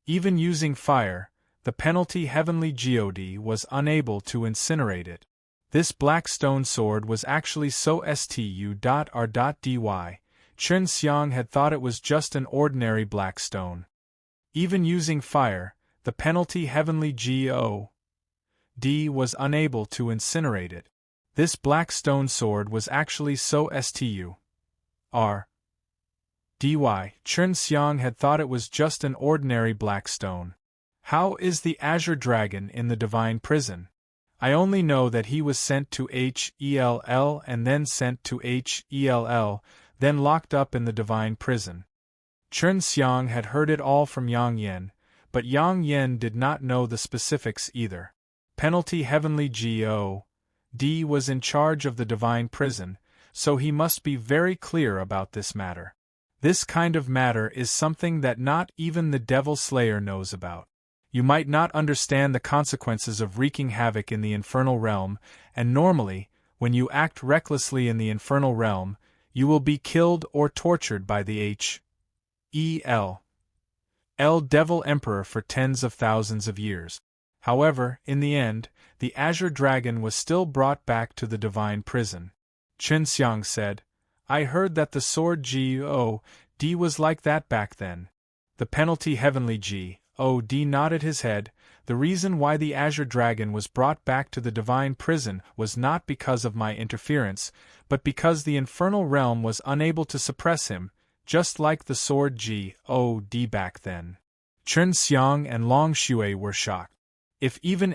Even using fire, the penalty heavenly god was unable to incinerate it. This black stone sword was actually so stu.r.dy. Chen Xiang had thought it was just an ordinary black stone. Even using fire, the penalty heavenly god was unable to incinerate it. This black stone sword was actually so stu.r.dy. Chen Xiang had thought it was just an ordinary black stone. How is the Azure Dragon in the divine prison? I only know that he was sent to Hell and then sent to Hell, then locked up in the divine prison. Chen Xiang had heard it all from Yang Yan, but Yang Yan did not know the specifics either. Penalty heavenly god was in charge of the divine prison, so he must be very clear about this matter. This kind of matter is something that not even the Devil Slayer knows about. You might not understand the consequences of wreaking havoc in the infernal realm, and normally, when you act recklessly in the infernal realm, you will be killed or tortured by the Devil Emperor for tens of thousands of years. However, in the end, the Azure Dragon was still brought back to the divine prison. Chen Xiang said, I heard that the sword god was like that back then. The penalty heavenly god nodded his head. The reason why the Azure Dragon was brought back to the divine prison was not because of my interference, but because the infernal realm was unable to suppress him, just like the sword god back then. Chen Xiang and Long Shui were shocked. If even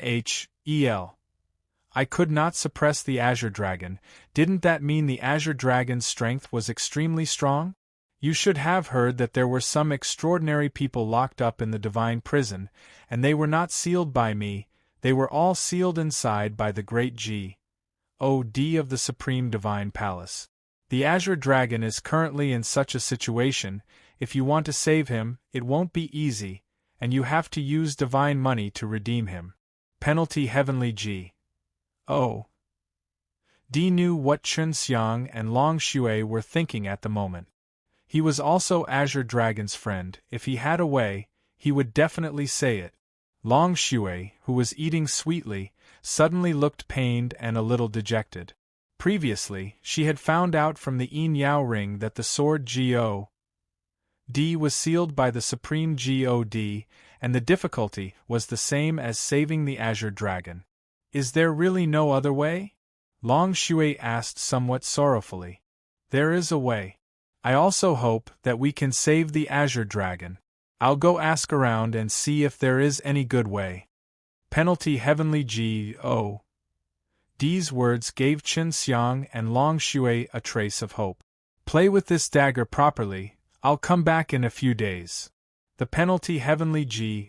I could not suppress the Azure Dragon, didn't that mean the Azure Dragon's strength was extremely strong? You should have heard that there were some extraordinary people locked up in the divine prison, and they were not sealed by me, they were all sealed inside by the great god of the Supreme Divine Palace. The Azure Dragon is currently in such a situation. If you want to save him, it won't be easy, and you have to use divine money to redeem him. Penalty heavenly god knew what Chen Xiang and Long Shui were thinking at the moment. He was also Azure Dragon's friend. If he had a way, he would definitely say it. Long Shui, who was eating sweetly, suddenly looked pained and a little dejected. Previously, she had found out from the Yin Yao ring that the sword god was sealed by the Supreme god, and the difficulty was the same as saving the Azure Dragon. Is there really no other way? Long Shui asked somewhat sorrowfully. There is a way. I also hope that we can save the Azure Dragon. I'll go ask around and see if there is any good way. Penalty heavenly god's words gave Chen Xiang and Long Shui a trace of hope. Play with this dagger properly, I'll come back in a few days. The penalty heavenly god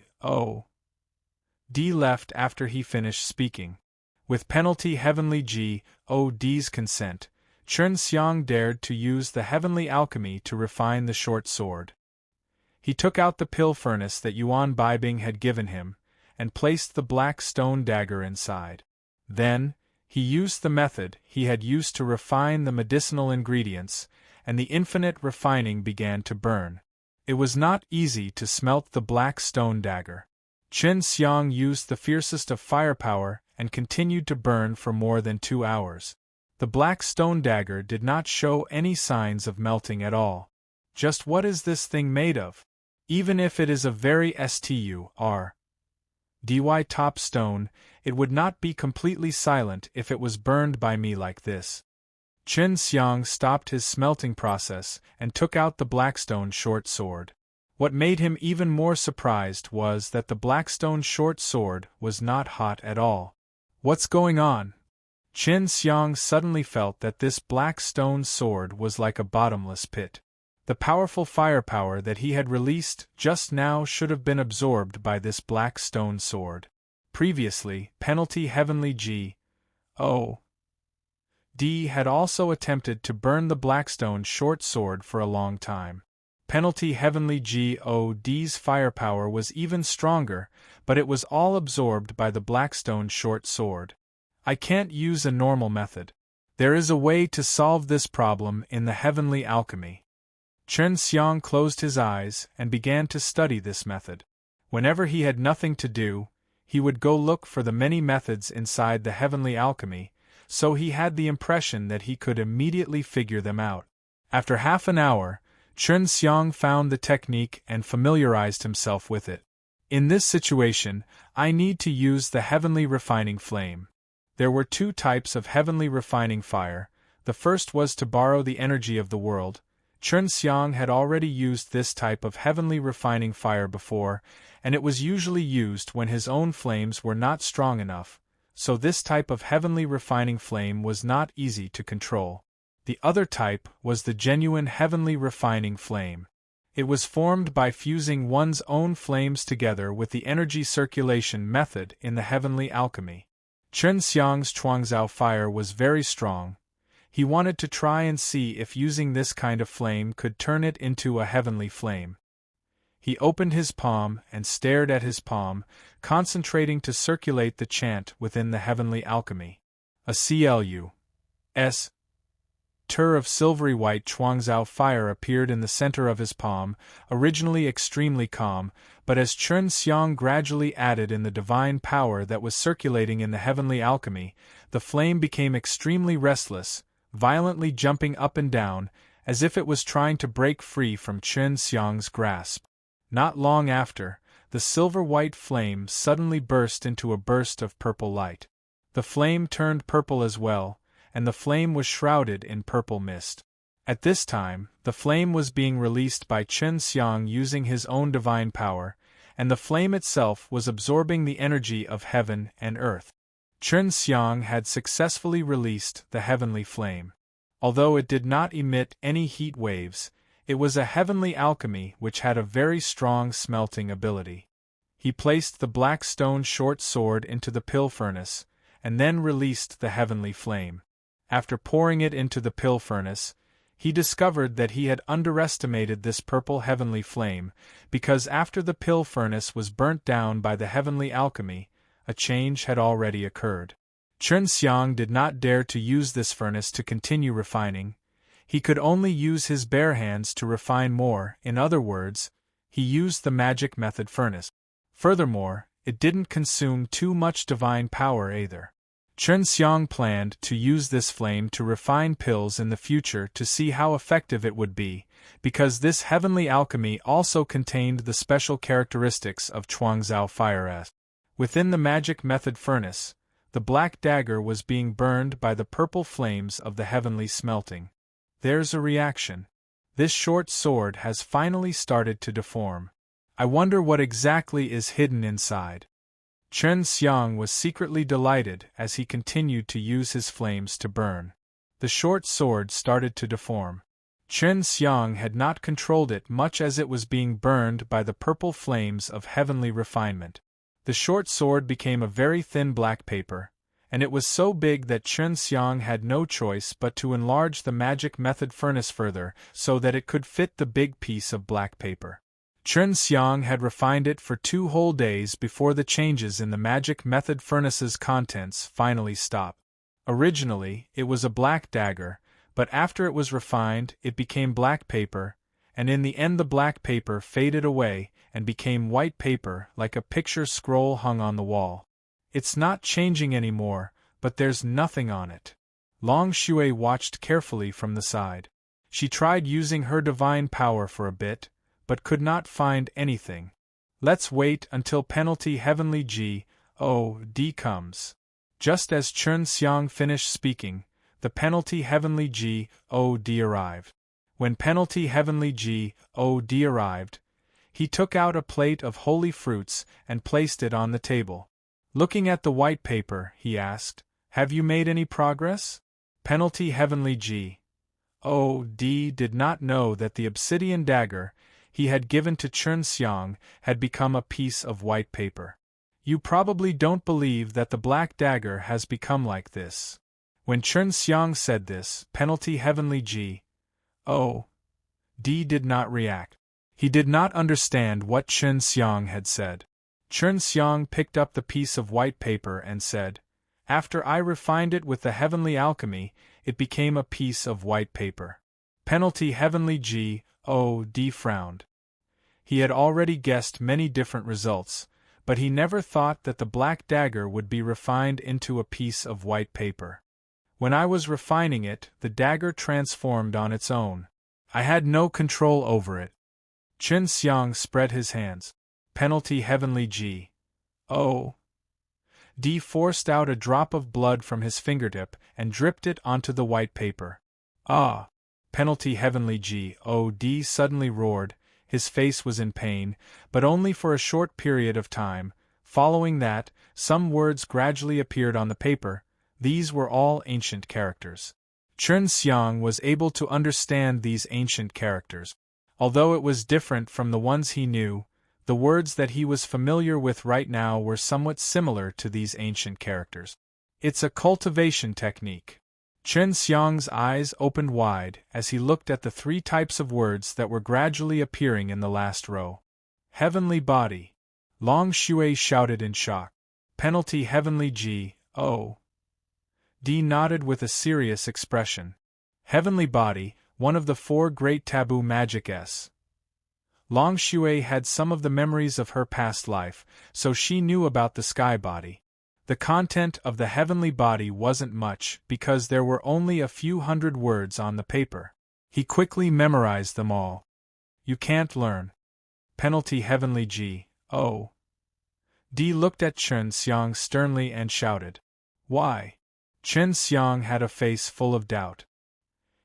left after he finished speaking. With penalty heavenly god's consent, Chen Xiang dared to use the heavenly alchemy to refine the short sword. He took out the pill furnace that Yuan Baibing had given him, and placed the black stone dagger inside. Then, he used the method he had used to refine the medicinal ingredients, and the infinite refining began to burn. It was not easy to smelt the black stone dagger. Chen Xiang used the fiercest of firepower and continued to burn for more than 2 hours. The black stone dagger did not show any signs of melting at all. Just what is this thing made of? Even if it is a very sturdy top stone, it would not be completely silent if it was burned by me like this. Chen Xiang stopped his smelting process and took out the blackstone short sword. What made him even more surprised was that the blackstone short sword was not hot at all. What's going on? Chen Xiang suddenly felt that this black stone sword was like a bottomless pit. The powerful firepower that he had released just now should have been absorbed by this black stone sword. Previously, penalty heavenly god had also attempted to burn the blackstone short sword for a long time. Penalty heavenly god's firepower was even stronger, but it was all absorbed by the blackstone short sword. I can't use a normal method. There is a way to solve this problem in the heavenly alchemy. Chen Xiang closed his eyes and began to study this method. Whenever he had nothing to do, he would go look for the many methods inside the heavenly alchemy, so he had the impression that he could immediately figure them out. After half an hour, Chen Xiang found the technique and familiarized himself with it. In this situation, I need to use the heavenly refining flame. There were two types of heavenly refining fire. The first was to borrow the energy of the world. Chen Xiang had already used this type of heavenly refining fire before, and it was usually used when his own flames were not strong enough, so this type of heavenly refining flame was not easy to control. The other type was the genuine heavenly refining flame. It was formed by fusing one's own flames together with the energy circulation method in the heavenly alchemy. Chen Xiang's Chuangzhao fire was very strong. He wanted to try and see if using this kind of flame could turn it into a heavenly flame. He opened his palm and stared at his palm, concentrating to circulate the chant within the heavenly alchemy. A CLUS tur of silvery white Chuangzhao fire appeared in the center of his palm, originally extremely calm, but as Chen Xiang gradually added in the divine power that was circulating in the heavenly alchemy, the flame became extremely restless, violently jumping up and down, as if it was trying to break free from Chen Xiang's grasp. Not long after, the silver-white flame suddenly burst into a burst of purple light. The flame turned purple as well, and the flame was shrouded in purple mist. At this time, the flame was being released by Chen Xiang using his own divine power, and the flame itself was absorbing the energy of heaven and earth. Chen Xiang had successfully released the heavenly flame. Although it did not emit any heat waves, it was a heavenly alchemy which had a very strong smelting ability. He placed the black stone short sword into the pill furnace, and then released the heavenly flame. After pouring it into the pill furnace, he discovered that he had underestimated this purple heavenly flame, because after the pill furnace was burnt down by the heavenly alchemy, a change had already occurred. Chen Xiang did not dare to use this furnace to continue refining. He could only use his bare hands to refine more. In other words, he used the magic method furnace. Furthermore, it didn't consume too much divine power either. Chen Xiang planned to use this flame to refine pills in the future to see how effective it would be, because this heavenly alchemy also contained the special characteristics of Chuangzhao fire. Within the magic method furnace, the black dagger was being burned by the purple flames of the heavenly smelting. There's a reaction. This short sword has finally started to deform. I wonder what exactly is hidden inside. Chen Xiang was secretly delighted as he continued to use his flames to burn. The short sword started to deform. Chen Xiang had not controlled it much as it was being burned by the purple flames of heavenly refinement. The short sword became a very thin black paper, and it was so big that Chen Xiang had no choice but to enlarge the magic method furnace further so that it could fit the big piece of black paper. Chen Xiang had refined it for 2 whole days before the changes in the magic method furnace's contents finally stopped. Originally, it was a black dagger, but after it was refined, it became black paper, and in the end the black paper faded away and became white paper like a picture scroll hung on the wall. It's not changing anymore, but there's nothing on it. Long Shui watched carefully from the side. She tried using her divine power for a bit, but could not find anything. Let's wait until penalty heavenly God comes. Just as Chen Xiang finished speaking, the penalty heavenly God arrived. When penalty heavenly God arrived, he took out a plate of holy fruits and placed it on the table. Looking at the white paper, he asked, "Have you made any progress?" Penalty heavenly God did not know that the obsidian dagger he had given to Chen Xiang had become a piece of white paper. You probably don't believe that the black dagger has become like this. When Chen Xiang said this, penalty heavenly God did not react. He did not understand what Chen Xiang had said. Chen Xiang picked up the piece of white paper and said, "After I refined it with the heavenly alchemy, it became a piece of white paper." Penalty heavenly God frowned. He had already guessed many different results, but he never thought that the black dagger would be refined into a piece of white paper. When I was refining it, the dagger transformed on its own. I had no control over it. Chen Xiang spread his hands. Penalty Heavenly G. O. D forced out a drop of blood from his fingertip and dripped it onto the white paper. Ah! Penalty Heavenly G. O. D suddenly roared. His face was in pain, but only for a short period of time. Following that, some words gradually appeared on the paper. These were all ancient characters. Chen Xiang was able to understand these ancient characters. Although it was different from the ones he knew, the words that he was familiar with right now were somewhat similar to these ancient characters. It's a cultivation technique. Chen Xiang's eyes opened wide as he looked at the 3 types of words that were gradually appearing in the last row. Heavenly Body. Long Shui shouted in shock. Penalty Heavenly G. O. D nodded with a serious expression. Heavenly Body, one of the 4 great taboo magic S. Long Shui had some of the memories of her past life, so she knew about the sky body. The content of the heavenly body wasn't much because there were only a few hundred words on the paper. He quickly memorized them all. You can't learn. Penalty Heavenly G. O. D looked at Chen Xiang sternly and shouted. Why? Chen Xiang had a face full of doubt.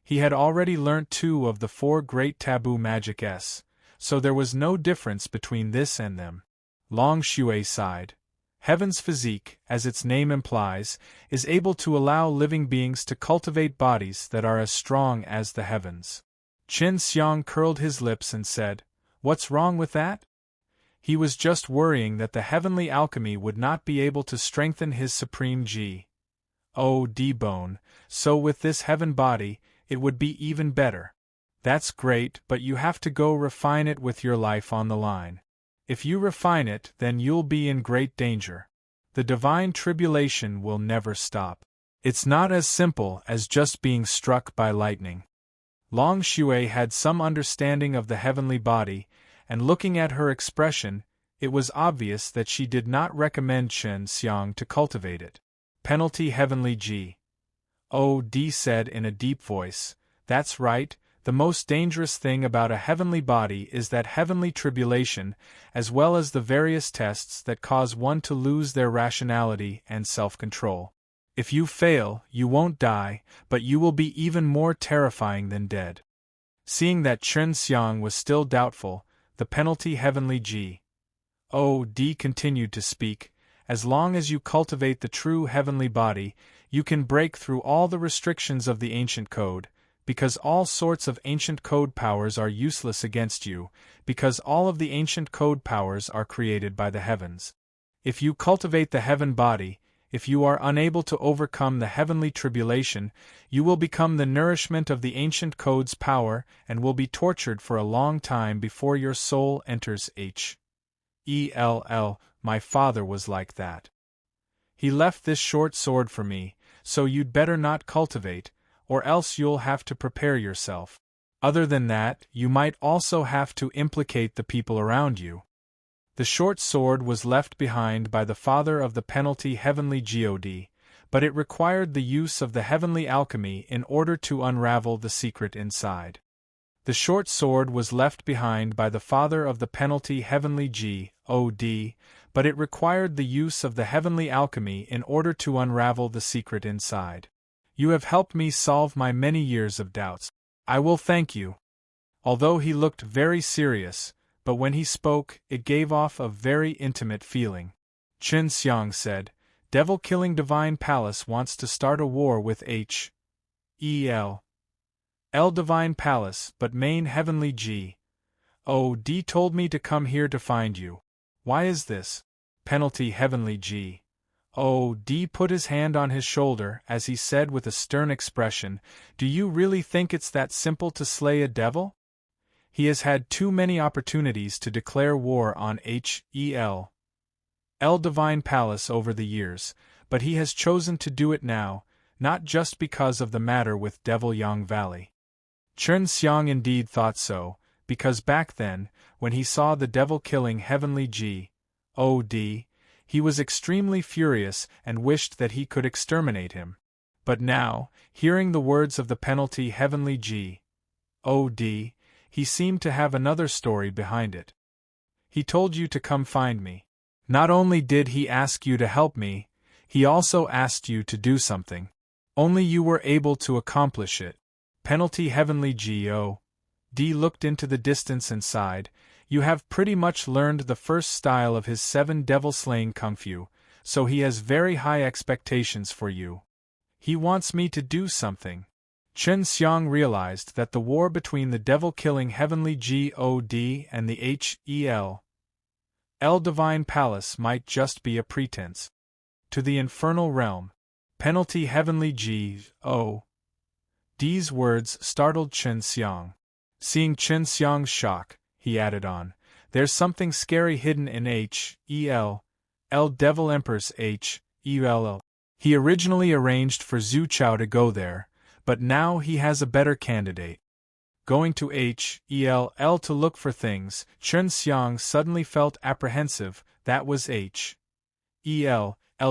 He had already learnt 2 of the 4 great taboo magic S, so there was no difference between this and them. Long Shui sighed. Heaven's physique, as its name implies, is able to allow living beings to cultivate bodies that are as strong as the heavens. Chen Xiang curled his lips and said, What's wrong with that? He was just worrying that the heavenly alchemy would not be able to strengthen his supreme G. O. D bone, so with this heaven body, it would be even better. That's great, but you have to go refine it with your life on the line. If you refine it, then you'll be in great danger. The divine tribulation will never stop. It's not as simple as just being struck by lightning. Long Shui had some understanding of the heavenly body, and looking at her expression, it was obvious that she did not recommend Chen Xiang to cultivate it. Penalty Heavenly G. O. D said in a deep voice, That's right. The most dangerous thing about a heavenly body is that heavenly tribulation, as well as the various tests that cause one to lose their rationality and self-control. If you fail, you won't die, but you will be even more terrifying than dead. Seeing that Chen Xiang was still doubtful, the penalty Heavenly G. O. D continued to speak. As long as you cultivate the true heavenly body, you can break through all the restrictions of the ancient code, because all sorts of ancient code powers are useless against you, because all of the ancient code powers are created by the heavens. If you cultivate the heaven body, if you are unable to overcome the heavenly tribulation, you will become the nourishment of the ancient code's power and will be tortured for a long time before your soul enters H.E.L.L. My father was like that. He left this short sword for me, so you'd better not cultivate, or else you'll have to prepare yourself. Other than that, you might also have to implicate the people around you. The short sword was left behind by the father of the penalty Heavenly God, but it required the use of the heavenly alchemy in order to unravel the secret inside. The short sword was left behind by the father of the penalty Heavenly God, but it required the use of the heavenly alchemy in order to unravel the secret inside. You have helped me solve my many years of doubts. I will thank you. Although he looked very serious, but when he spoke, it gave off a very intimate feeling. Chen Xiang said, Devil-killing Divine Palace wants to start a war with H.E.L. Divine Palace, but main Heavenly G. O. D told me to come here to find you. Why is this? Penalty Heavenly G. O. D put his hand on his shoulder as he said with a stern expression, Do you really think it's that simple to slay a devil? He has had too many opportunities to declare war on H.E.L. Divine Palace over the years, but he has chosen to do it now, not just because of the matter with Devil Yang Valley. Chen Xiang indeed thought so. because back then, when he saw the devil killing Heavenly God, he was extremely furious and wished that he could exterminate him. But now, hearing the words of the penalty Heavenly God, he seemed to have another story behind it. He told you to come find me. Not only did he ask you to help me, he also asked you to do something. Only you were able to accomplish it. Penalty Heavenly God looked into the distance and sighed. You have pretty much learned the first style of his 7 devil-slaying kung fu, so he has very high expectations for you. He wants me to do something. Chen Xiang realized that the war between the devil-killing Heavenly God and the Divine Palace might just be a pretense. To the infernal realm. Penalty Heavenly God's words startled Chen Xiang. Seeing Chen Xiang's shock, he added on, there's something scary hidden in Devil Emperor's Hell. He originally arranged for Zhu Chao to go there, but now he has a better candidate. Going to Hell to look for things, Chen Xiang suddenly felt apprehensive. That was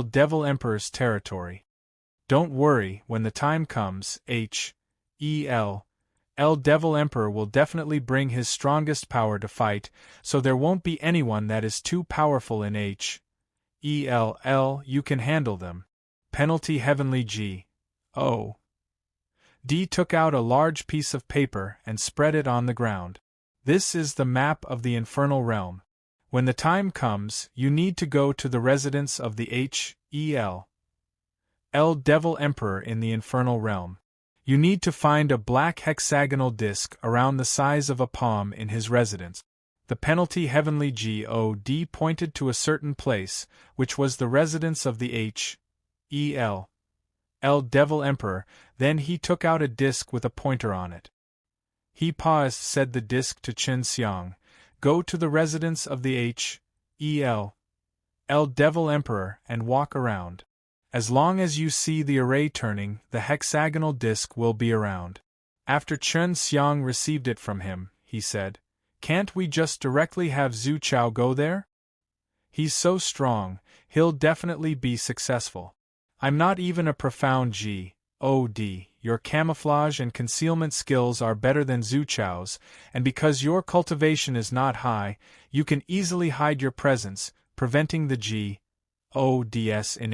Devil Emperor's territory. Don't worry, when the time comes, Devil Emperor will definitely bring his strongest power to fight, so there won't be anyone that is too powerful in you can handle them. Penalty Heavenly God took out a large piece of paper and spread it on the ground. This is the map of the infernal realm. When the time comes, you need to go to the residence of the Devil Emperor in the infernal realm. You need to find a black hexagonal disc around the size of a palm in his residence. The penalty Heavenly God pointed to a certain place, which was the residence of the Devil Emperor. Then he took out a disc with a pointer on it. He paused, said the disc to Chen Xiang, go to the residence of the Devil Emperor and walk around. As long as you see the array turning, the hexagonal disc will be around. After Chen Xiang received it from him, he said, can't we just directly have Zhu Chao go there? He's so strong, he'll definitely be successful. I'm not even a profound God. Your camouflage and concealment skills are better than Zhu Chao's, and because your cultivation is not high, you can easily hide your presence, preventing the Gods in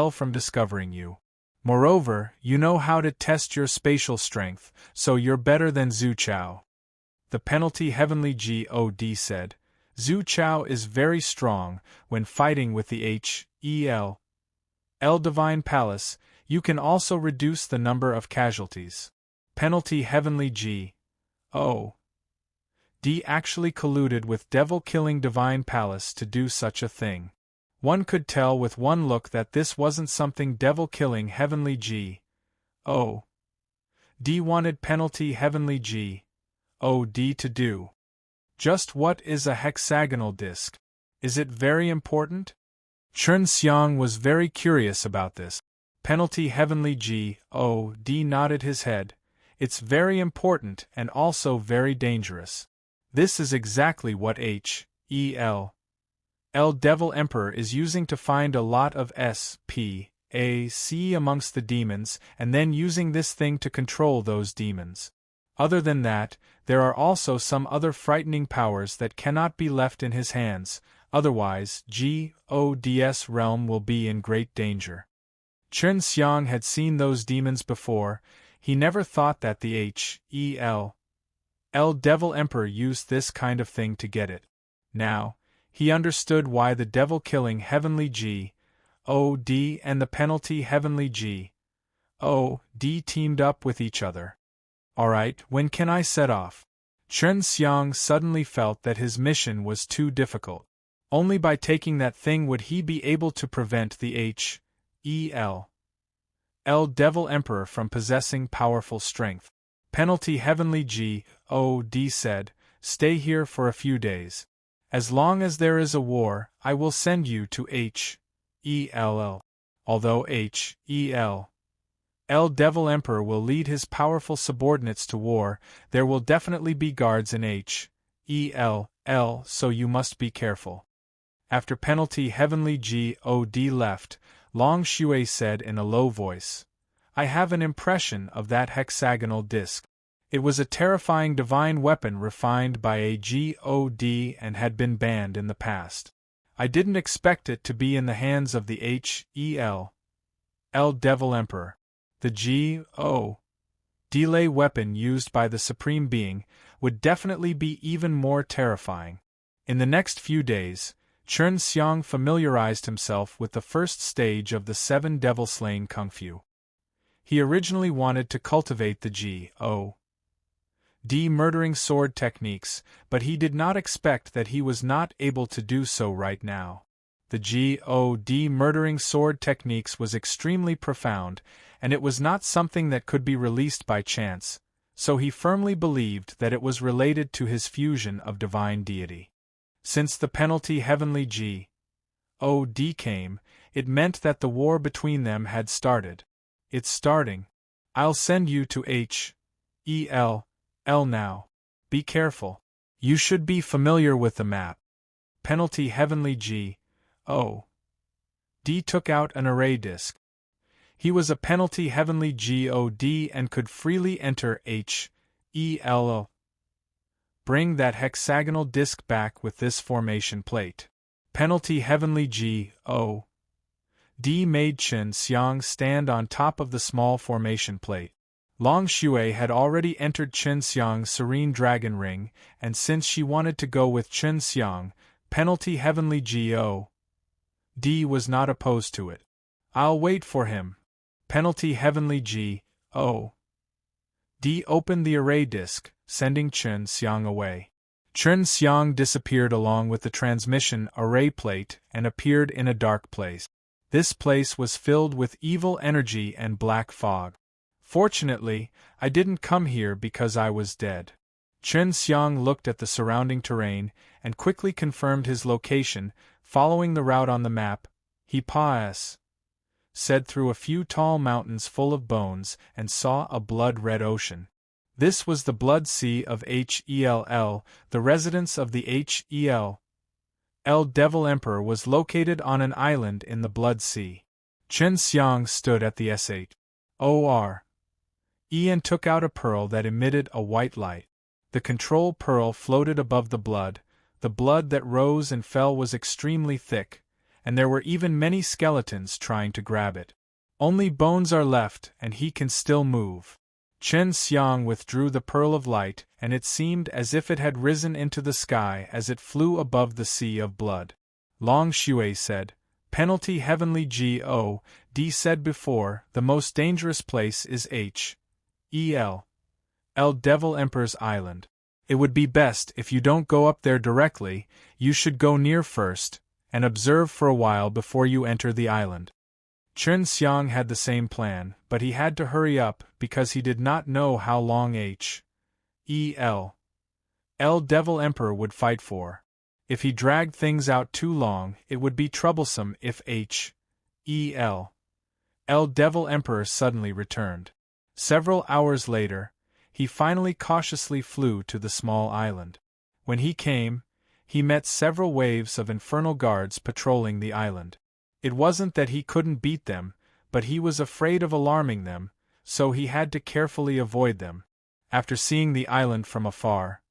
from discovering you. Moreover, you know how to test your spatial strength, so you're better than Zhu Chao. The penalty Heavenly God said, Zhu Chao is very strong. When fighting with the Divine Palace, you can also reduce the number of casualties. Penalty Heavenly God actually colluded with devil-killing Divine Palace to do such a thing. One could tell with one look that this wasn't something devil-killing Heavenly God wanted penalty Heavenly God to do. Just what is a hexagonal disc? Is it very important? Chen Xiang was very curious about this. Penalty Heavenly God nodded his head. It's very important and also very dangerous. This is exactly what Devil Emperor is using to find a lot of SPAC amongst the demons and then using this thing to control those demons. Other than that, there are also some other frightening powers that cannot be left in his hands, otherwise God's realm will be in great danger. Chen Xiang had seen those demons before. He never thought that the Devil Emperor used this kind of thing to get it. Now, he understood why the devil-killing Heavenly God and the penalty Heavenly God teamed up with each other. Alright, when can I set off? Chen Xiang suddenly felt that his mission was too difficult. Only by taking that thing would he be able to prevent the Devil Emperor from possessing powerful strength. Penalty Heavenly God said, stay here for a few days. As long as there is a war, I will send you to Hell. Although L Devil Emperor will lead his powerful subordinates to war. There will definitely be guards in H.E.L.L., so you must be careful. After penalty Heavenly God left, Long Shui said in a low voice, I have an impression of that hexagonal disc. It was a terrifying divine weapon refined by a God and had been banned in the past. I didn't expect it to be in the hands of the H.E.L.L. Devil Emperor. The God weapon used by the Supreme Being would definitely be even more terrifying. In the next few days, Chen Xiang familiarized himself with the first stage of the 7 devil-slaying kung fu. He originally wanted to cultivate the God murdering sword techniques, but he did not expect that he was not able to do so right now. The God murdering sword techniques was extremely profound, and it was not something that could be released by chance, so he firmly believed that it was related to his fusion of divine deity. Since the penalty Heavenly God came, it meant that the war between them had started. It's starting. I'll send you to H.E.L.L. now. Be careful. You should be familiar with the map. Penalty Heavenly God took out an array disk. He was a penalty Heavenly God and could freely enter H.E.L.L. Bring that hexagonal disk back with this formation plate. Penalty Heavenly God made Chen Xiang stand on top of the small formation plate. Long Shui had already entered Chen Xiang's serene dragon ring, and since she wanted to go with Chen Xiang, penalty Heavenly God was not opposed to it. I'll wait for him. Penalty Heavenly God opened the array disk, sending Chen Xiang away. Chen Xiang disappeared along with the transmission array plate and appeared in a dark place. This place was filled with evil energy and black fog. Fortunately, I didn't come here because I was dead. Chen Xiang looked at the surrounding terrain and quickly confirmed his location, following the route on the map. He said through a few tall mountains full of bones and saw a blood-red ocean. This was the Blood Sea of H.E.L.L. The residence of the H.E.L.L. Devil Emperor was located on an island in the Blood Sea. Chen Xiang stood at the S.H.O.R. and took out a pearl that emitted a white light. The control pearl floated above the blood that rose and fell was extremely thick, and there were even many skeletons trying to grab it. Only bones are left and he can still move. Chen Xiang withdrew the pearl of light, and it seemed as if it had risen into the sky as it flew above the sea of blood. Long Shui said, Penalty Heavenly God said before, the most dangerous place is H.E.L.L. Devil Emperor's Island. It would be best if you don't go up there directly, you should go near first, and observe for a while before you enter the island. Chen Xiang had the same plan, but he had to hurry up because he did not know how long H.E.L.L. Devil Emperor would fight for. If he dragged things out too long, it would be troublesome if H.E.L.L. Devil Emperor suddenly returned. Several hours later, he finally cautiously flew to the small island. When he came, he met several waves of infernal guards patrolling the island. It wasn't that he couldn't beat them, but he was afraid of alarming them, so he had to carefully avoid them. After seeing the island from afar,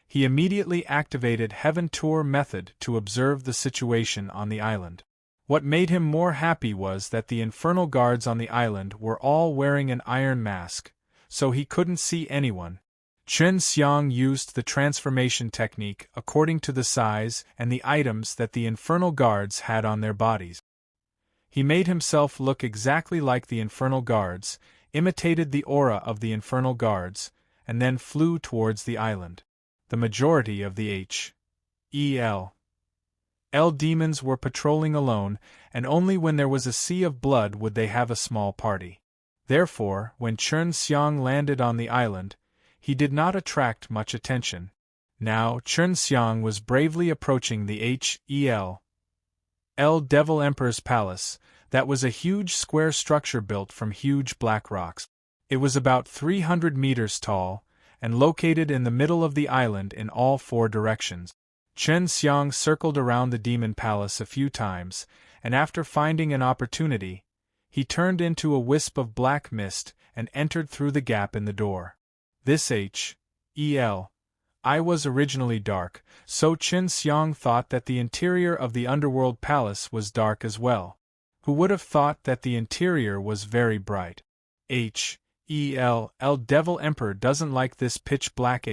he immediately activated Heaven Tour method to observe the situation on the island. What made him more happy was that the infernal guards on the island were all wearing an iron mask, so he couldn't see anyone. Chen Xiang used the transformation technique according to the size and the items that the infernal guards had on their bodies. He made himself look exactly like the infernal guards, imitated the aura of the infernal guards, and then flew towards the island. The majority of the H.E.L.L. demons were patrolling alone, and only when there was a sea of blood would they have a small party. Therefore, when Chen Xiang landed on the island, he did not attract much attention. Now Chen Xiang was bravely approaching the H.E.L.L. Devil Emperor's palace, That was a huge square structure built from huge black rocks. It was about 300 meters tall, and located in the middle of the island in all four directions. Chen Xiang circled around the demon palace a few times, and after finding an opportunity, he turned into a wisp of black mist and entered through the gap in the door. This I was originally dark, so Chen Xiang thought that the interior of the underworld palace was dark as well. Who would have thought that the interior was very bright? Devil Emperor doesn't like this pitch black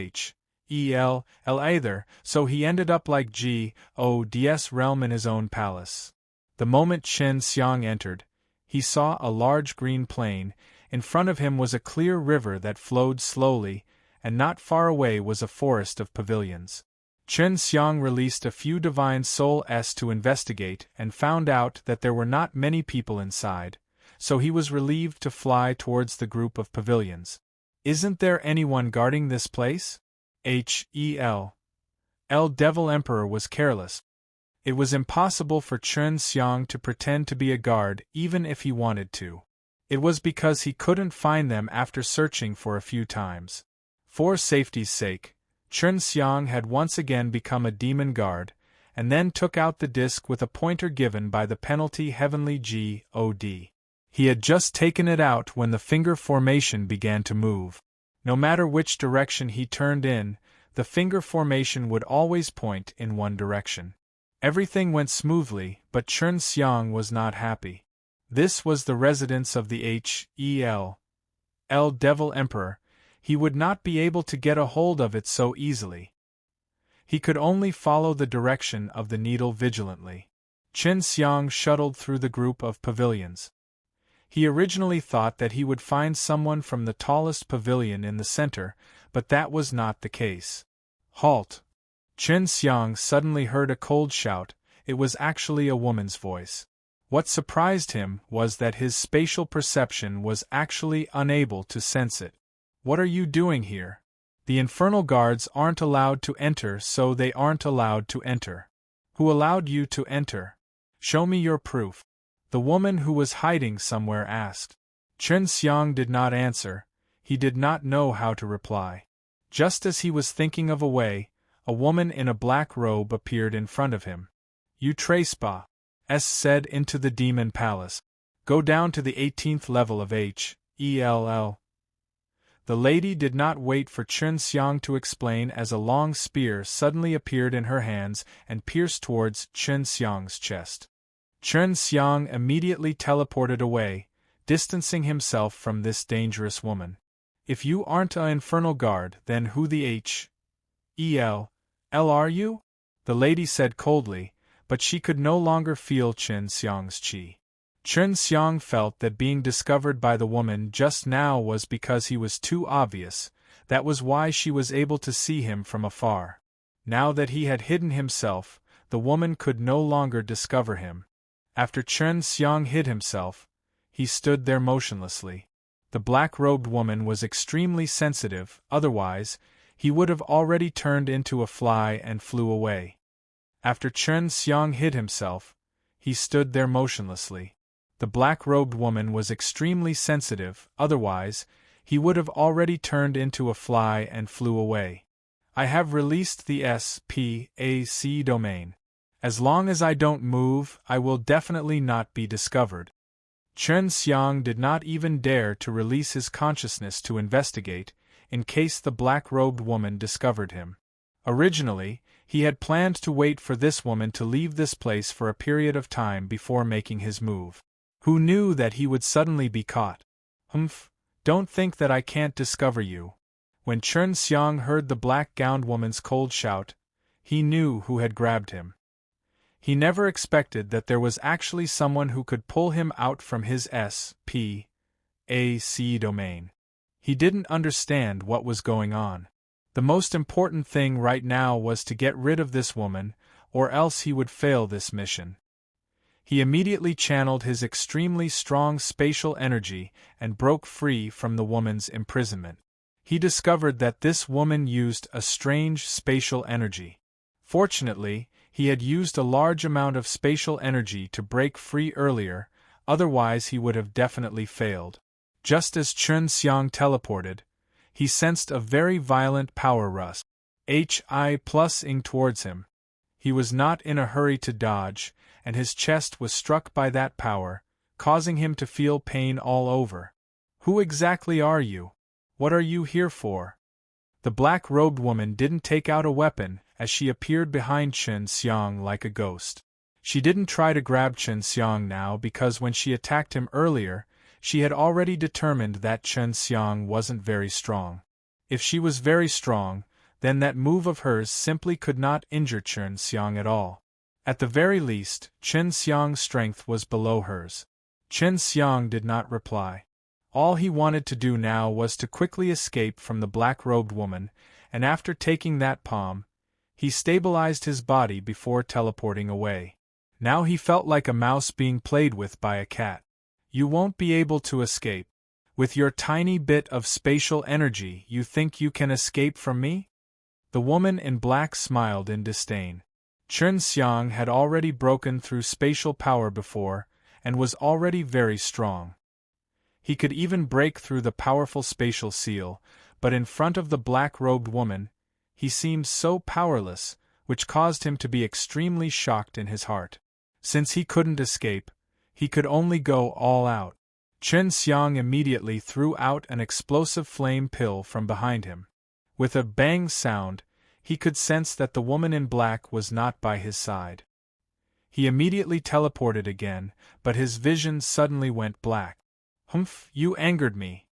either, so he ended up like God's realm in his own palace. The moment Chen Xiang entered, he saw a large green plain. In front of him was a clear river that flowed slowly, and not far away was a forest of pavilions. Chen Xiang released a few divine souls to investigate and found out that there were not many people inside, so he was relieved to fly towards the group of pavilions. Isn't there anyone guarding this place? Devil Emperor was careless. It was impossible for Chen Xiang to pretend to be a guard even if he wanted to. It was because he couldn't find them after searching for a few times. For safety's sake, Chen Xiang had once again become a demon guard, and then took out the disc with a pointer given by the penalty Heavenly God. He had just taken it out when the finger formation began to move. No matter which direction he turned in, the finger formation would always point in one direction. Everything went smoothly, but Chen Xiang was not happy. This was the residence of the Devil Emperor. He would not be able to get a hold of it so easily. He could only follow the direction of the needle vigilantly. Chen Xiang shuttled through the group of pavilions. He originally thought that he would find someone from the tallest pavilion in the center, but that was not the case. Halt! Chen Xiang suddenly heard a cold shout. It was actually a woman's voice. What surprised him was that his spatial perception was actually unable to sense it. What are you doing here? The infernal guards aren't allowed to enter, so they aren't allowed to enter. Who allowed you to enter? Show me your proof. The woman who was hiding somewhere asked. Chen Xiang did not answer. He did not know how to reply. Just as he was thinking of a way, a woman in a black robe appeared in front of him. You trespass, said into the demon palace. Go down to the 18th level of HELL. The lady did not wait for Chen Xiang to explain as a long spear suddenly appeared in her hands and pierced towards Chen Xiang's chest. Chen Xiang immediately teleported away, distancing himself from this dangerous woman. If you aren't an infernal guard, then who the HELL are you? The lady said coldly, but she could no longer feel Chen Xiang's qi. Chen Xiang felt that being discovered by the woman just now was because he was too obvious. That was why she was able to see him from afar. Now that he had hidden himself, the woman could no longer discover him. After Chen Xiang hid himself, he stood there motionlessly. The black-robed woman was extremely sensitive, otherwise, he would have already turned into a fly and flew away. After Chen Xiang hid himself, he stood there motionlessly. The black-robed woman was extremely sensitive, otherwise, he would have already turned into a fly and flew away. I have released the SPAC domain. As long as I don't move, I will definitely not be discovered. Chen Xiang did not even dare to release his consciousness to investigate, in case the black-robed woman discovered him. Originally, he had planned to wait for this woman to leave this place for a period of time before making his move. Who knew that he would suddenly be caught? Don't think that I can't discover you. When Chen Xiang heard the black-gowned woman's cold shout, he knew who had grabbed him. He never expected that there was actually someone who could pull him out from his SPAC domain. He didn't understand what was going on. The most important thing right now was to get rid of this woman, or else he would fail this mission. He immediately channeled his extremely strong spatial energy and broke free from the woman's imprisonment. He discovered that this woman used a strange spatial energy. Fortunately, he had used a large amount of spatial energy to break free earlier, otherwise he would have definitely failed. Just as Chen Xiang teleported, he sensed a very violent power rush, HI+ing towards him. He was not in a hurry to dodge, and his chest was struck by that power, causing him to feel pain all over. Who exactly are you? What are you here for? The black-robed woman didn't take out a weapon as she appeared behind Chen Xiang like a ghost. She didn't try to grab Chen Xiang now because when she attacked him earlier, she had already determined that Chen Xiang wasn't very strong. If she was very strong, then that move of hers simply could not injure Chen Xiang at all. At the very least, Chen Xiang's strength was below hers. Chen Xiang did not reply. All he wanted to do now was to quickly escape from the black-robed woman, and after taking that palm, he stabilized his body before teleporting away. Now he felt like a mouse being played with by a cat. You won't be able to escape. With your tiny bit of spatial energy, you think you can escape from me? The woman in black smiled in disdain. Chen Xiang had already broken through spatial power before, and was already very strong. He could even break through the powerful spatial seal, but in front of the black-robed woman, he seemed so powerless, which caused him to be extremely shocked in his heart. Since he couldn't escape, he could only go all out. Chen Xiang immediately threw out an explosive flame pill from behind him. With a bang sound, he could sense that the woman in black was not by his side. He immediately teleported again, but his vision suddenly went black. Humph, you angered me.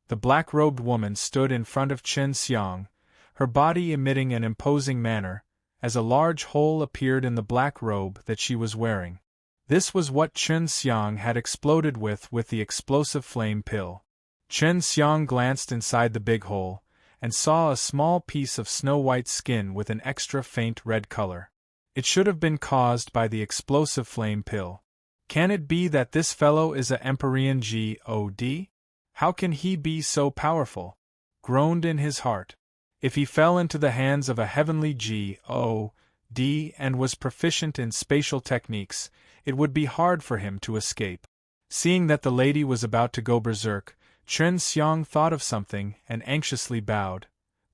The black-robed woman stood in front of Chen Xiang, her body emitting an imposing manner, as a large hole appeared in the black robe that she was wearing. This was what Chen Xiang had exploded with the explosive flame pill. Chen Xiang glanced inside the big hole, and saw a small piece of snow-white skin with an extra faint red color. It should have been caused by the explosive flame pill. Can it be that this fellow is a Empyrean god? How can he be so powerful? Groaned in his heart. If he fell into the hands of a heavenly god and was proficient in spatial techniques, it would be hard for him to escape. Seeing that the lady was about to go berserk, Chen Xiang thought of something and anxiously bowed.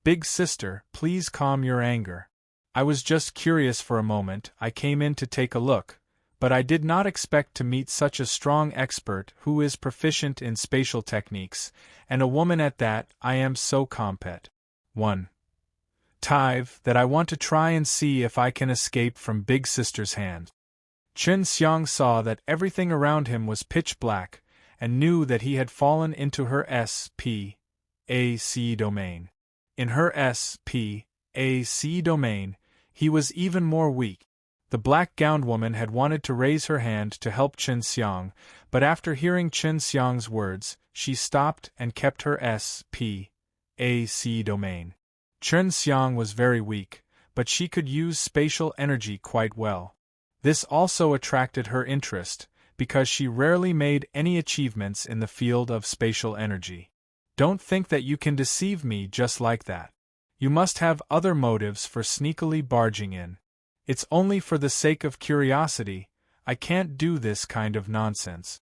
Big sister, please calm your anger. I was just curious for a moment. I came in to take a look, but I did not expect to meet such a strong expert who is proficient in spatial techniques, and a woman at that. I am so compet. 1. Tive, that I want to try and see if I can escape from Big Sister's hand. Chen Xiang saw that everything around him was pitch black, and knew that he had fallen into her SPAC domain. In her SPAC domain, he was even more weak. The black-gowned woman had wanted to raise her hand to help Chen Xiang, but after hearing Chen Xiang's words, she stopped and kept her SPAC domain. Chen Xiang was very weak, but she could use spatial energy quite well. This also attracted her interest, because she rarely made any achievements in the field of spatial energy. Don't think that you can deceive me just like that. You must have other motives for sneakily barging in. It's only for the sake of curiosity. I can't do this kind of nonsense.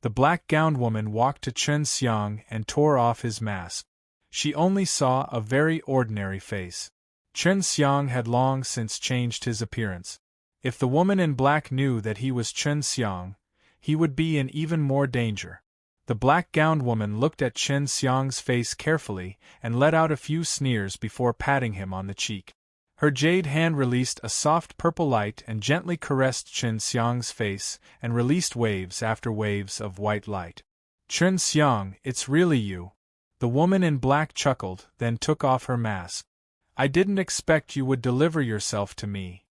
The black-gowned woman walked to Chen Xiang and tore off his mask. She only saw a very ordinary face. Chen Xiang had long since changed his appearance. If the woman in black knew that he was Chen Xiang, he would be in even more danger. The black-gowned woman looked at Chen Xiang's face carefully and let out a few sneers before patting him on the cheek. Her jade hand released a soft purple light and gently caressed Chen Xiang's face and released waves after waves of white light. Chen Xiang, it's really you. The woman in black chuckled, then took off her mask. I didn't expect you would deliver yourself to me.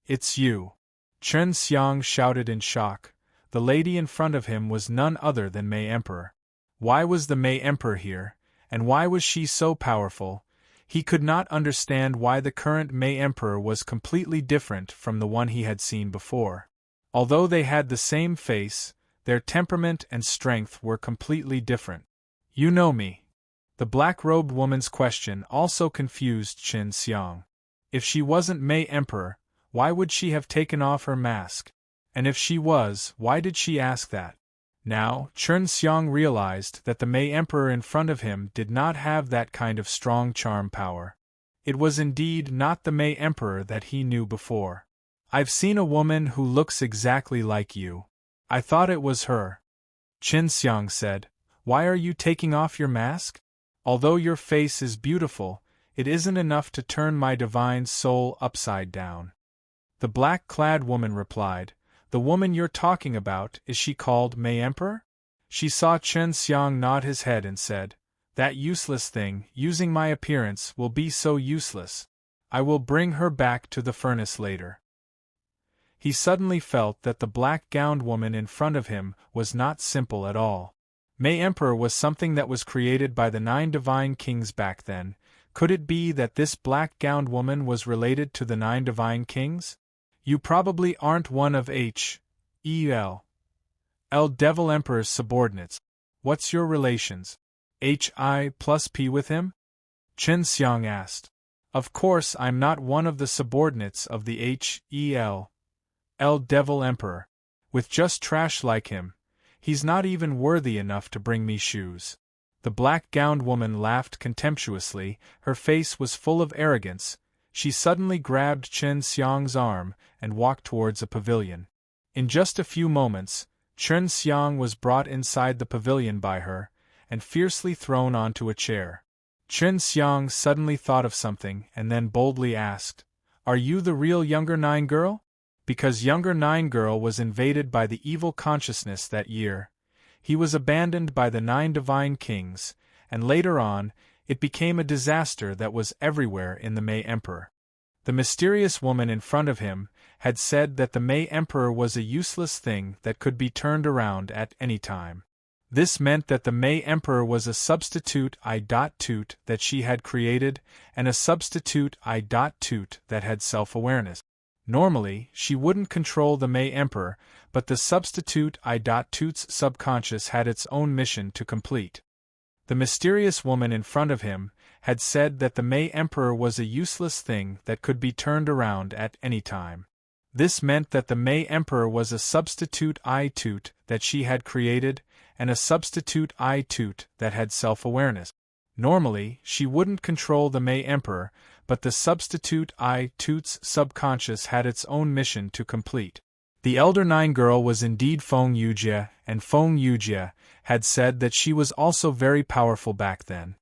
It's you. Chen Xiang shouted in shock. The lady in front of him was none other than May Emperor. Why was the May Emperor here, and why was she so powerful? He could not understand why the current May Emperor was completely different from the one he had seen before. Although they had the same face, their temperament and strength were completely different. You know me. The black-robed woman's question also confused Chen Xiang. If she wasn't May Emperor, why would she have taken off her mask? And if she was, why did she ask that? Now, Chen Xiang realized that the Mei Emperor in front of him did not have that kind of strong charm power. It was indeed not the Mei Emperor that he knew before. I've seen a woman who looks exactly like you. I thought it was her. Chen Xiang said, Why are you taking off your mask? Although your face is beautiful, it isn't enough to turn my divine soul upside down. The black-clad woman replied, The woman you're talking about, is she called Mei Emperor? She saw Chen Xiang nod his head and said, That useless thing, using my appearance, will be so useless. I will bring her back to the furnace later. He suddenly felt that the black-gowned woman in front of him was not simple at all. Mei Emperor was something that was created by the 9 divine kings back then. Could it be that this black-gowned woman was related to the 9 divine kings? You probably aren't one of H.E.L. Devil Emperor's subordinates. What's your relations? H.I. plus P with him? Chen Xiang asked. Of course I'm not one of the subordinates of the H.E.L. Devil Emperor. With just trash like him, he's not even worthy enough to bring me shoes. The black-gowned woman laughed contemptuously, her face was full of arrogance. She suddenly grabbed Chen Xiang's arm and walked towards a pavilion. In just a few moments, Chen Xiang was brought inside the pavilion by her, and fiercely thrown onto a chair. Chen Xiang suddenly thought of something and then boldly asked, Are you the real younger 9 girl? Because younger 9 girl was invaded by the evil consciousness that year. He was abandoned by the 9 divine kings, and later on, it became a disaster that was everywhere in the Mei Emperor. The mysterious woman in front of him had said that the Mei Emperor was a useless thing that could be turned around at any time. This meant that the Mei Emperor was a substitute I.toot that she had created, and a substitute I.toot that had self-awareness. Normally, she wouldn't control the Mei Emperor, but the substitute I.toot's subconscious had its own mission to complete. The mysterious woman in front of him had said that the Mei Emperor was a useless thing that could be turned around at any time. This meant that the Mei Emperor was a substitute I.toot that she had created, and a substitute I.toot that had self-awareness. Normally, she wouldn't control the Mei Emperor, but the substitute I.toot's subconscious had its own mission to complete. The Elder 9 girl was indeed Feng Yujie, and Feng Yujie had said that she was also very powerful back then.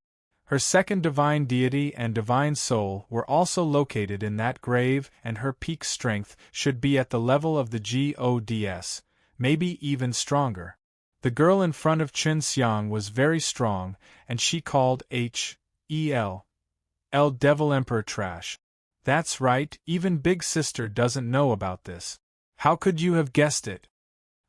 Her second divine deity and divine soul were also located in that grave, and her peak strength should be at the level of the gods, maybe even stronger. The girl in front of Chen Xiang was very strong, and she called H.E.L. Devil Emperor trash. That's right, even Big Sister doesn't know about this. How could you have guessed it?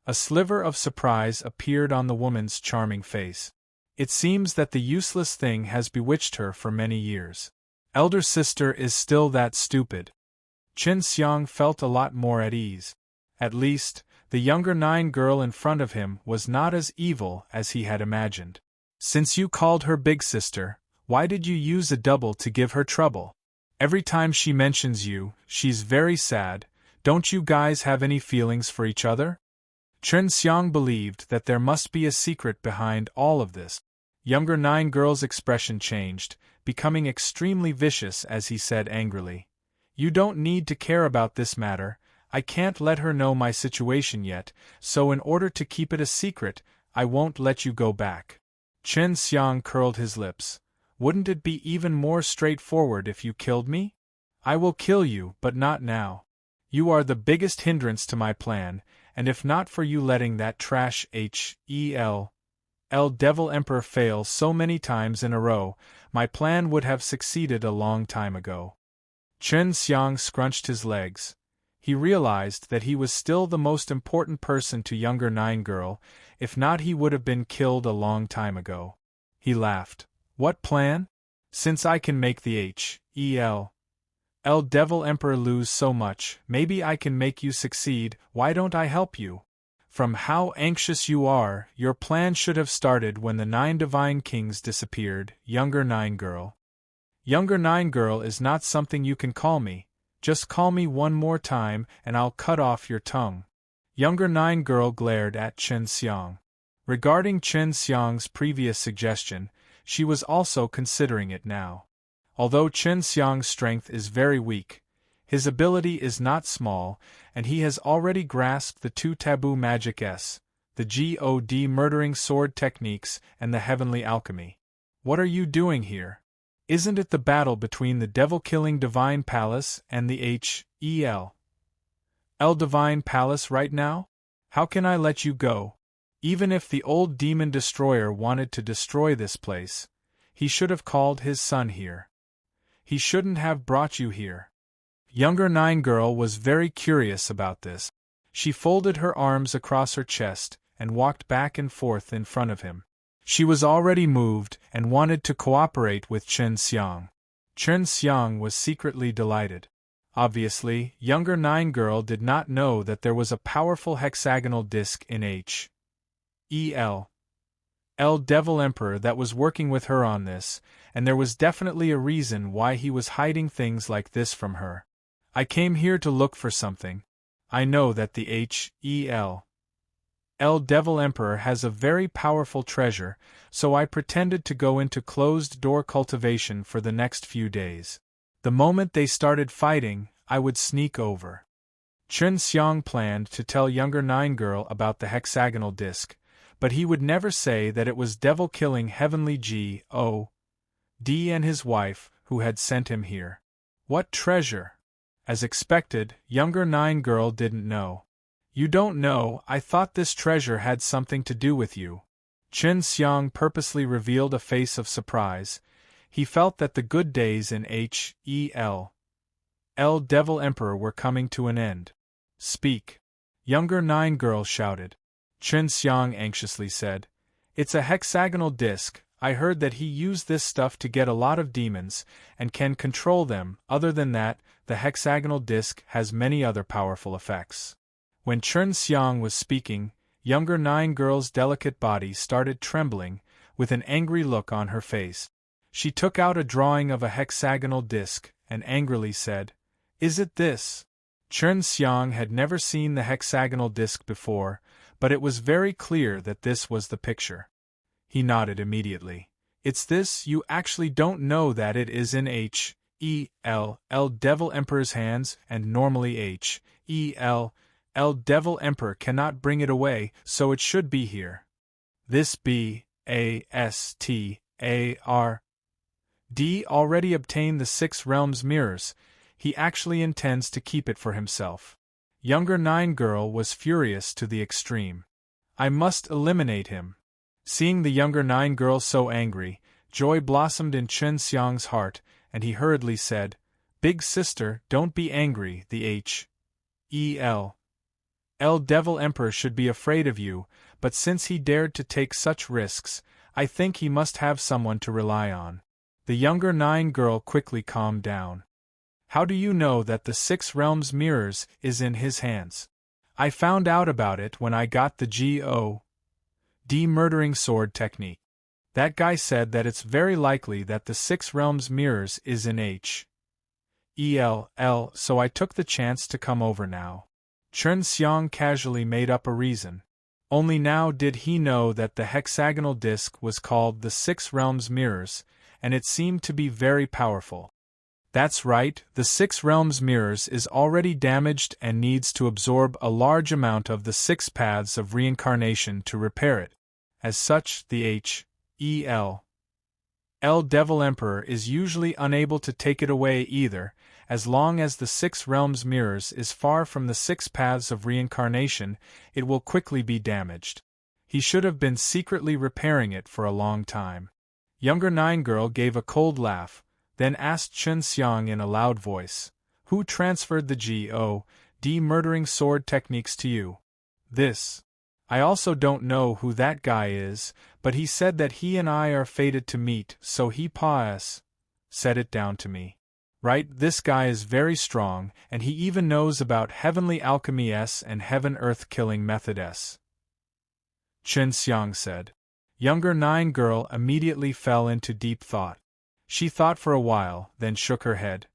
A sliver of surprise appeared on the woman's charming face. It seems that the useless thing has bewitched her for many years. Elder sister is still that stupid. Chen Xiang felt a lot more at ease. At least, the younger 9 girl in front of him was not as evil as he had imagined. Since you called her Big Sister, why did you use a double to give her trouble? Every time she mentions you, she's very sad. Don't you guys have any feelings for each other? Chen Xiang believed that there must be a secret behind all of this. Younger 9 girl's expression changed, becoming extremely vicious as he said angrily, You don't need to care about this matter. I can't let her know my situation yet, so in order to keep it a secret, I won't let you go back. Chen Xiang curled his lips. Wouldn't it be even more straightforward if you killed me? I will kill you, but not now. You are the biggest hindrance to my plan, and if not for you letting that trash H.E.L. Devil Emperor fail so many times in a row, my plan would have succeeded a long time ago. Chen Xiang scrunched his legs. He realized that he was still the most important person to younger 9 girl, if not he would have been killed a long time ago. He laughed. What plan? Since I can make the H.E.L. Devil Emperor lose so much, maybe I can make you succeed. Why don't I help you? From how anxious you are, your plan should have started when the 9 divine kings disappeared, younger 9 girl. Younger 9 girl is not something you can call me. Just call me one more time and I'll cut off your tongue. Younger 9 girl glared at Chen Xiang. Regarding Chen Xiang's previous suggestion, she was also considering it now. Although Chen Xiang's strength is very weak, his ability is not small, and he has already grasped the two taboo magic S, the God murdering sword techniques and the heavenly alchemy. What are you doing here? Isn't it the battle between the devil-killing Divine Palace and the Hel Divine Palace right now? How can I let you go? Even if the old demon destroyer wanted to destroy this place, he should have called his son here. He shouldn't have brought you here. Younger Nine Girl was very curious about this. She folded her arms across her chest and walked back and forth in front of him. She was already moved and wanted to cooperate with Chen Xiang. Chen Xiang was secretly delighted. Obviously, Younger Nine Girl did not know that there was a powerful hexagonal disc in Hel Devil Emperor that was working with her on this, and there was definitely a reason why he was hiding things like this from her. I came here to look for something. I know that the Hel Devil Emperor has a very powerful treasure, so I pretended to go into closed-door cultivation for the next few days. The moment they started fighting, I would sneak over. Chen Xiang planned to tell Younger Nine Girl about the hexagonal disc, but he would never say that it was devil-killing heavenly God and his wife who had sent him here. What treasure? As expected, Younger Nine Girl didn't know. You don't know, I thought this treasure had something to do with you. Chen Xiang purposely revealed a face of surprise. He felt that the good days in Hel Devil Emperor were coming to an end. Speak. Younger Nine Girl shouted. Chen Xiang anxiously said, It's a hexagonal disc. I heard that he used this stuff to get a lot of demons, and can control them. Other than that, the hexagonal disc has many other powerful effects. When Chen Xiang was speaking, Younger Nine Girl's delicate body started trembling, with an angry look on her face. She took out a drawing of a hexagonal disc, and angrily said, Is it this? Chen Xiang had never seen the hexagonal disc before, but it was very clear that this was the picture. He nodded immediately. It's this. You actually don't know that it is in Hel Devil Emperor's hands, and normally Hel Devil Emperor cannot bring it away, so it should be here. This Bastard already obtained the 6 realms mirrors. He actually intends to keep it for himself. Younger Nine Girl was furious to the extreme. I must eliminate him. Seeing the Younger Nine Girl so angry, joy blossomed in Chen Xiang's heart, and he hurriedly said, Big sister, don't be angry. The Hel Devil Emperor should be afraid of you, but since he dared to take such risks, I think he must have someone to rely on. The Younger Nine Girl quickly calmed down. How do you know that the 6 realms mirrors is in his hands? I found out about it when I got the God murdering sword technique. That guy said that it's very likely that the 6 realms mirrors is in Hel, so I took the chance to come over now. Chen Xiang casually made up a reason. Only now did he know that the hexagonal disc was called the 6 realms mirrors, and it seemed to be very powerful. That's right, the 6 realms mirrors is already damaged and needs to absorb a large amount of the 6 paths of reincarnation to repair it. As such, the Hel Devil Emperor is usually unable to take it away either. As long as the 6 realms mirrors is far from the 6 paths of reincarnation, it will quickly be damaged. He should have been secretly repairing it for a long time. Younger Nine Girl gave a cold laugh, then asked Chen Xiang in a loud voice, Who transferred the God murdering sword techniques to you? This. I also don't know who that guy is, but he said that he and I are fated to meet, so he said it down to me. Right, this guy is very strong, and he even knows about heavenly alchemy S and heaven-earth killing method S. Chen Xiang said. Younger Nine Girl immediately fell into deep thought. She thought for a while, then shook her head.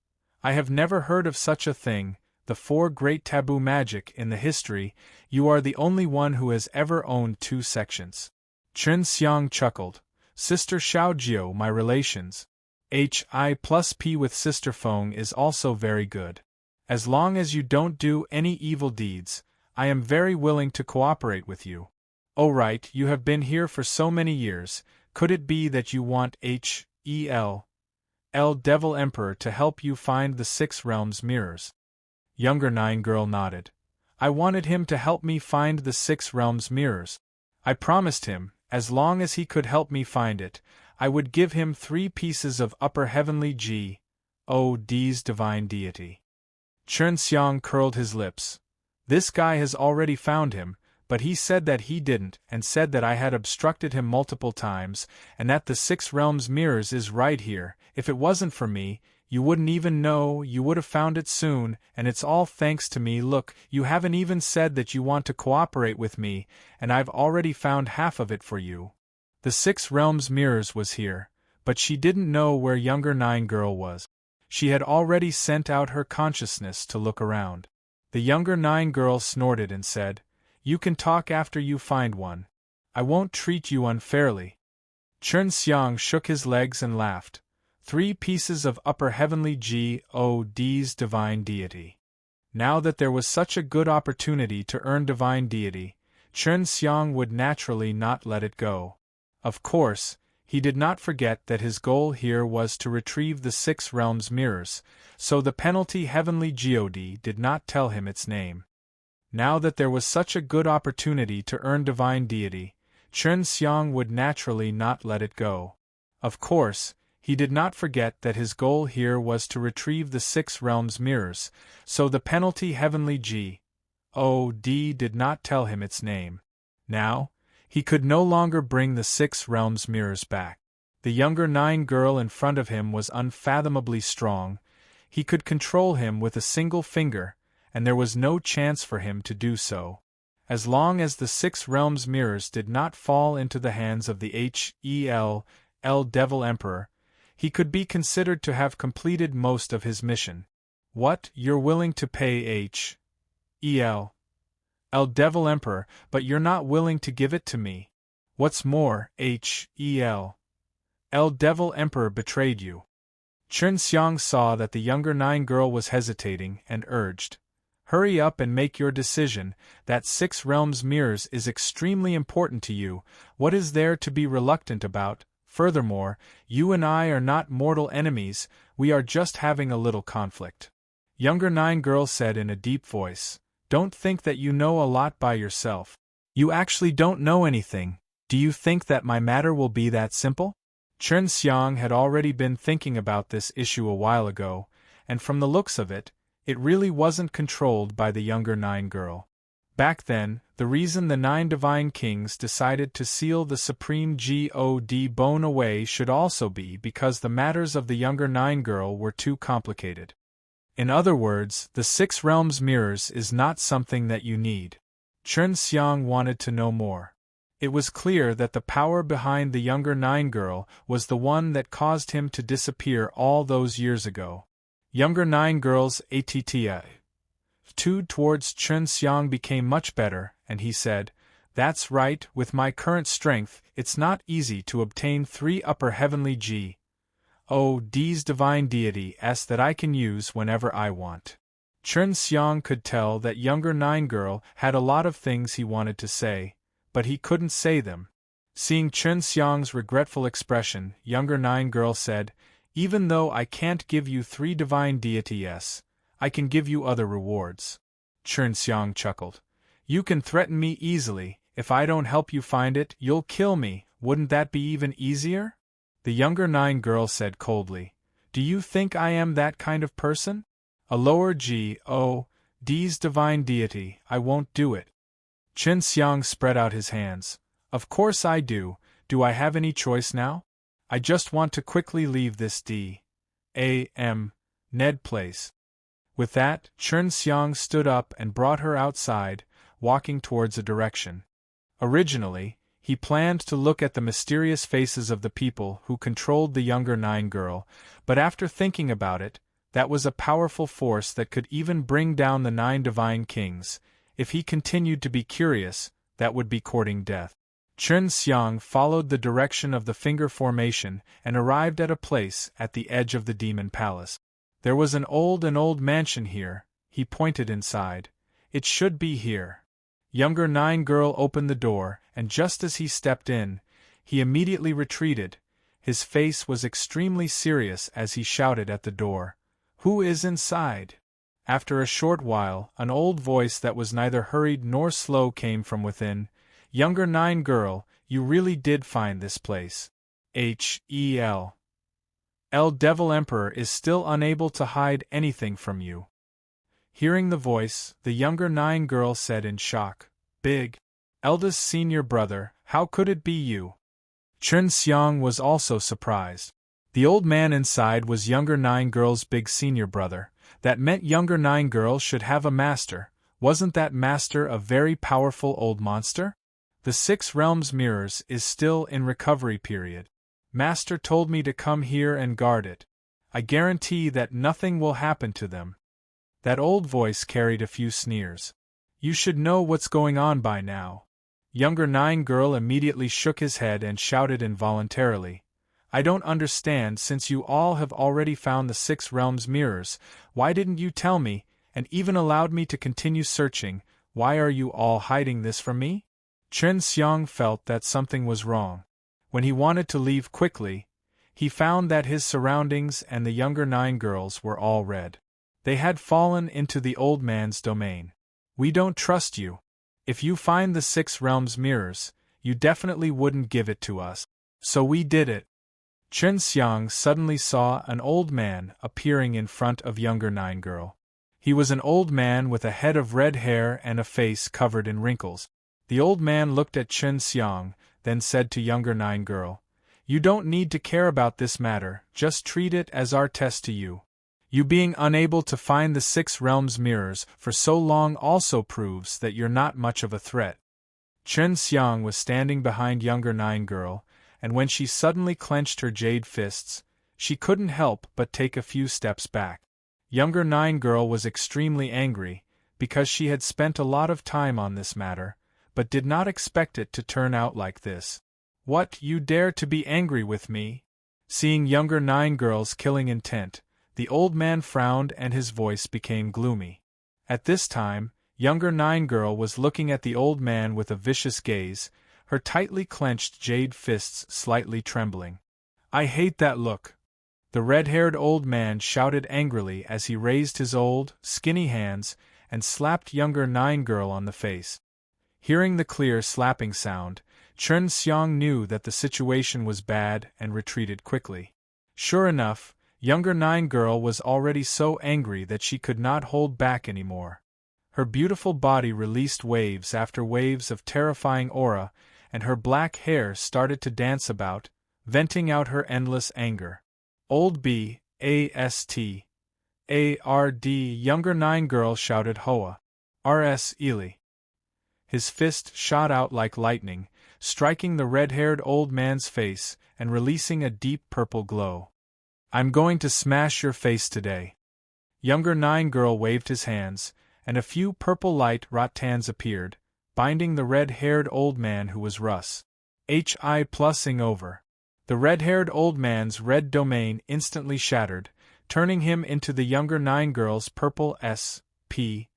I have never heard of such a thing. The 4 great taboo magic in the history, you are the only one who has ever owned 2 sections. Chen Xiang chuckled. Sister Xiaojiu, my relations. Hi+P with Sister Feng is also very good. As long as you don't do any evil deeds, I am very willing to cooperate with you. Oh right, you have been here for so many years, could it be that you want H.E.L. Devil Emperor to help you find the 6 realms mirrors? Younger Nine Girl nodded. I wanted him to help me find the 6 realms mirrors. I promised him, as long as he could help me find it, I would give him 3 pieces of upper heavenly G.O.D's divine deity. Chen Xiang curled his lips. This guy has already found him, but he said that he didn't, and said that I had obstructed him multiple times, and that the 6 realms mirrors is right here. If it wasn't for me, you wouldn't even know, you would have found it soon, and it's all thanks to me. Look, you haven't even said that you want to cooperate with me, and I've already found half of it for you. The 6 realms mirrors was here, but she didn't know where Younger Nine Girl was. She had already sent out her consciousness to look around. The Younger Nine Girl snorted and said, You can talk after you find one. I won't treat you unfairly. Chen Xiang shook his legs and laughed. 3 pieces of upper heavenly G.O.D's divine deity. Now that there was such a good opportunity to earn divine deity, Chen Xiang would naturally not let it go. Of course, he did not forget that his goal here was to retrieve the 6 realms mirrors, so the penalty heavenly G.O.D did not tell him its name. Now that there was such a good opportunity to earn divine deity, Chen Xiang would naturally not let it go. Of course, he did not forget that his goal here was to retrieve the 6 realms mirrors, so the penalty heavenly G.O.D did not tell him its name. Now, he could no longer bring the 6 realms mirrors back. The Younger Nine Girl in front of him was unfathomably strong. He could control him with a single finger, and there was no chance for him to do so. As long as the 6 realms mirrors did not fall into the hands of the H.E.L. Devil Emperor, he could be considered to have completed most of his mission. What, you're willing to pay H.E.L. Devil Emperor, but you're not willing to give it to me. What's more, H.E.L. Devil Emperor betrayed you. Chen Xiang saw that the Younger Nine Girl was hesitating and urged, Hurry up and make your decision, that 6 realms mirrors is extremely important to you, what is there to be reluctant about? Furthermore, you and I are not mortal enemies, we are just having a little conflict. Younger Nine Girl said in a deep voice, Don't think that you know a lot by yourself. You actually don't know anything. Do you think that my matter will be that simple? Chen Xiang had already been thinking about this issue a while ago, and from the looks of it, it really wasn't controlled by the Younger Nine Girl. Back then, the reason the 9 divine kings decided to seal the supreme God bone away should also be because the matters of the Younger Nine Girl were too complicated. In other words, the 6 realms mirrors is not something that you need. Chen Xiang wanted to know more. It was clear that the power behind the Younger Nine Girl was the one that caused him to disappear all those years ago. Younger Nine Girl's attitude towards Chen Xiang became much better, and he said, That's right, with my current strength, it's not easy to obtain 3 upper heavenly G.O.D's divine deities that I can use whenever I want. Chen Xiang could tell that Younger Nine Girl had a lot of things he wanted to say, but he couldn't say them. Seeing Chen Xiang's regretful expression, Younger Nine Girl said, Even though I can't give you 3 divine deities, I can give you other rewards. Chen Xiang chuckled. You can threaten me easily, if I don't help you find it, you'll kill me, wouldn't that be even easier? The Younger Nine Girl said coldly, Do you think I am that kind of person? A lower G.O.D's divine deity, I won't do it. Chen Xiang spread out his hands. Of course I do I have any choice now? I just want to quickly leave this D.A.M. Ned place. With that, Chen Xiang stood up and brought her outside, walking towards a direction. Originally, he planned to look at the mysterious faces of the people who controlled the Younger Nine Girl, but after thinking about it, that was a powerful force that could even bring down the 9 divine kings. If he continued to be curious, that would be courting death. Chen Xiang followed the direction of the finger formation and arrived at a place at the edge of the demon palace. There was an old mansion here, he pointed inside. It should be here. Younger 9 girl opened the door, and just as he stepped in, he immediately retreated. His face was extremely serious as he shouted at the door, "Who is inside?" After a short while, an old voice that was neither hurried nor slow came from within. "Younger 9 girl, you really did find this place. Hel. Devil Emperor is still unable to hide anything from you." Hearing the voice, the younger 9 girl said in shock, "Big eldest senior brother, how could it be you?" Chen Xiang was also surprised. The old man inside was younger 9 girl's big senior brother. That meant younger 9 girl should have a master. Wasn't that master a very powerful old monster? The 6 realms mirrors is still in recovery period. Master told me to come here and guard it. I guarantee that nothing will happen to them. That old voice carried a few sneers. You should know what's going on by now. Younger 9 girl immediately shook his head and shouted involuntarily, "I don't understand. Since you all have already found the 6 realms mirrors, why didn't you tell me, and even allowed me to continue searching? Why are you all hiding this from me?" Chen Xiang felt that something was wrong. When he wanted to leave quickly, he found that his surroundings and the younger 9 girls were all red. They had fallen into the old man's domain. "We don't trust you. If you find the 6 realms mirrors, you definitely wouldn't give it to us. So we did it." Chen Xiang suddenly saw an old man appearing in front of younger 9 girl. He was an old man with a head of red hair and a face covered in wrinkles. The old man looked at Chen Xiang, then said to younger 9 girl, "You don't need to care about this matter, just treat it as our test to you. You being unable to find the 6 realms mirrors for so long also proves that you're not much of a threat." Chen Xiang was standing behind younger 9 girl, and when she suddenly clenched her jade fists, she couldn't help but take a few steps back. Younger 9 girl was extremely angry, because she had spent a lot of time on this matter, but did not expect it to turn out like this. "What, you dare to be angry with me?" Seeing younger 9 girl's killing intent, the old man frowned and his voice became gloomy. At this time, younger 9 girl was looking at the old man with a vicious gaze, her tightly clenched jade fists slightly trembling. "I hate that look!" The red-haired old man shouted angrily as he raised his old, skinny hands and slapped younger 9 girl on the face. Hearing the clear slapping sound, Chen Xiang knew that the situation was bad and retreated quickly. Sure enough, younger 9 girl was already so angry that she could not hold back anymore. Her beautiful body released waves after waves of terrifying aura, and her black hair started to dance about, venting out her endless anger. "Old B, A-S-T, A-R-D," younger 9 girl shouted Hoa. "R-S Ely." His fist shot out like lightning, striking the red-haired old man's face and releasing a deep purple glow. "I'm going to smash your face today." Younger 9 girl waved his hands, and a few purple light rattans appeared, binding the red-haired old man who was Russ. Hi plusing over. The red-haired old man's red domain instantly shattered, turning him into the younger 9 girl's purple S-P-A-C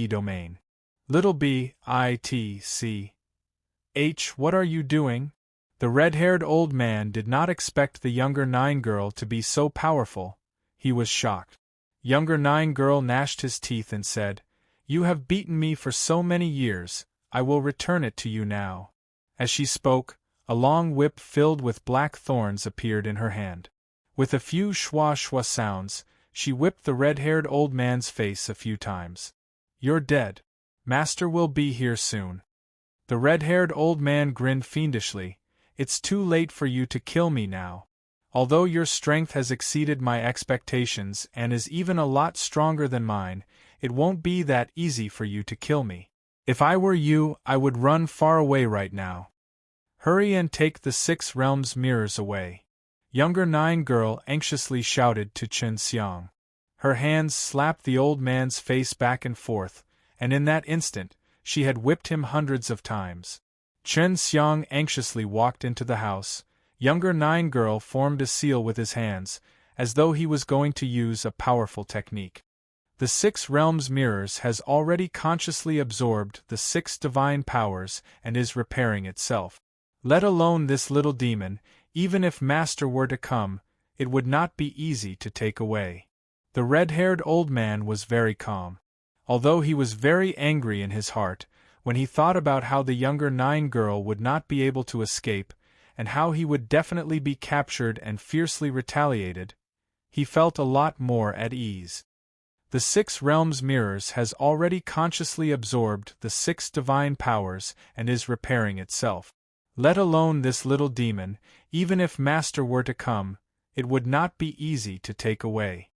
domain. "Little B-I-T-C-H, what are you doing?" The red-haired old man did not expect the younger 9 girl to be so powerful. He was shocked. Younger 9 girl gnashed his teeth and said, "You have beaten me for so many years, I will return it to you now." As she spoke, a long whip filled with black thorns appeared in her hand. With a few schwa-schwa sounds, she whipped the red-haired old man's face a few times. "You're dead. Master will be here soon." The red-haired old man grinned fiendishly. "It's too late for you to kill me now. Although your strength has exceeded my expectations and is even a lot stronger than mine, it won't be that easy for you to kill me. If I were you, I would run far away right now. Hurry and take the 6 realms mirrors away." Younger 9 girl anxiously shouted to Chen Xiang. Her hands slapped the old man's face back and forth, and in that instant, she had whipped him hundreds of times. Chen Xiang anxiously walked into the house. Younger Nine Girl formed a seal with his hands, as though he was going to use a powerful technique. The Six Realms Mirrors has already consciously absorbed the six divine powers and is repairing itself. Let alone this little demon, even if Master were to come, it would not be easy to take away. The red-haired old man was very calm. Although he was very angry in his heart, when he thought about how the younger Nine Girl would not be able to escape, and how he would definitely be captured and fiercely retaliated, he felt a lot more at ease. The Six Realms Mirrors has already consciously absorbed the six divine powers and is repairing itself. Let alone this little demon, even if Master were to come, it would not be easy to take away.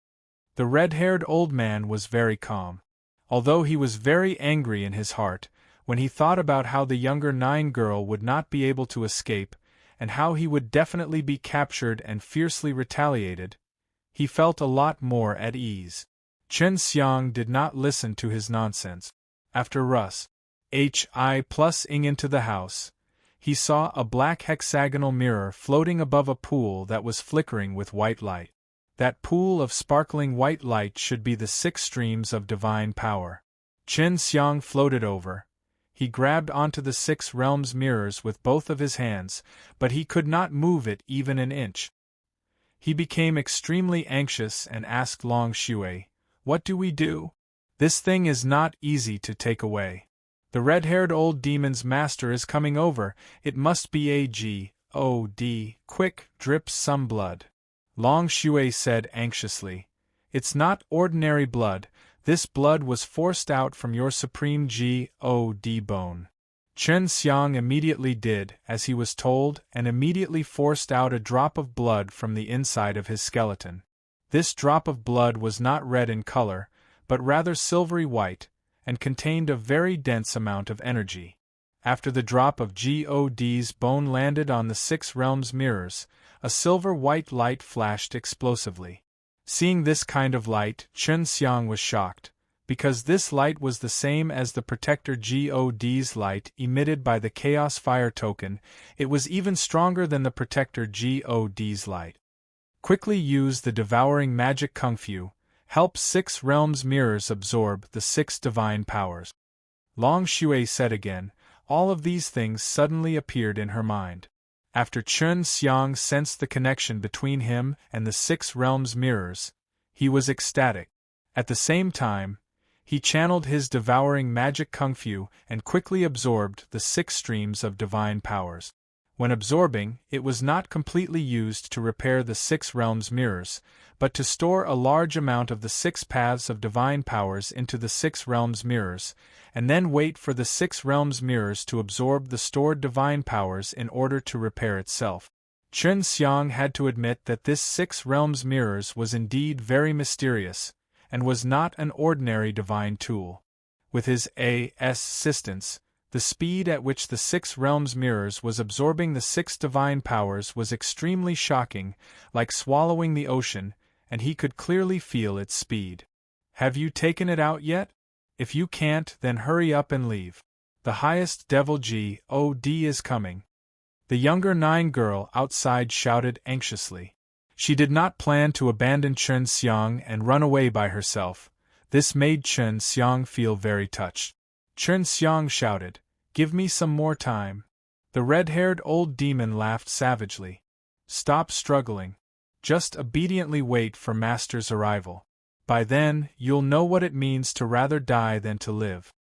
The red-haired old man was very calm. Although he was very angry in his heart, when he thought about how the younger Nine Girl would not be able to escape, and how he would definitely be captured and fiercely retaliated, he felt a lot more at ease. Chen Xiang did not listen to his nonsense. After Russ Hi+ing into the house, he saw a black hexagonal mirror floating above a pool that was flickering with white light. That pool of sparkling white light should be the six streams of divine power. Chen Xiang floated over. He grabbed onto the Six Realms Mirrors with both of his hands, but he could not move it even an inch. He became extremely anxious and asked Long Shui, "What do we do? This thing is not easy to take away. The red-haired old demon's master is coming over, it must be a quick, drip some blood." Long Shui said anxiously, "It's not ordinary blood, this blood was forced out from your supreme bone." Chen Xiang immediately did as he was told and immediately forced out a drop of blood from the inside of his skeleton. This drop of blood was not red in color, but rather silvery white, and contained a very dense amount of energy. After the drop of God's bone landed on the Six Realms Mirrors, a silver-white light flashed explosively. Seeing this kind of light, Chen Xiang was shocked, because this light was the same as the Protector God's light emitted by the Chaos Fire token. It was even stronger than the Protector God's light. Quickly use the devouring magic Kung Fu, help Six Realms Mirrors absorb the six divine powers. Long Shui said again. All of these things suddenly appeared in her mind. After Chen Xiang sensed the connection between him and the Six Realms Mirrors, he was ecstatic. At the same time, he channeled his devouring magic Kung Fu and quickly absorbed the six streams of divine powers. When absorbing, it was not completely used to repair the Six Realms Mirrors, but to store a large amount of the six paths of divine powers into the Six Realms Mirrors, and then wait for the Six Realms Mirrors to absorb the stored divine powers in order to repair itself. Chen Xiang had to admit that this Six Realms Mirrors was indeed very mysterious, and was not an ordinary divine tool. With his assistance, the speed at which the Six Realms Mirrors was absorbing the six divine powers was extremely shocking, like swallowing the ocean, and he could clearly feel its speed. Have you taken it out yet? If you can't, then hurry up and leave. The highest devil God is coming. The younger Nine Girl outside shouted anxiously. She did not plan to abandon Chen Xiang and run away by herself. This made Chen Xiang feel very touched. Chen Xiang shouted, "Give me some more time." The red-haired old demon laughed savagely. "Stop struggling. Just obediently wait for Master's arrival. By then, you'll know what it means to rather die than to live."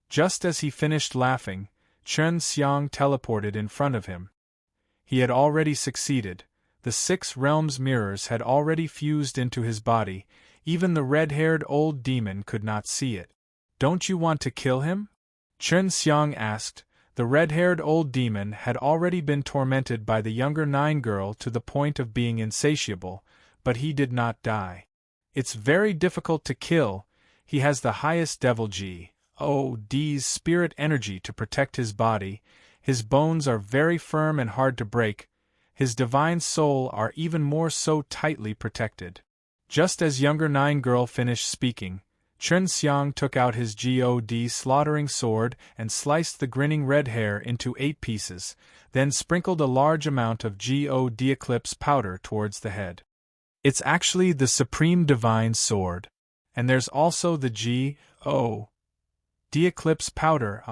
Just as he finished laughing, Chen Xiang teleported in front of him. He had already succeeded. The Six Realms Mirrors had already fused into his body. Even the red-haired old demon could not see it. "Don't you want to kill him?" Chen Xiang asked. The red-haired old demon had already been tormented by the younger Nine Girl to the point of being insatiable, but he did not die. "It's very difficult to kill. He has the highest devil God's spirit energy to protect his body. His bones are very firm and hard to break. His divine soul are even more so tightly protected." Just as younger Nine Girl finished speaking, Chen Xiang took out his God slaughtering sword and sliced the grinning red hair into 8 pieces, then sprinkled a large amount of God eclipse powder towards the head. It's actually the supreme divine sword. And there's also the God eclipse powder.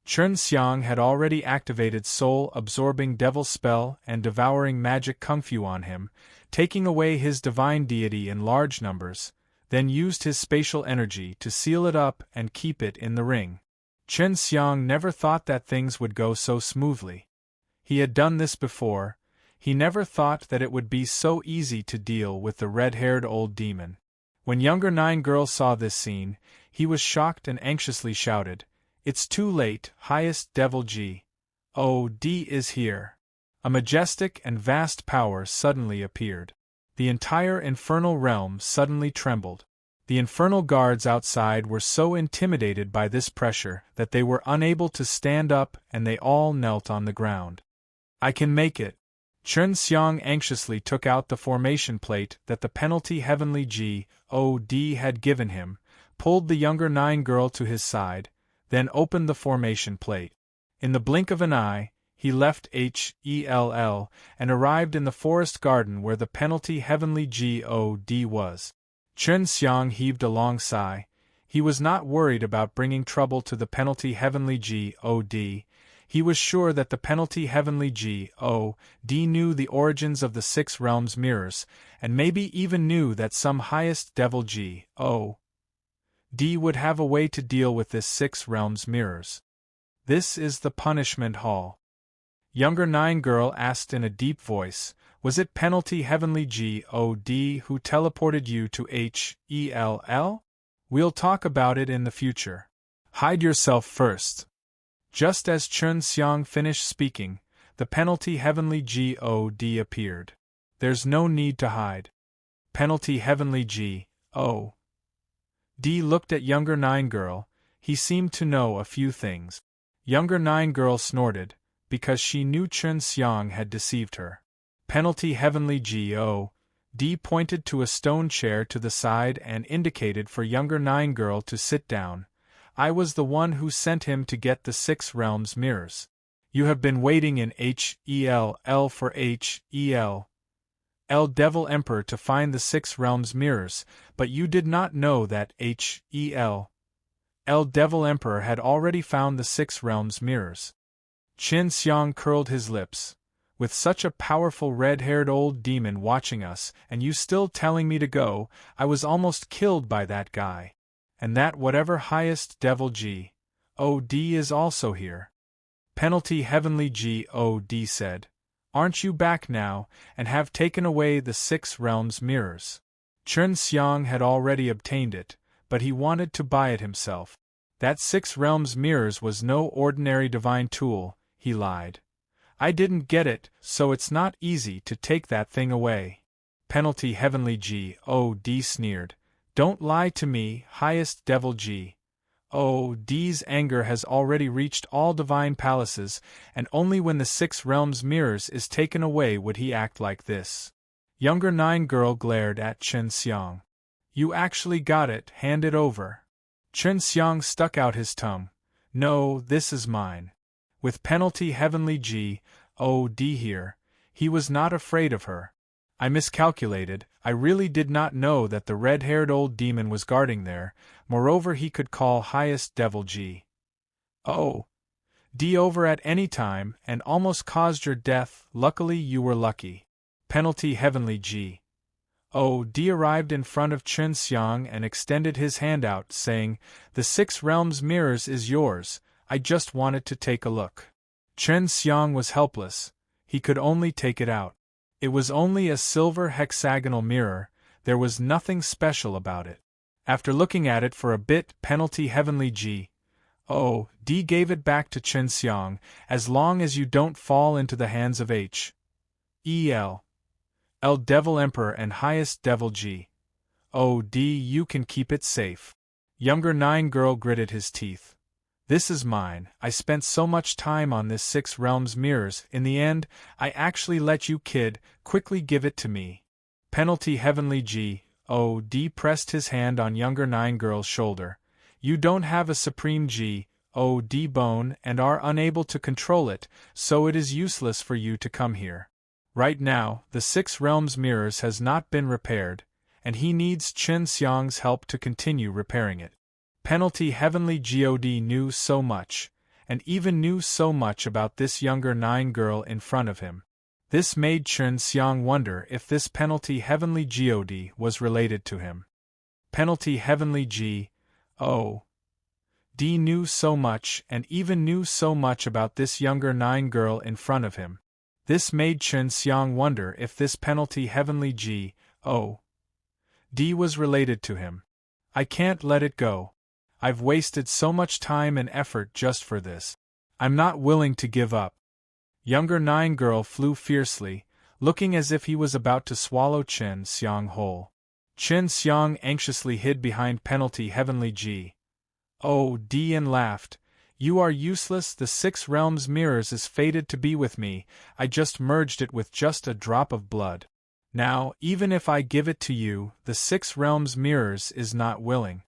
Chen Xiang had already activated soul-absorbing devil spell and devouring magic kung fu on him, taking away his divine deity in large numbers, then used his spatial energy to seal it up and keep it in the ring. Chen Xiang never thought that things would go so smoothly. He had done this before. He never thought that it would be so easy to deal with the red-haired old demon. When younger Nine Girl saw this scene, he was shocked and anxiously shouted, "It's too late, highest devil God is here." A majestic and vast power suddenly appeared. The entire infernal realm suddenly trembled. The infernal guards outside were so intimidated by this pressure that they were unable to stand up and they all knelt on the ground. "I can make it." Chen Xiang anxiously took out the formation plate that the penalty heavenly God had given him, pulled the younger Nine Girl to his side, then opened the formation plate. In the blink of an eye, he left Hell and arrived in the forest garden where the penalty heavenly God was. Chen Xiang heaved a long sigh. He was not worried about bringing trouble to the penalty heavenly God. He was sure that the penalty heavenly God knew the origins of the 6 realms mirrors, and maybe even knew that some highest devil God would have a way to deal with this 6 realms mirrors. "This is the punishment hall?" Younger Nine Girl asked in a deep voice. "Was it penalty heavenly God who teleported you to Hell? We'll talk about it in the future. Hide yourself first." Just as Chen Xiang finished speaking, the penalty heavenly God appeared. "There's no need to hide." Penalty heavenly God looked at younger Nine Girl. He seemed to know a few things. Younger Nine Girl snorted, because she knew Chen Xiang had deceived her. Penalty heavenly God pointed to a stone chair to the side and indicated for younger Nine Girl to sit down. "I was the one who sent him to get the 6 realms mirrors. You have been waiting in Hell for Hell Devil Emperor to find the 6 realms mirrors, but you did not know that Hell Devil Emperor had already found the 6 realms mirrors." Chen Xiang curled his lips. "With such a powerful red-haired old demon watching us, and you still telling me to go, I was almost killed by that guy. And that whatever highest devil God is also here." Penalty heavenly God said, "Aren't you back now, and have taken away the 6 realms mirrors?" Chen Xiang had already obtained it, but he wanted to buy it himself. "That 6 realms mirrors was no ordinary divine tool," he lied. "I didn't get it, so it's not easy to take that thing away." Penalty heavenly God sneered. "Don't lie to me, highest devil God's anger has already reached all divine palaces, and only when the 6 realms mirrors is taken away would he act like this." Younger Nine Girl glared at Chen Xiang. "You actually got it, hand it over." Chen Xiang stuck out his tongue. "No, this is mine." With penalty heavenly God here, he was not afraid of her. "I miscalculated, I really did not know that the red-haired old demon was guarding there, moreover he could call highest devil God over at any time and almost caused your death. Luckily you were lucky." Penalty heavenly God arrived in front of Chen Xiang and extended his hand out, saying, "The 6 realms mirrors is yours, I just wanted to take a look." Chen Xiang was helpless, he could only take it out. It was only a silver hexagonal mirror, there was nothing special about it. After looking at it for a bit, penalty heavenly God gave it back to Chen Xiang. "As long as you don't fall into the hands of Hell Devil Emperor and highest devil God, you can keep it safe." Younger Nine Girl gritted his teeth. "This is mine, I spent so much time on this 6 realms mirrors, in the end, I actually let you kid, quickly give it to me." Penalty heavenly D pressed his hand on younger Nine Girl's shoulder. You don't have a supreme D bone and are unable to control it, so it is useless for you to come here. Right now, the Six Realms Mirrors has not been repaired, and he needs Qin Xiang's help to continue repairing it. Penalty Heavenly God knew so much, and even knew so much about this younger Nine Girl in front of him. This made Qin Xiang wonder if this Penalty Heavenly God was related to him. Penalty Heavenly D knew so much and even knew so much about this younger Nine Girl in front of him. This made Qin Xiang wonder if this Penalty Heavenly D was related to him. I can't let it go. I've wasted so much time and effort just for this. I'm not willing to give up. Younger Nine Girl flew fiercely, looking as if he was about to swallow Qin Xiang whole. Qin Xiang anxiously hid behind Penalty Heavenly D and laughed. You are useless, the Six Realms Mirrors is fated to be with me, I just merged it with just a drop of blood. Now, even if I give it to you, the Six Realms Mirrors is not willing.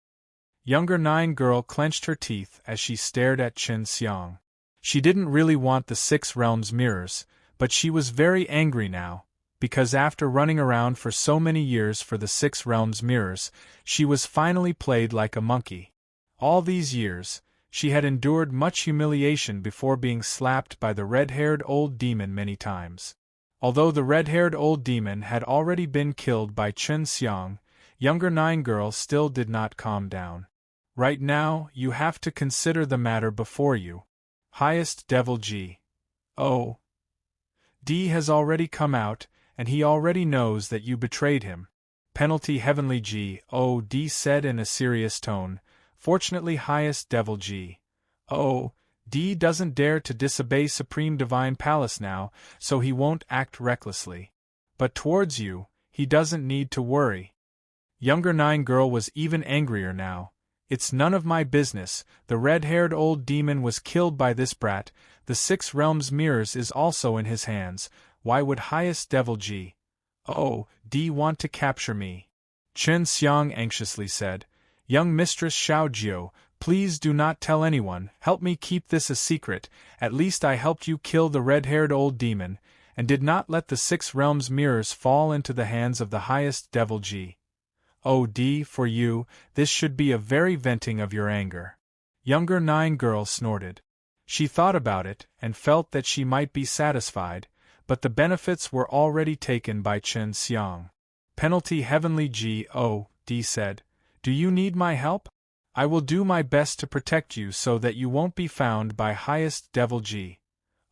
Younger Nine Girl clenched her teeth as she stared at Qin Xiang. She didn't really want the Six Realms Mirrors, but she was very angry now, because after running around for so many years for the Six Realms Mirrors, she was finally played like a monkey. All these years, she had endured much humiliation before being slapped by the red-haired old demon many times. Although the red-haired old demon had already been killed by Qin Xiang, younger Nine Girl still did not calm down. Right now, you have to consider the matter before you. Highest Devil D has already come out, and he already knows that you betrayed him. Penalty Heavenly D said in a serious tone. Fortunately, Highest Devil D doesn't dare to disobey Supreme Divine Palace now, so he won't act recklessly. But towards you, he doesn't need to worry. Younger Nine Girl was even angrier now. It's none of my business, the red-haired old demon was killed by this brat, the Six Realms Mirrors is also in his hands, why would Highest Devil D want to capture me? Qin Xiang anxiously said. Young Mistress Xiaojiu, please do not tell anyone, help me keep this a secret, at least I helped you kill the red-haired old demon, and did not let the Six Realms Mirrors fall into the hands of the Highest Devil D. For you, this should be a very venting of your anger. Younger Nine Girl snorted. She thought about it, and felt that she might be satisfied, but the benefits were already taken by Qin Xiang. Penalty Heavenly D said. Do you need my help? I will do my best to protect you so that you won't be found by Highest Devil D.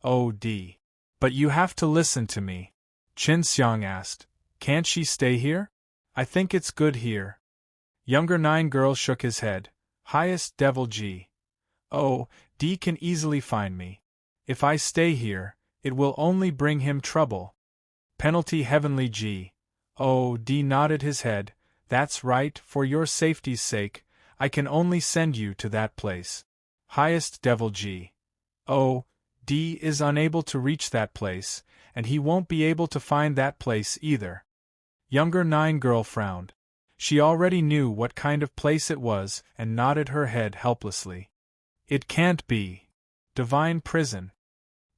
But you have to listen to me. Qin Xiang asked. Can't she stay here? I think it's good here. Younger Nine Girl shook his head. Highest Devil D can easily find me. If I stay here, it will only bring him trouble. Penalty Heavenly D nodded his head. That's right, for your safety's sake, I can only send you to that place. Highest Devil D is unable to reach that place, and he won't be able to find that place either. Younger Nine Girl frowned. She already knew what kind of place it was and nodded her head helplessly. It can't be. Divine Prison.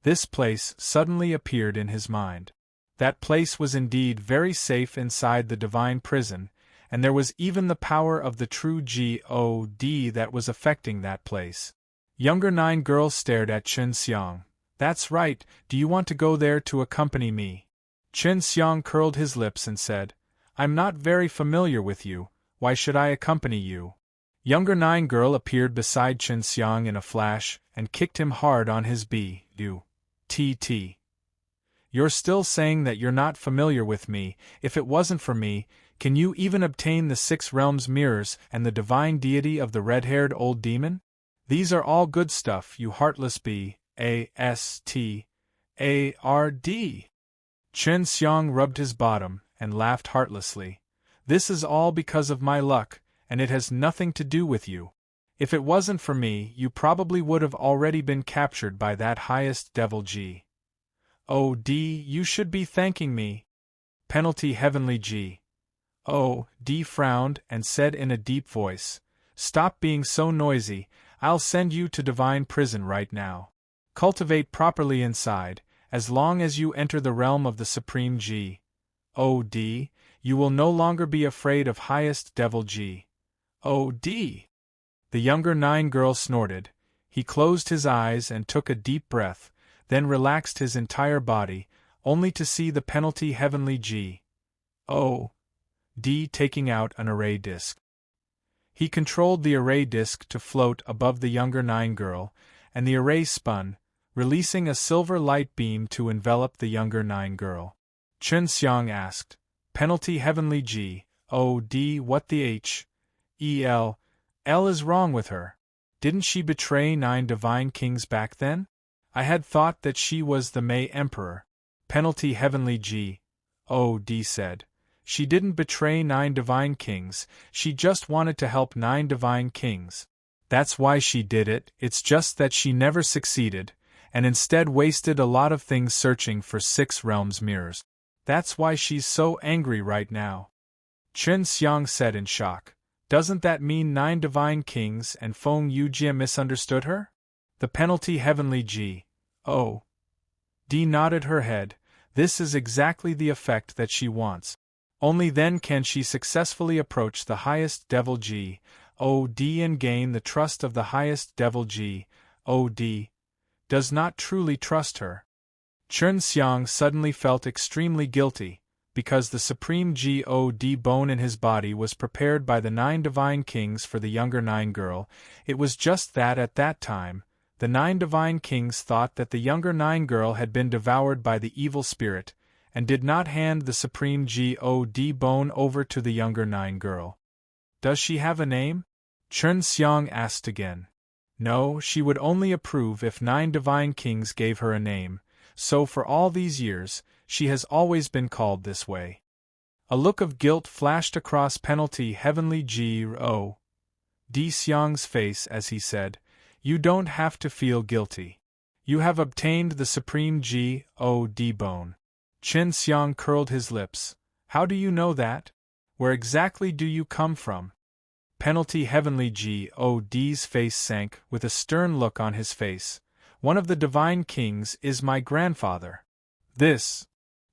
This place suddenly appeared in his mind. That place was indeed very safe inside the Divine Prison, and there was even the power of the true God that was affecting that place. Younger Nine Girl stared at Qin Xiang. That's right, do you want to go there to accompany me? Qin Xiang curled his lips and said, I'm not very familiar with you, why should I accompany you? Younger Nine Girl appeared beside Qin Xiang in a flash, and kicked him hard on his butt. You're still saying that you're not familiar with me, if it wasn't for me, can you even obtain the Six Realms Mirrors and the divine deity of the red-haired old demon? These are all good stuff, you heartless bastard. Qin Xiang rubbed his bottom, and laughed heartlessly. This is all because of my luck, and it has nothing to do with you. If it wasn't for me, you probably would have already been captured by that Highest Devil God. You should be thanking me. Penalty Heavenly Oh, D frowned and said in a deep voice, "Stop being so noisy, I'll send you to divine prison right now. Cultivate properly inside, as long as you enter the realm of the Supreme G. O D, you will no longer be afraid of highest devil G. O D." The younger 9 girl snorted. He closed his eyes and took a deep breath, then relaxed his entire body, only to see the penalty heavenly G. O D taking out an array disc. He controlled the array disc to float above the younger 9 girl, and the array spun, releasing a silver light beam to envelop the younger 9 girl. Chen Xiang asked, "Penalty heavenly G. O D, what the H.E.L. is wrong with her? Didn't she betray 9 divine kings back then? I had thought that she was the May Emperor." Penalty heavenly G. O D said, "She didn't betray 9 divine kings, she just wanted to help 9 divine kings. That's why she did it, it's just that she never succeeded, and instead wasted a lot of things searching for 6 realms mirrors. That's why she's so angry right now." Chen Xiang said in shock, "Doesn't that mean 9 divine kings and Feng Yujie misunderstood her?" The penalty heavenly G. O D nodded her head. "This is exactly the effect that she wants. Only then can she successfully approach the highest devil G. O D and gain the trust of the highest devil G. O D does not truly trust her." Chen Xiang suddenly felt extremely guilty, because the supreme God bone in his body was prepared by the 9 divine kings for the younger 9 girl. It was just that at that time, the 9 divine kings thought that the younger 9 girl had been devoured by the evil spirit, and did not hand the supreme God bone over to the younger 9 girl. "Does she have a name?" Chen Xiang asked again. No, she would only approve if 9 divine kings gave her a name, so for all these years, she has always been called this way. A look of guilt flashed across penalty heavenly G.O. D. Xiang's face as he said, "You don't have to feel guilty. You have obtained the supreme God bone." Chen Xiang curled his lips. "How do you know that? Where exactly do you come from?" Penalty heavenly God's face sank with a stern look on his face. "One of the divine kings is my grandfather." This.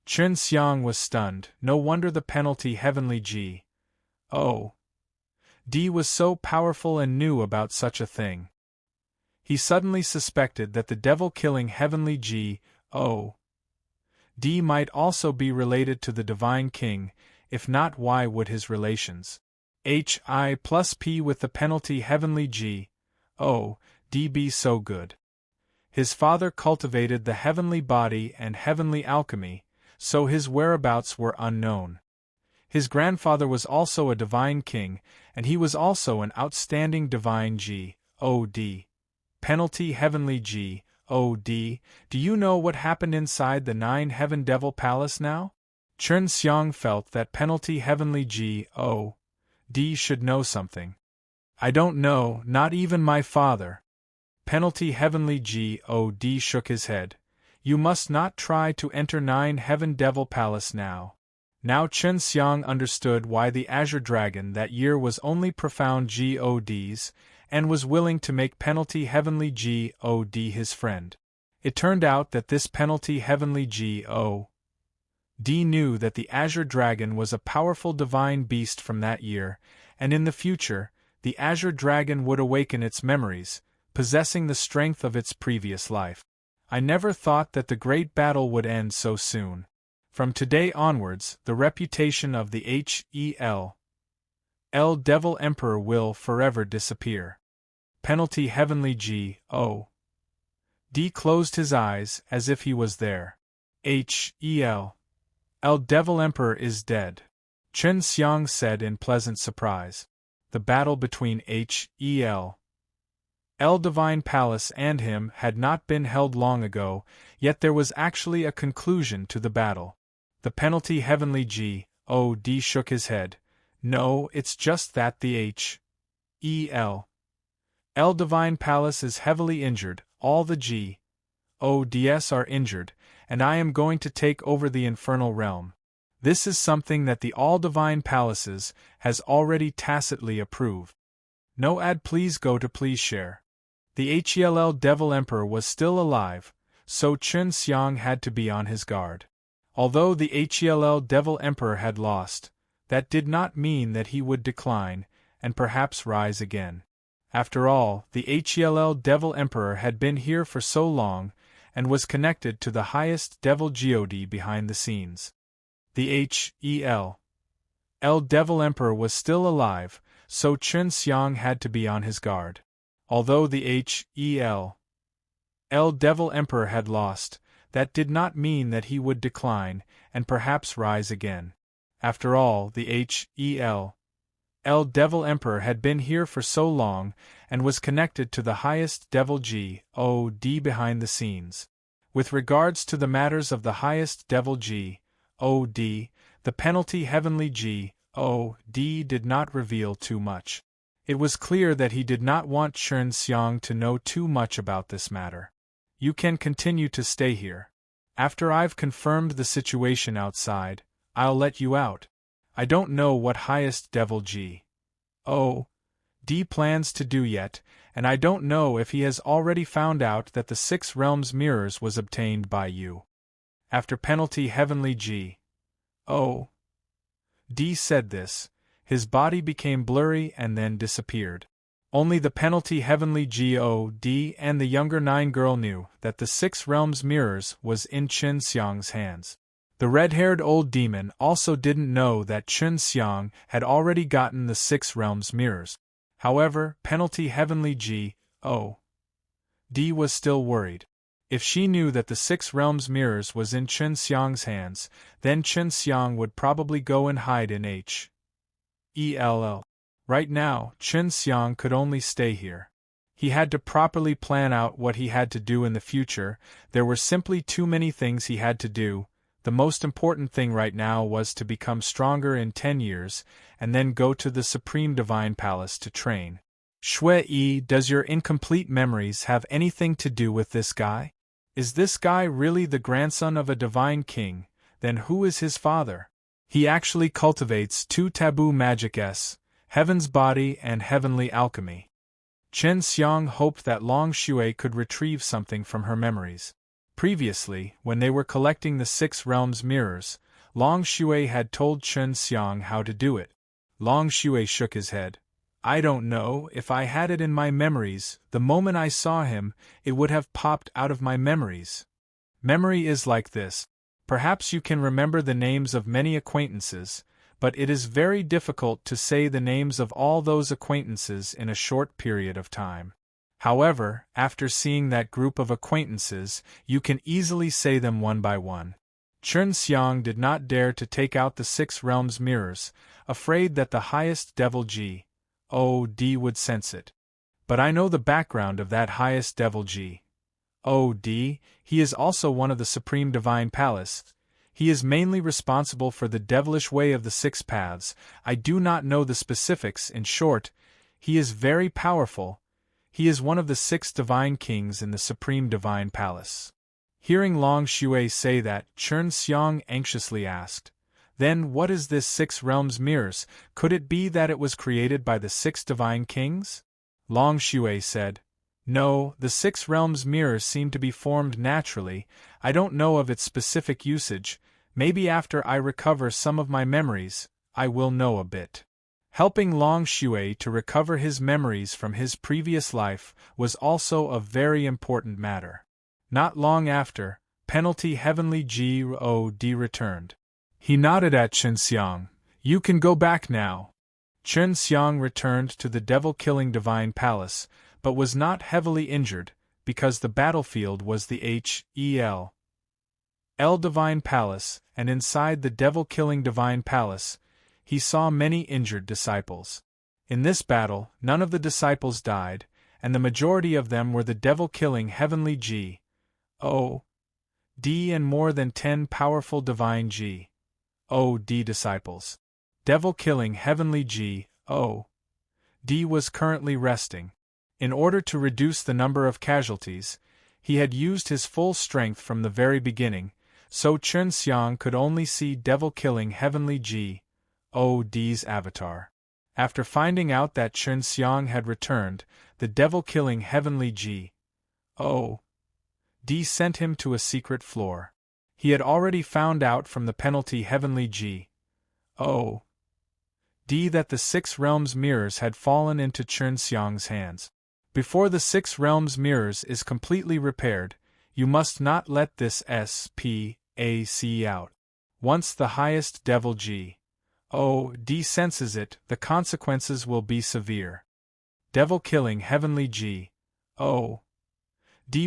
Chen Xiang was stunned. No wonder the penalty heavenly G.O.D was so powerful and knew about such a thing. He suddenly suspected that the devil-killing heavenly G.O.D might also be related to the divine king. If not, why would his relations HI plus P with the penalty heavenly G.O.D be so good? His father cultivated the heavenly body and heavenly alchemy, so his whereabouts were unknown. His grandfather was also a divine king, and he was also an outstanding divine G.O.D. Penalty heavenly G.O.D. Do you know what happened inside the 9 Heaven Devil Palace now? Chen Xiang felt that penalty heavenly G.O.D should know something. "I don't know, not even my father." Penalty heavenly G.O.D shook his head. "You must not try to enter 9 Heaven Devil Palace now." Now Chen Xiang understood why the Azure Dragon that year was only profound GODs, and was willing to make penalty heavenly God his friend. It turned out that this penalty heavenly God knew that the Azure Dragon was a powerful divine beast from that year, and in the future, the Azure Dragon would awaken its memories, possessing the strength of its previous life. I never thought that the great battle would end so soon. From today onwards, the reputation of the HEL Devil Emperor will forever disappear. Penalty heavenly G.O.D closed his eyes as if he was there. HEL Devil Emperor is dead. Chen Xiang said in pleasant surprise. The battle between HEL Divine Palace and him had not been held long ago, yet there was actually a conclusion to the battle. The penalty heavenly G.O.D shook his head. No, it's just that the HEL Divine Palace is heavily injured, all the G.O.Ds are injured, and I am going to take over the infernal realm. This is something that the All-Divine Palaces has already tacitly approved. No ad, please go to please share. The HELL Devil Emperor was still alive, so Chun Xiang had to be on his guard. Although the HELL Devil Emperor had lost, that did not mean that he would decline, and perhaps rise again. After all, the HELL Devil Emperor had been here for so long, and was connected to the highest devil god behind the scenes. The HELL Devil Emperor was still alive, so Chun Xiang had to be on his guard. Although the HELL Devil Emperor had lost, that did not mean that he would decline, and perhaps rise again. After all, the HELL Devil Emperor had been here for so long, and was connected to the highest devil god behind the scenes. With regards to the matters of the highest devil god, the penalty heavenly god did not reveal too much. It was clear that he did not want Chun Xiang to know too much about this matter. You can continue to stay here. After I've confirmed the situation outside, I'll let you out. I don't know what highest devil god plans to do yet, and I don't know if he has already found out that the 6 realms mirrors was obtained by you. After penalty heavenly god said this, his body became blurry and then disappeared. Only the penalty heavenly god and the younger 9 girl knew that the 6 realms mirrors was in Chun Xiang's hands. The red-haired old demon also didn't know that Chun Xiang had already gotten the 6 realms mirrors. However, penalty heavenly god was still worried. If she knew that the 6 realms mirrors was in Chun Xiang's hands, then Chun Xiang would probably go and hide in HELL. Right now, Chun Xiang could only stay here. He had to properly plan out what he had to do in the future. There were simply too many things he had to do. The most important thing right now was to become stronger in 10 years, and then go to the Supreme Divine Palace to train. Shui, does your incomplete memories have anything to do with this guy? Is this guy really the grandson of a divine king? Then who is his father? He actually cultivates 2 taboo magics, Heaven's Body and Heavenly Alchemy. Chen Xiang hoped that Long Shui could retrieve something from her memories. Previously, when they were collecting the 6 realms mirrors, Long Shui had told Chen Xiang how to do it. Long Shui shook his head. I don't know, if I had it in my memories, the moment I saw him, it would have popped out of my memories. Memory is like this. Perhaps you can remember the names of many acquaintances, but it is very difficult to say the names of all those acquaintances in a short period of time. However, after seeing that group of acquaintances, you can easily say them one by one. Chun Xiang did not dare to take out the 6 realms mirrors, afraid that the highest devil god would sense it. But I know the background of that highest devil god. He is also one of the Supreme Divine Palace. He is mainly responsible for the devilish way of the 6 paths. I do not know the specifics. In short, he is very powerful. He is one of the 6 divine kings in the Supreme Divine Palace. Hearing Long Shui say that, Chun Xiang anxiously asked, then what is this 6 realms mirrors? Could it be that it was created by the 6 divine kings? Long Shui said, no, the 6 realms mirrors seem to be formed naturally. I don't know of its specific usage. Maybe after I recover some of my memories, I will know a bit. Helping Long Shui to recover his memories from his previous life was also a very important matter. Not long after, penalty heavenly god returned. He nodded at Chun Xiang. You can go back now. Chun Xiang returned to the devil-killing divine palace, but was not heavily injured, because the battlefield was the HELL Divine Palace, and inside the devil-killing divine palace, he saw many injured disciples. In this battle, none of the disciples died, and the majority of them were the devil-killing heavenly god and more than 10 powerful divine god disciples. Devil-killing heavenly god was currently resting. In order to reduce the number of casualties, he had used his full strength from the very beginning, so Chen Xiang could only see devil-killing heavenly God's avatar. After finding out that Chen Xiang had returned, the devil-killing heavenly God sent him to a secret floor. He had already found out from the penalty heavenly God that the Six Realms mirrors had fallen into Chen Xiang's hands. Before the Six Realms mirrors is completely repaired, you must not let this SPAC out. Once the highest devil God senses it, the consequences will be severe. Devil-killing heavenly God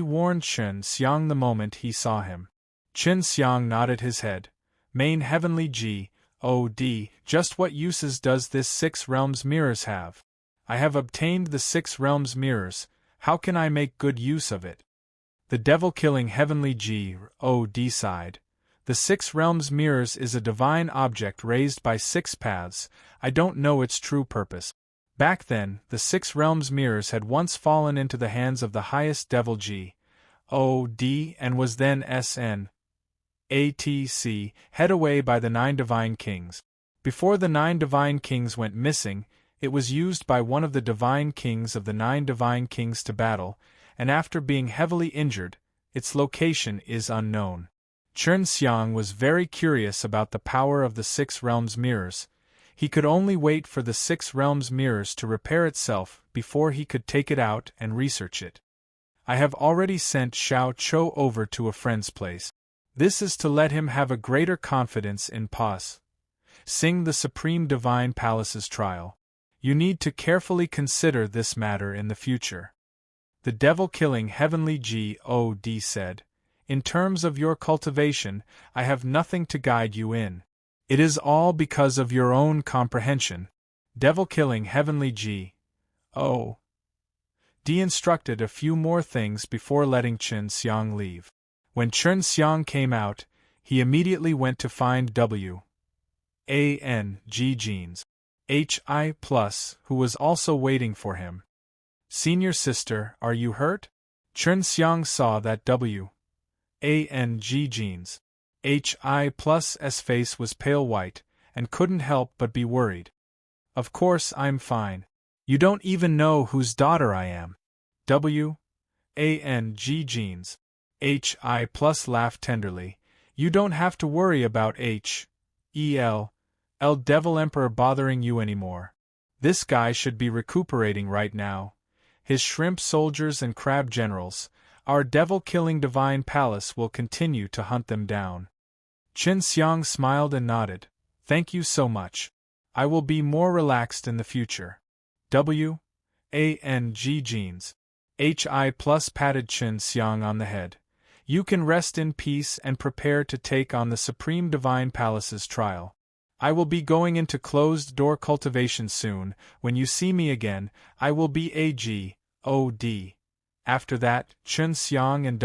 warned Chen Xiang the moment he saw him. Chen Xiang nodded his head. Main heavenly God, just what uses does this Six Realms mirrors have? I have obtained the Six Realms mirrors, how can I make good use of it? The devil-killing heavenly God sighed. The Six Realms mirrors is a divine object raised by six paths, I don't know its true purpose. Back then, the Six Realms mirrors had once fallen into the hands of the highest devil God and was then hid away by the Nine Divine Kings. Before the Nine Divine Kings went missing, it was used by one of the Divine Kings of the Nine Divine Kings to battle, and after being heavily injured, its location is unknown. Chen Xiang was very curious about the power of the Six Realms mirrors. He could only wait for the Six Realms mirrors to repair itself before he could take it out and research it. I have already sent Xiao Chou over to a friend's place. This is to let him have a greater confidence in Sing the Supreme Divine Palace's trial. You need to carefully consider this matter in the future. The devil-killing heavenly God said, in terms of your cultivation, I have nothing to guide you in. It is all because of your own comprehension. Devil-killing heavenly God instructed a few more things before letting Chen Xiang leave. When Chen Xiang came out, he immediately went to find Wang Jeans HI+, who was also waiting for him. Senior sister, are you hurt? Chen Xiang saw that Wang Jeans HI+'s face was pale white, and couldn't help but be worried. Of course I'm fine. You don't even know whose daughter I am. Wang Jeans HI+ laughed tenderly. You don't have to worry about Devil Emperor bothering you anymore. This guy should be recuperating right now. His shrimp soldiers and crab generals, our devil-killing divine palace will continue to hunt them down. Chen Xiang smiled and nodded. Thank you so much. I will be more relaxed in the future. Wang Jeans HI+ patted Chen Xiang on the head. You can rest in peace and prepare to take on the Supreme Divine Palace's trial. I will be going into closed-door cultivation soon. When you see me again, I will be a God. After that, Chen Xiang and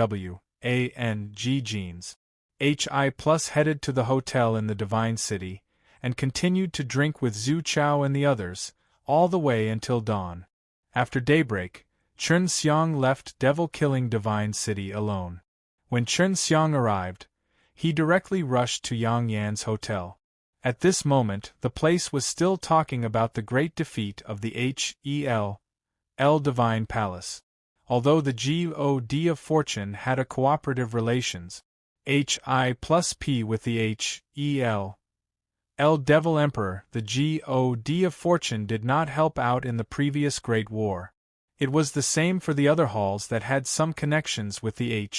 Wang Jeans HI+ headed to the hotel in the Divine City, and continued to drink with Zhu Chao and the others, all the way until dawn. After daybreak, Chen Xiang left devil-killing Divine City alone. When Chen Xiang arrived, he directly rushed to Yang Yan's hotel. At this moment, the place was still talking about the great defeat of the Divine Palace. Although the God of Fortune had a cooperative relations, Hi+P with the Devil Emperor, the God of Fortune did not help out in the previous Great War. It was the same for the other halls that had some connections with the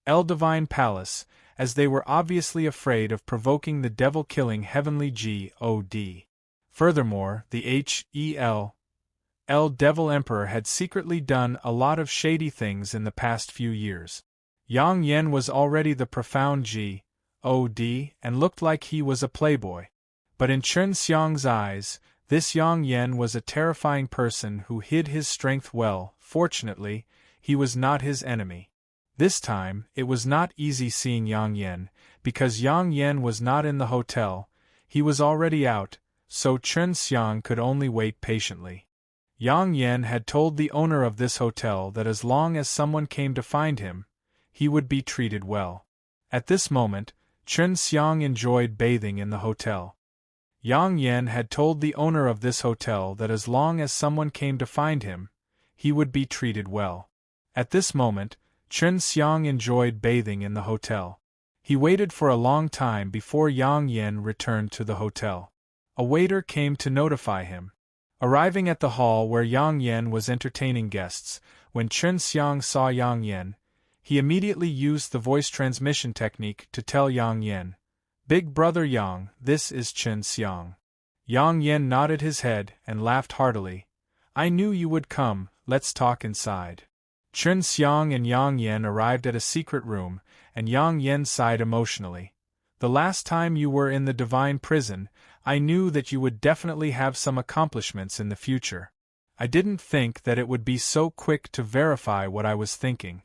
Divine Palace, as they were obviously afraid of provoking the devil-killing heavenly God. Furthermore, the Devil Emperor had secretly done a lot of shady things in the past few years. Yang Yan was already the profound God and looked like he was a playboy. But in Chen Xiang's eyes, this Yang Yan was a terrifying person who hid his strength well. Fortunately, he was not his enemy. This time, it was not easy seeing Yang Yan, because Yang Yan was not in the hotel, he was already out, so Chen Xiang could only wait patiently. Yang Yan had told the owner of this hotel that as long as someone came to find him, he would be treated well. At this moment, Chen Xiang enjoyed bathing in the hotel. Yang Yen had told the owner of this hotel that as long as someone came to find him, he would be treated well. At this moment, Chen Xiang enjoyed bathing in the hotel. He waited for a long time before Yang Yen returned to the hotel. A waiter came to notify him. Arriving at the hall where Yang Yen was entertaining guests, when Chen Xiang saw Yang Yen, he immediately used the voice transmission technique to tell Yang Yen, "Big brother Yang, this is Chen Xiang." Yang Yen nodded his head and laughed heartily. "I knew you would come, let's talk inside." Chen Xiang and Yang Yen arrived at a secret room, and Yang Yen sighed emotionally. "The last time you were in the divine prison, I knew that you would definitely have some accomplishments in the future. I didn't think that it would be so quick to verify what I was thinking."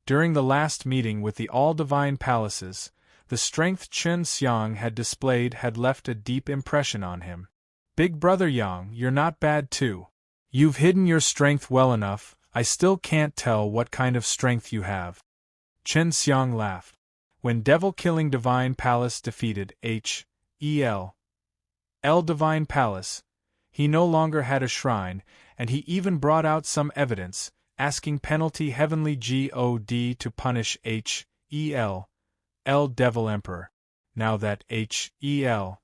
During the last meeting with the all-divine palaces, the strength Chen Xiang had displayed had left a deep impression on him. "Big brother Yang, you're not bad too. You've hidden your strength well enough, I still can't tell what kind of strength you have." Chen Xiang laughed. When Devil-Killing Divine Palace defeated H.E.L. Divine Palace, he no longer had a shrine, and he even brought out some evidence, asking Penalty Heavenly God to punish H.E.L. Devil Emperor. Now that H.E.L.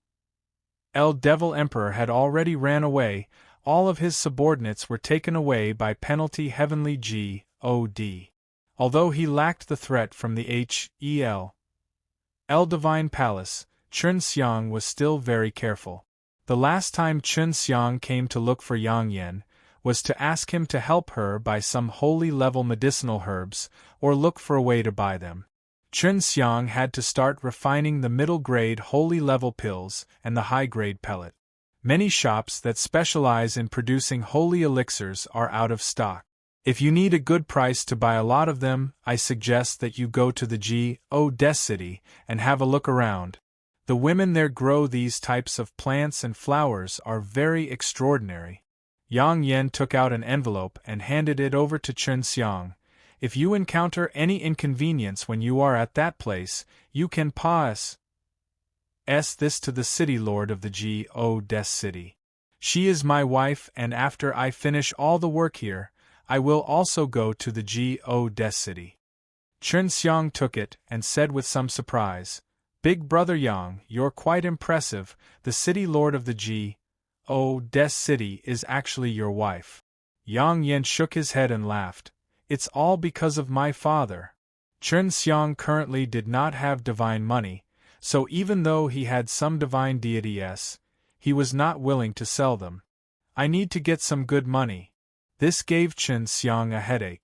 Devil Emperor had already ran away, all of his subordinates were taken away by Penalty Heavenly God. Although he lacked the threat from the H.E.L. Divine Palace, Chen Xiang was still very careful. The last time Chen Xiang came to look for Yang Yen was to ask him to help her buy some holy-level medicinal herbs, or look for a way to buy them. Chen Xiang had to start refining the middle-grade holy-level pills and the high-grade pellet. Many shops that specialize in producing holy elixirs are out of stock. If you need a good price to buy a lot of them, I suggest that you go to the G.O.D. city and have a look around. The women there grow these types of plants and flowers are very extraordinary. Yang Yen took out an envelope and handed it over to Chen Xiang. "If you encounter any inconvenience when you are at that place, you can pass this to the city lord of the G.O.D. city. She is my wife, and after I finish all the work here, I will also go to the G.O.D. city." Chen Xiang took it and said with some surprise, "Big brother Yang, you're quite impressive. The city lord of the G.O.D. city is actually your wife." Yang Yen shook his head and laughed. "It's all because of my father." Chen Xiang currently did not have divine money, so even though he had some divine deities, he was not willing to sell them. "I need to get some good money." This gave Chen Xiang a headache.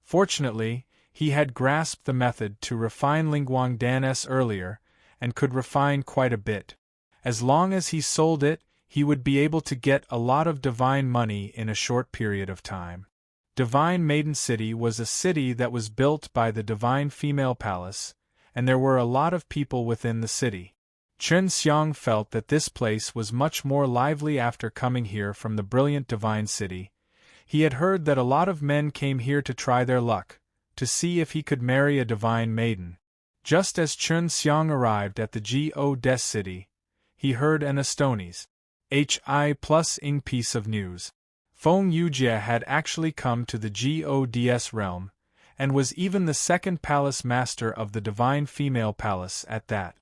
Fortunately, he had grasped the method to refine Lingguang Dan earlier, and could refine quite a bit. As long as he sold it, he would be able to get a lot of divine money in a short period of time. Divine Maiden City was a city that was built by the Divine Female Palace, and there were a lot of people within the city. Chen Xiang felt that this place was much more lively after coming here from the brilliant Divine City. He had heard that a lot of men came here to try their luck, to see if he could marry a divine maiden. Just as Chen Xiang arrived at the God city, he heard an astonies HI+ing piece of news. Feng Yujie had actually come to the God's realm, and was even the second palace master of the Divine Female Palace at that.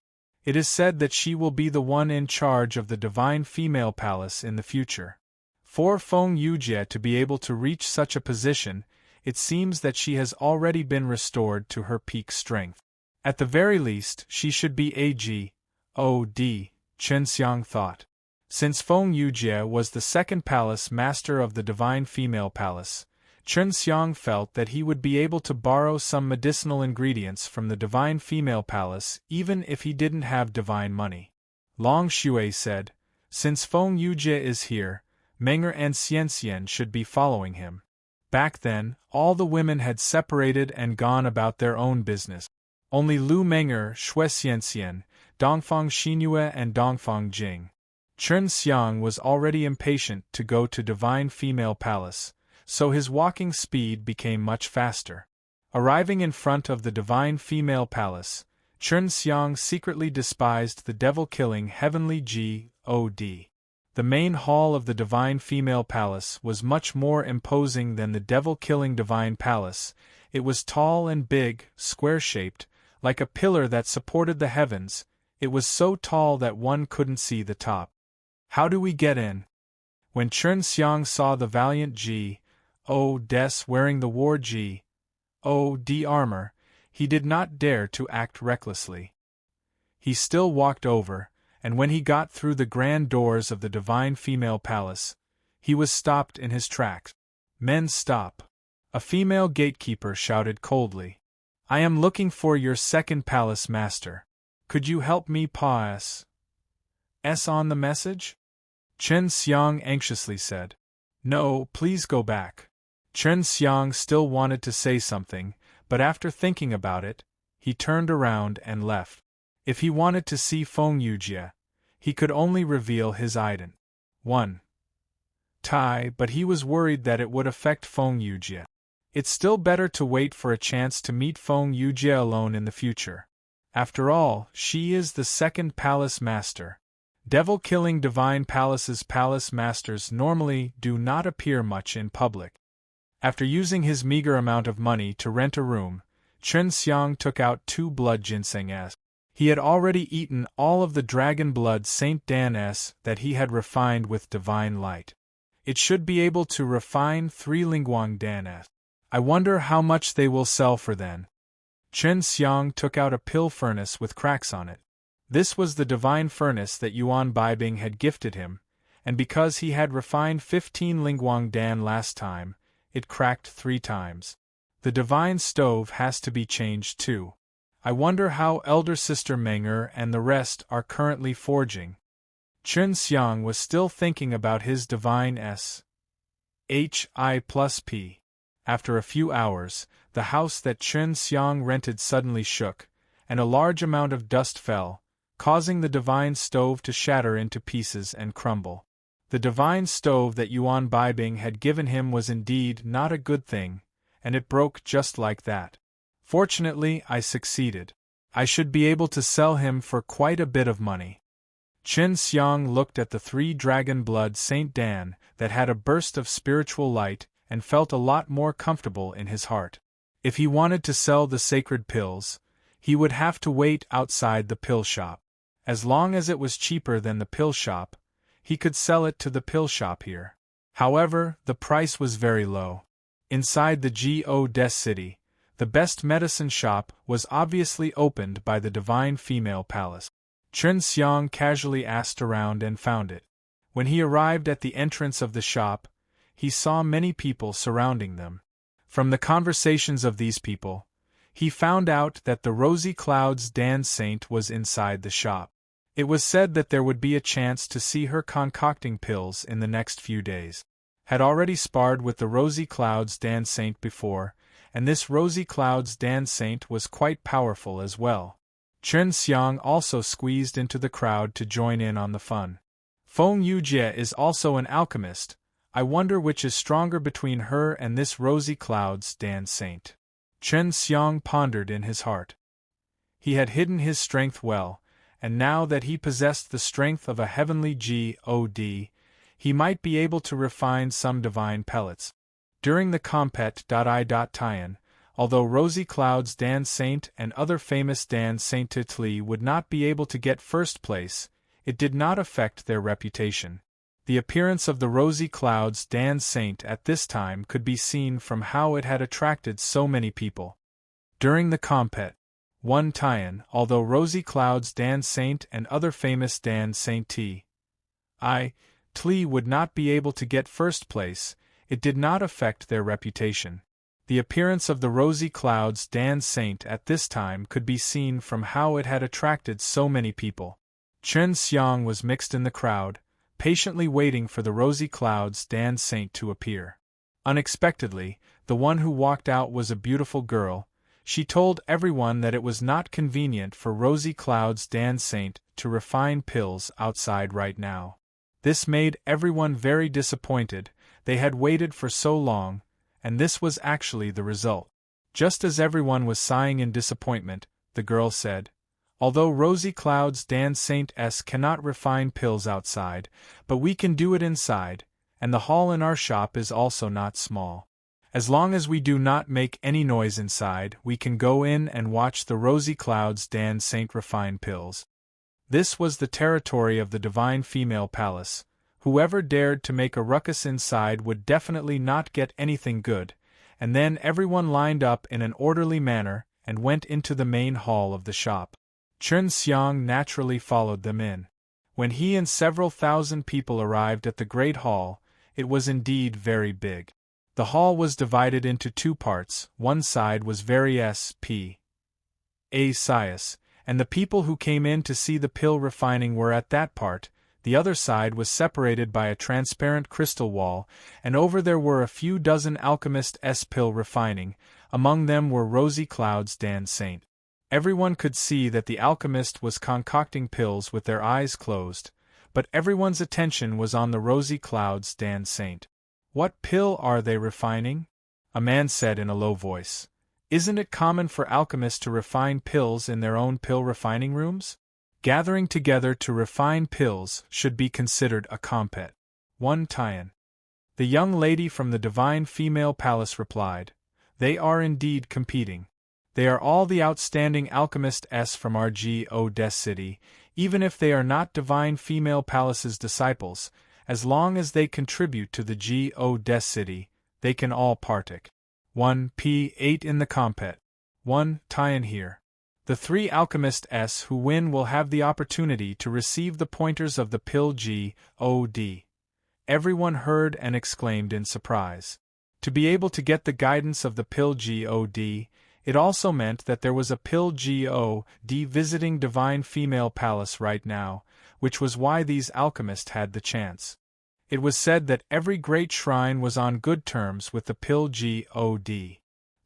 It is said that she will be the one in charge of the Divine Female Palace in the future. For Feng Yujie to be able to reach such a position, it seems that she has already been restored to her peak strength. At the very least, she should be a G.O.D., Chen Xiang thought. Since Feng Yujie was the second palace master of the Divine Female Palace, Chen Xiang felt that he would be able to borrow some medicinal ingredients from the Divine Female Palace even if he didn't have divine money. Long Shui said, "Since Feng Yujie is here, Menger and Xianxian should be following him." Back then, all the women had separated and gone about their own business. Only Lu Menger, Shui Xianxian, Dongfang Xinyue and Dongfang Jing. Chen Xiang was already impatient to go to Divine Female Palace, so his walking speed became much faster. Arriving in front of the divine female palace, Chun Xiang secretly despised the devil-killing heavenly god. The main hall of the divine female palace was much more imposing than the devil-killing divine palace. It was tall and big, square-shaped, like a pillar that supported the heavens. It was so tall that one couldn't see the top. "How do we get in?" When Chun Xiang saw the valiant Des wearing the war God armor, he did not dare to act recklessly. He still walked over, and when he got through the grand doors of the divine female palace, he was stopped in his tracks. "Men, stop!" A female gatekeeper shouted coldly. "I am looking for your second palace master. Could you help me pass on the message?" Chen Xiang anxiously said. "No, please go back." Chen Xiang still wanted to say something, but after thinking about it, he turned around and left. If he wanted to see Feng Yujie, he could only reveal his identity. But he was worried that it would affect Feng Yujie. It's still better to wait for a chance to meet Feng Yujie alone in the future. After all, she is the second palace master. Devil-killing divine palaces masters normally do not appear much in public. After using his meager amount of money to rent a room, Chen Xiang took out 2 blood ginseng s. He had already eaten all of the dragon blood Saint Dan s that he had refined with divine light. It should be able to refine 3 Lingguang Dan s. I wonder how much they will sell for then. Chen Xiang took out a pill furnace with cracks on it. This was the divine furnace that Yuan Baibing had gifted him, and because he had refined 15 Lingguang Dan last time, it cracked 3 times. The divine stove has to be changed too. I wonder how elder sister Menger and the rest are currently forging. Chen Xiang was still thinking about his divine Hi+P. After a few hours, the house that Chen Xiang rented suddenly shook, and a large amount of dust fell, causing the divine stove to shatter into pieces and crumble. The divine stove that Yuan Baibing had given him was indeed not a good thing, and it broke just like that. Fortunately, I succeeded. I should be able to sell him for quite a bit of money. Chen Xiang looked at the 3 dragon blood Saint Dan that had a burst of spiritual light and felt a lot more comfortable in his heart. If he wanted to sell the sacred pills, he would have to wait outside the pill shop. As long as it was cheaper than the pill shop, he could sell it to the pill shop here. However, the price was very low. Inside the God city, the best medicine shop was obviously opened by the divine female palace. Chen Xiang casually asked around and found it. When he arrived at the entrance of the shop, he saw many people surrounding them. From the conversations of these people, he found out that the Rosy Clouds Dan Saint was inside the shop. It was said that there would be a chance to see her concocting pills in the next few days. Had already sparred with the Rosy Clouds Dan Saint before, and this Rosy Clouds Dan Saint was quite powerful as well. Chen Xiang also squeezed into the crowd to join in on the fun. Feng Yujie is also an alchemist. I wonder which is stronger between her and this Rosy Clouds Dan Saint. Chen Xiang pondered in his heart. He had hidden his strength well, and now that he possessed the strength of a heavenly God, he might be able to refine some divine pellets. During the compet.I.Tian, although Rosy Clouds Dan Saint and other famous Dan Saint Titli would not be able to get first place, it did not affect their reputation. The appearance of the Rosy Clouds Dan Saint at this time could be seen from how it had attracted so many people. During the compet.I.Tian, although Rosy Clouds Dan Saint and other famous Dan Saint Tli would not be able to get first place, it did not affect their reputation. The appearance of the Rosy Clouds Dan Saint at this time could be seen from how it had attracted so many people. Chen Xiang was mixed in the crowd, patiently waiting for the Rosy Clouds Dan Saint to appear. Unexpectedly, the one who walked out was a beautiful girl. She told everyone that it was not convenient for Rosy Clouds Dan Saint to refine pills outside right now. This made everyone very disappointed. They had waited for so long, and this was actually the result. Just as everyone was sighing in disappointment, the girl said, "Although Rosy Clouds Dan Saint S cannot refine pills outside, but we can do it inside, and the hall in our shop is also not small. As long as we do not make any noise inside, we can go in and watch the Rosy Clouds Dan Saint refine pills." This was the territory of the divine female palace. Whoever dared to make a ruckus inside would definitely not get anything good, and then everyone lined up in an orderly manner and went into the main hall of the shop. Chen Xiang naturally followed them in. When he and several thousand people arrived at the great hall, it was indeed very big. The hall was divided into two parts. One side was very S.P. A. Sias, and the people who came in to see the pill refining were at that part. The other side was separated by a transparent crystal wall, and over there were a few dozen alchemist pill refining. Among them were Rosy Clouds Dan Saint. Everyone could see that the alchemist was concocting pills with their eyes closed, but everyone's attention was on the Rosy Clouds Dan Saint. "What pill are they refining?" a man said in a low voice. "Isn't it common for alchemists to refine pills in their own pill refining rooms? Gathering together to refine pills should be considered a compet." One Tian. The young lady from the divine female palace replied, "They are indeed competing. They are all the outstanding alchemists from our Des city, even if they are not divine female palace's disciples. As long as they contribute to the Des city, they can all partake. 1p8 in the compet. 1 Tian here. The 3 alchemists who win will have the opportunity to receive the pointers of the pill God. Everyone heard and exclaimed in surprise. To be able to get the guidance of the pill God, it also meant that there was a pill God visiting divine female palace right now, which was why these alchemists had the chance. It was said that every great shrine was on good terms with the pill God.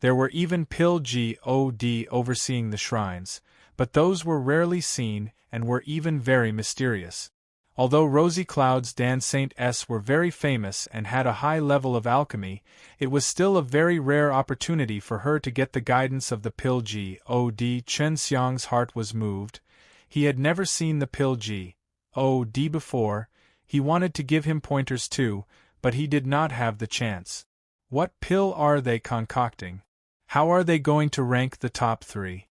There were even pill God overseeing the shrines, but those were rarely seen and were even very mysterious. Although Rosy Clouds Dan Saint S were very famous and had a high level of alchemy, it was still a very rare opportunity for her to get the guidance of the pill God. Chen Xiang's heart was moved. He had never seen the pill God before. He wanted to give him pointers too, but he did not have the chance. What pill are they concocting? How are they going to rank the top 3?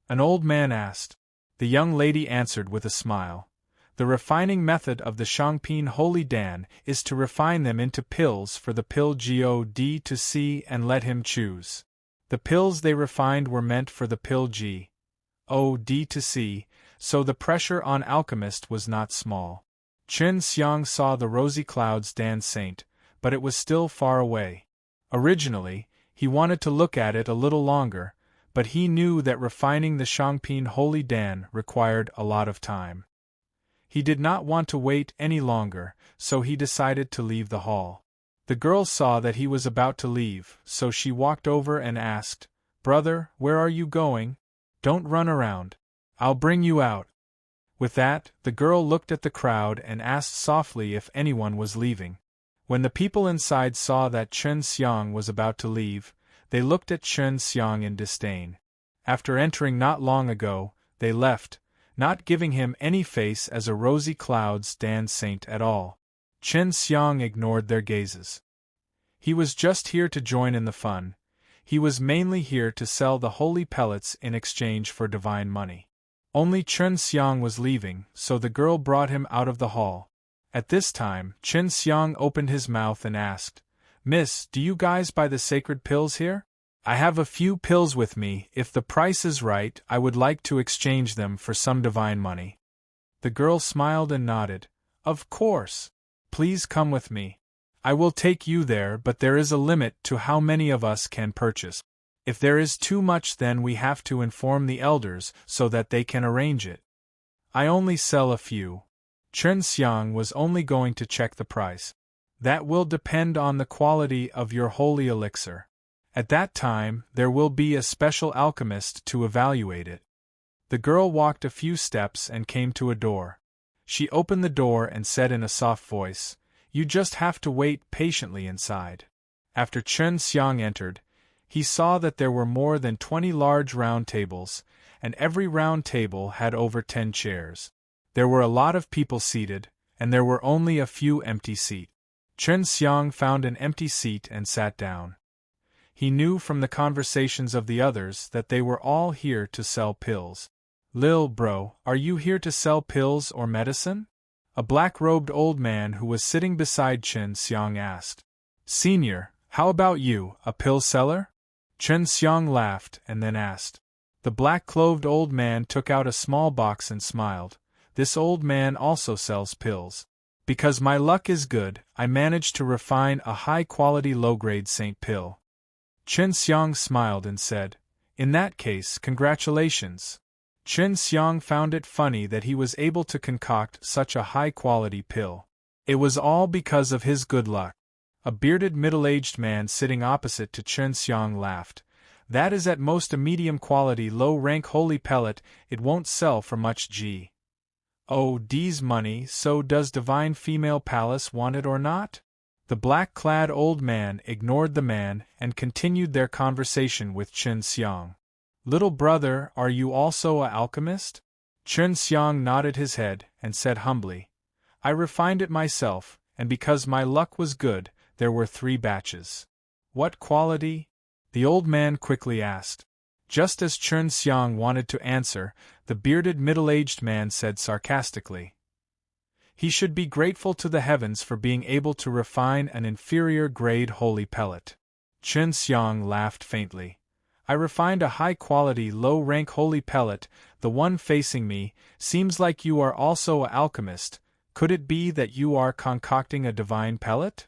An old man asked. The young lady answered with a smile. The refining method of the Shangpin Holy Dan is to refine them into pills for the pill God to see and let him choose. The pills they refined were meant for the pill God to see, so the pressure on alchemist was not small. Chen Xiang saw the Rosy Clouds Dan Saint, but it was still far away. Originally, he wanted to look at it a little longer, but he knew that refining the Shangpin Holy Dan required a lot of time. He did not want to wait any longer, so he decided to leave the hall. The girl saw that he was about to leave, so she walked over and asked, "Brother, where are you going? Don't run around. I'll bring you out." With that, the girl looked at the crowd and asked softly if anyone was leaving. When the people inside saw that Chen Xiang was about to leave, they looked at Chen Xiang in disdain. After entering not long ago, they left, not giving him any face as a Rosy Clouds Dan Saint at all. Chen Xiang ignored their gazes. He was just here to join in the fun. He was mainly here to sell the holy pellets in exchange for divine money. Only Chen Xiang was leaving, so the girl brought him out of the hall. At this time, Chen Xiang opened his mouth and asked, "Miss, do you guys buy the sacred pills here? I have a few pills with me. If the price is right, I would like to exchange them for some divine money." The girl smiled and nodded. "Of course. Please come with me. I will take you there, but there is a limit to how many of us can purchase. If there is too much, then we have to inform the elders so that they can arrange it. I only sell a few." Chen Xiang was only going to check the price. "That will depend on the quality of your holy elixir. At that time, there will be a special alchemist to evaluate it." The girl walked a few steps and came to a door. She opened the door and said in a soft voice, "You just have to wait patiently inside." After Chen Xiang entered, He saw that there were more than 20 large round tables, and every round table had over 10 chairs. There were a lot of people seated, and there were only a few empty seats. Chen Xiang found an empty seat and sat down. He knew from the conversations of the others that they were all here to sell pills. "Lil bro, are you here to sell pills or medicine?" A black-robed old man who was sitting beside Chen Xiang asked. "Senior, how about you, a pill seller?" Chen Xiang laughed and then asked. The black-clothed old man took out a small box and smiled. "This old man also sells pills. Because my luck is good, I managed to refine a high-quality low-grade Saint pill." Chen Xiang smiled and said, "In that case, congratulations." Chen Xiang found it funny that he was able to concoct such a high-quality pill. It was all because of his good luck. A bearded middle-aged man sitting opposite to Chen Xiang laughed. "That is at most a medium-quality low-rank holy pellet, it won't sell for much g. Oh, D's money, so does Divine Female Palace want it or not?" The black-clad old man ignored the man and continued their conversation with Chen Xiang. "Little brother, are you also a alchemist?" Chen Xiang nodded his head and said humbly, "I refined it myself, and because my luck was good, there were 3 batches." "What quality?" the old man quickly asked. Just as Chen Xiang wanted to answer, the bearded middle-aged man said sarcastically, "He should be grateful to the heavens for being able to refine an inferior-grade holy pellet." Chen Xiang laughed faintly. "I refined a high-quality, low-rank holy pellet, the one facing me. Seems like you are also an alchemist. Could it be that you are concocting a divine pellet?"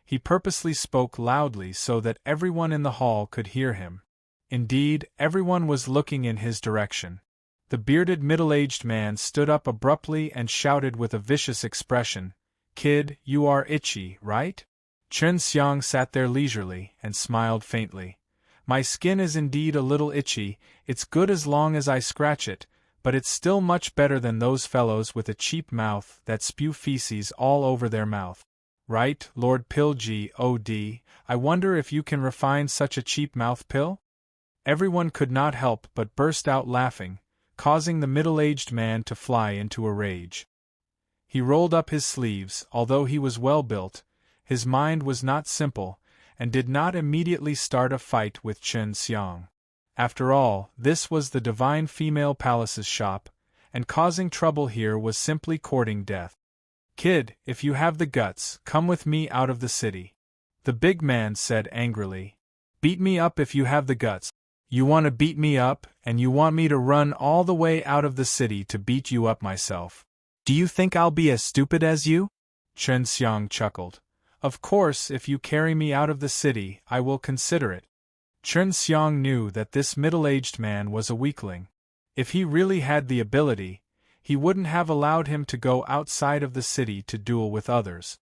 He purposely spoke loudly so that everyone in the hall could hear him. Indeed, everyone was looking in his direction. The bearded middle-aged man stood up abruptly and shouted with a vicious expression, "Kid, you are itchy, right?" Chen Xiang sat there leisurely and smiled faintly. "My skin is indeed a little itchy, it's good as long as I scratch it, but it's still much better than those fellows with a cheap mouth that spew feces all over their mouth. Right, Lord Pill God, I wonder if you can refine such a cheap mouth pill?" Everyone could not help but burst out laughing, causing the middle-aged man to fly into a rage. He rolled up his sleeves. Although he was well-built, his mind was not simple, and did not immediately start a fight with Chen Xiang. After all, this was the Divine Female Palace's shop, and causing trouble here was simply courting death. "Kid, if you have the guts, come with me out of the city," the big man said angrily. "Beat me up if you have the guts. You want to beat me up, and you want me to run all the way out of the city to beat you up myself. Do you think I'll be as stupid as you?" Chen Xiang chuckled. "Of course, if you carry me out of the city, I will consider it." Chen Xiang knew that this middle-aged man was a weakling. If he really had the ability, he wouldn't have allowed him to go outside of the city to duel with others.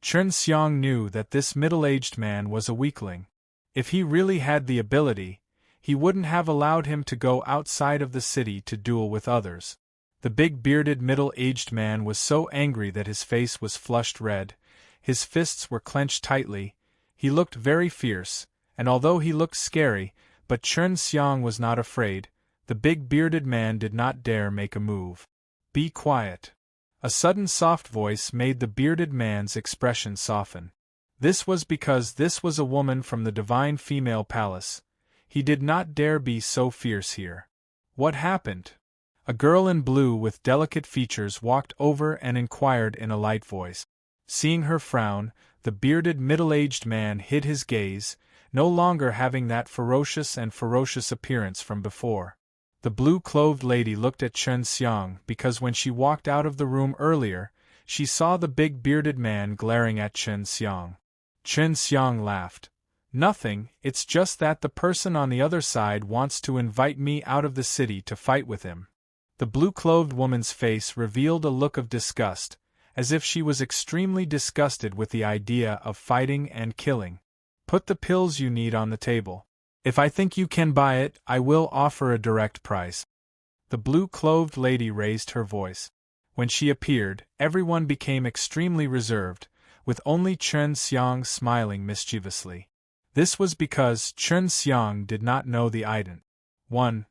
Chen Xiang knew that this middle-aged man was a weakling. If he really had the ability, he wouldn't have allowed him to go outside of the city to duel with others. The big bearded middle-aged man was so angry that his face was flushed red, his fists were clenched tightly, he looked very fierce, and although he looked scary, but Chen Xiang was not afraid, the big bearded man did not dare make a move. "Be quiet." A sudden soft voice made the bearded man's expression soften. This was because this was a woman from the Divine Female Palace. He did not dare be so fierce here. "What happened?" A girl in blue with delicate features walked over and inquired in a light voice. Seeing her frown, the bearded middle-aged man hid his gaze, no longer having that ferocious appearance from before. The blue-clothed lady looked at Chen Xiang because when she walked out of the room earlier, she saw the big bearded man glaring at Chen Xiang. Chen Xiang laughed. "Nothing, it's just that the person on the other side wants to invite me out of the city to fight with him." The blue-clothed woman's face revealed a look of disgust, as if she was extremely disgusted with the idea of fighting and killing. "Put the pills you need on the table. If I think you can buy it, I will offer a direct price." The blue-clothed lady raised her voice. When she appeared, everyone became extremely reserved, with only Chen Xiang smiling mischievously. This was because Chun Xiang did not know the ident. 1.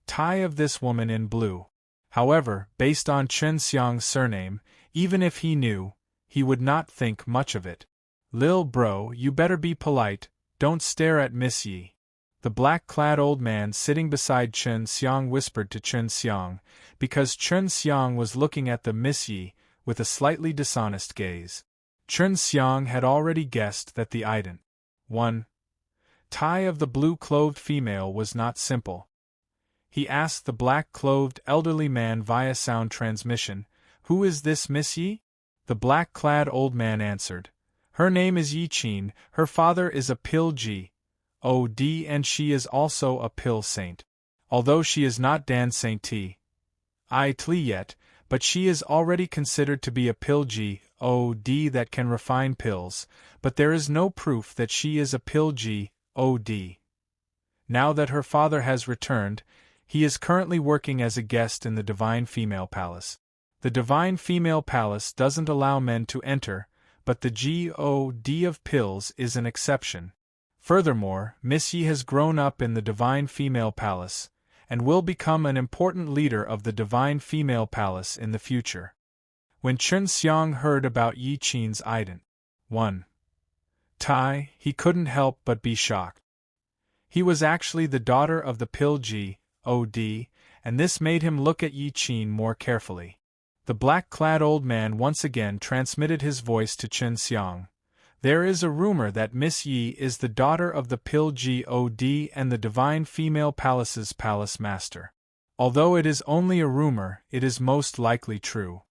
Tai of this woman in blue. However, based on Chun Xiang's surname, even if he knew, he would not think much of it. Lil bro, you better be polite, don't stare at Miss Yi. The black-clad old man sitting beside Chun Xiang whispered to Chun Xiang, because Chun Xiang was looking at the Miss Yi with a slightly dishonest gaze. Chun Xiang had already guessed that the ident. 1. Tai of the blue-clothed female was not simple. He asked the black-clothed elderly man via sound transmission, "Who is this Miss Yi?" The black-clad old man answered, "Her name is Yi Qin, her father is a Pil Ji, Od, and she is also a Pil Saint. Although she is not Dan Saint T. I Tli yet, but she is already considered to be a Pil Ji, Od that can refine pills, but there is no proof that she is a Pil Ji, Od. Now that her father has returned, he is currently working as a guest in the Divine Female Palace. The Divine Female Palace doesn't allow men to enter, but the God of pills is an exception. Furthermore, Miss Yi has grown up in the Divine Female Palace, and will become an important leader of the Divine Female Palace in the future." When Chun Xiang heard about Yi Qin's ident. 1. Tai, he couldn't help but be shocked. He was actually the daughter of the Pil Ji, Od, and this made him look at Yi Qin more carefully. The black-clad old man once again transmitted his voice to Chun Xiang. "There is a rumor that Miss Yi is the daughter of the Pil Ji Od and the Divine Female Palace's palace master. Although it is only a rumor, it is most likely true.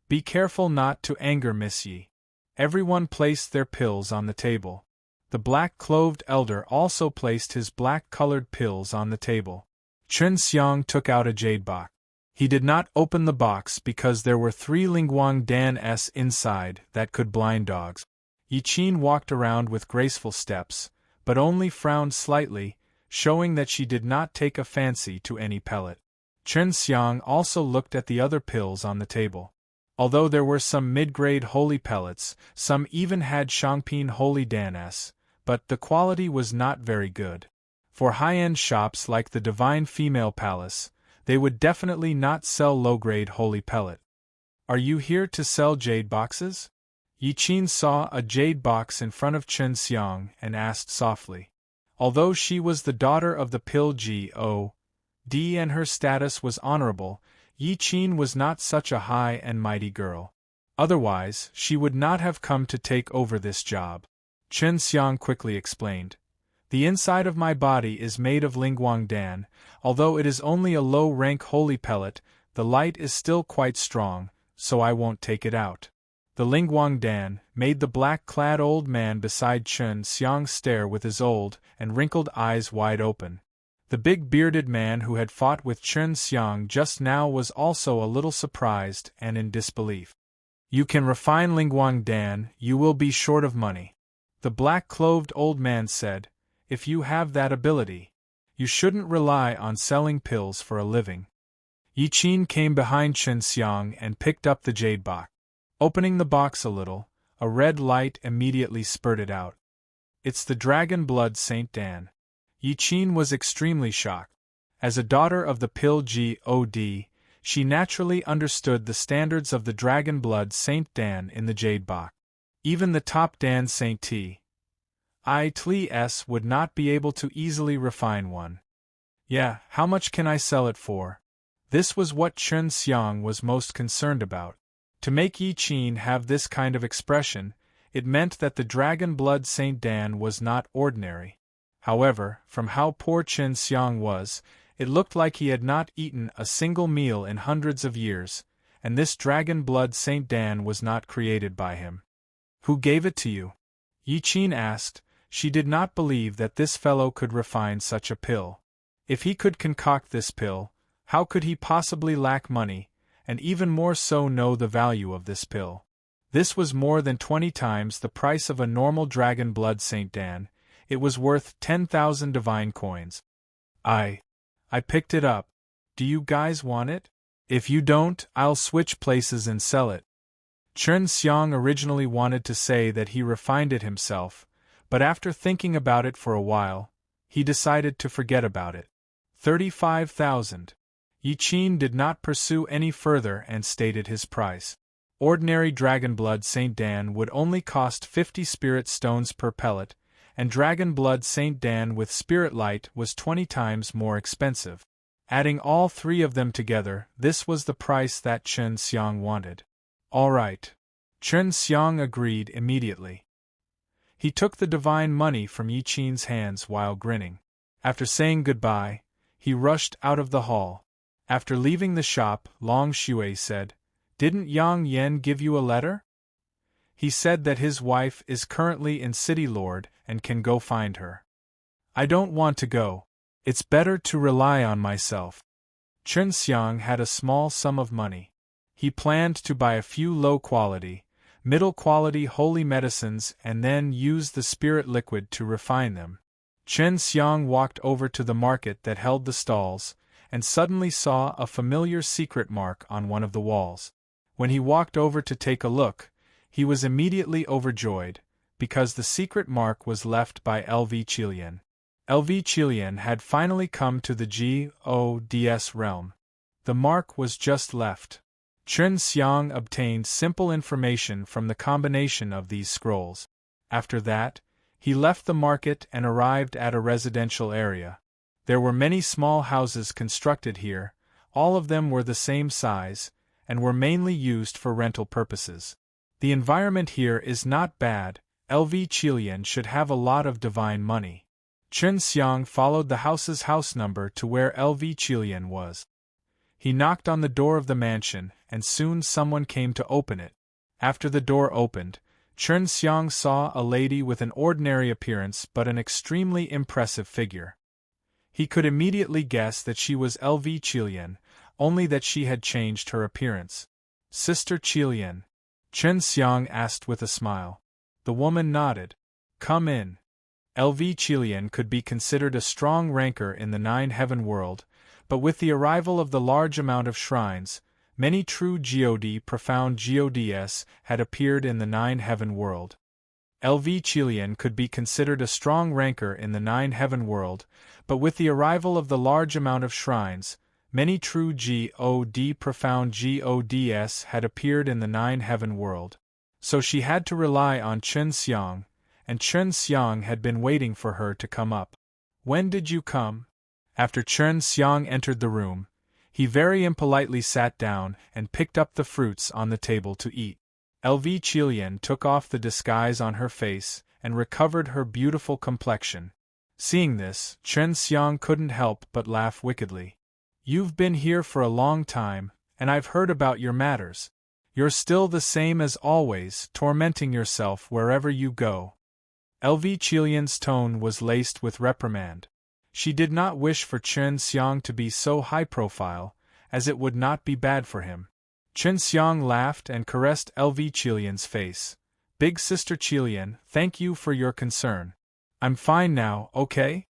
Be careful not to anger Miss Yi." Everyone placed their pills on the table. The black-clothed elder also placed his black-colored pills on the table. Chun Xiang took out a jade box. He did not open the box because there were 3 Lingguang Dan-s inside that could blind dogs. Yi Qin walked around with graceful steps, but only frowned slightly, showing that she did not take a fancy to any pellet. Chun Xiang also looked at the other pills on the table. Although there were some mid-grade holy pellets, some even had Shangpin holy Dan-s, but the quality was not very good. For high-end shops like the Divine Female Palace, they would definitely not sell low-grade holy pellet. "Are you here to sell jade boxes?" Yi Qin saw a jade box in front of Chun Xiang and asked softly. Although she was the daughter of the Pil Ji Od and her status was honorable, Yi Qin was not such a high and mighty girl. Otherwise, she would not have come to take over this job. Chun Xiang quickly explained. "The inside of my body is made of Lingguang Dan. Although it is only a low-rank holy pellet, the light is still quite strong, so I won't take it out." The Lingguang Dan made the black-clad old man beside Chun Xiang stare with his old and wrinkled eyes wide open. The big bearded man who had fought with Chun Xiang just now was also a little surprised and in disbelief. "You can refine Lingguang Dan, you will be short of money," the black-clothed old man said. "If you have that ability, you shouldn't rely on selling pills for a living." Yi Qin came behind Chun Xiang and picked up the jade box. Opening the box a little, a red light immediately spurted out. "It's the Dragon Blood Saint Dan." Yi Qin was extremely shocked. As a daughter of the Pil Ji Od, she naturally understood the standards of the Dragon Blood Saint Dan in the jade box. Even the top Dan Saint T. I Tli S would not be able to easily refine one. "Yeah, how much can I sell it for?" This was what Chun Xiang was most concerned about. To make Yi Qin have this kind of expression, it meant that the Dragon Blood Saint Dan was not ordinary. However, from how poor Chun Xiang was, it looked like he had not eaten a single meal in hundreds of years, and this Dragon Blood Saint Dan was not created by him. "Who gave it to you?" Yi Qin asked. She did not believe that this fellow could refine such a pill. If he could concoct this pill, how could he possibly lack money, and even more so know the value of this pill? This was more than 20 times the price of a normal Dragon Blood Saint Dan. It was worth 10,000 divine coins. I picked it up. Do you guys want it? If you don't, I'll switch places and sell it. Chun Xiang originally wanted to say that he refined it himself, but after thinking about it for a while, he decided to forget about it. 35,000. Yi Qin did not pursue any further and stated his price. Ordinary Dragon Blood St. Dan would only cost 50 spirit stones per pellet, and Dragon Blood St. Dan with Spirit Light was 20 times more expensive. Adding all three of them together, this was the price that Chen Xiang wanted. All right. Chen Xiang agreed immediately. He took the divine money from Yi Qin's hands while grinning. After saying goodbye, he rushed out of the hall. After leaving the shop, Long Shui said, "Didn't Yang Yan give you a letter?" He said that his wife is currently in City Lord and can go find her. I don't want to go. It's better to rely on myself. Chen Xiang had a small sum of money. He planned to buy a few low-quality, middle-quality holy medicines and then use the spirit liquid to refine them. Chen Xiang walked over to the market that held the stalls, and suddenly saw a familiar secret mark on one of the walls. When he walked over to take a look, he was immediately overjoyed, because the secret mark was left by LV Qilian. LV Qilian had finally come to the GODS realm. The mark was just left. Chen Xiang obtained simple information from the combination of these scrolls. After that, he left the market and arrived at a residential area. There were many small houses constructed here, all of them were the same size, and were mainly used for rental purposes. The environment here is not bad. LV Qilian should have a lot of divine money. Chen Xiang followed the house's house number to where LV Qilian was. He knocked on the door of the mansion, and soon someone came to open it. After the door opened, Chen Xiang saw a lady with an ordinary appearance but an extremely impressive figure. He could immediately guess that she was LV Qilian, only that she had changed her appearance. "Sister Qilian?" Chen Xiang asked with a smile. The woman nodded. "Come in." LV Qilian could be considered a strong ranker in the Nine-Heaven world, but with the arrival of the large amount of shrines, many true profound GODS had appeared in the Nine-Heaven world. LV Qilian could be considered a strong ranker in the Nine-Heaven world, but with the arrival of the large amount of shrines, many true profound GODS had appeared in the Nine-Heaven world. So she had to rely on Chen Xiang, and Chen Xiang had been waiting for her to come up. "When did you come?" After Chen Xiang entered the room, he very impolitely sat down and picked up the fruits on the table to eat. LV Qilian took off the disguise on her face and recovered her beautiful complexion. Seeing this, Chen Xiang couldn't help but laugh wickedly. "You've been here for a long time, and I've heard about your matters. You're still the same as always, tormenting yourself wherever you go." LV Qilian's tone was laced with reprimand. She did not wish for Chen Xiang to be so high-profile, as it would not be bad for him. Chen Xiang laughed and caressed LV Qilian's face. "Big Sister Qilian, thank you for your concern. I'm fine now, okay?"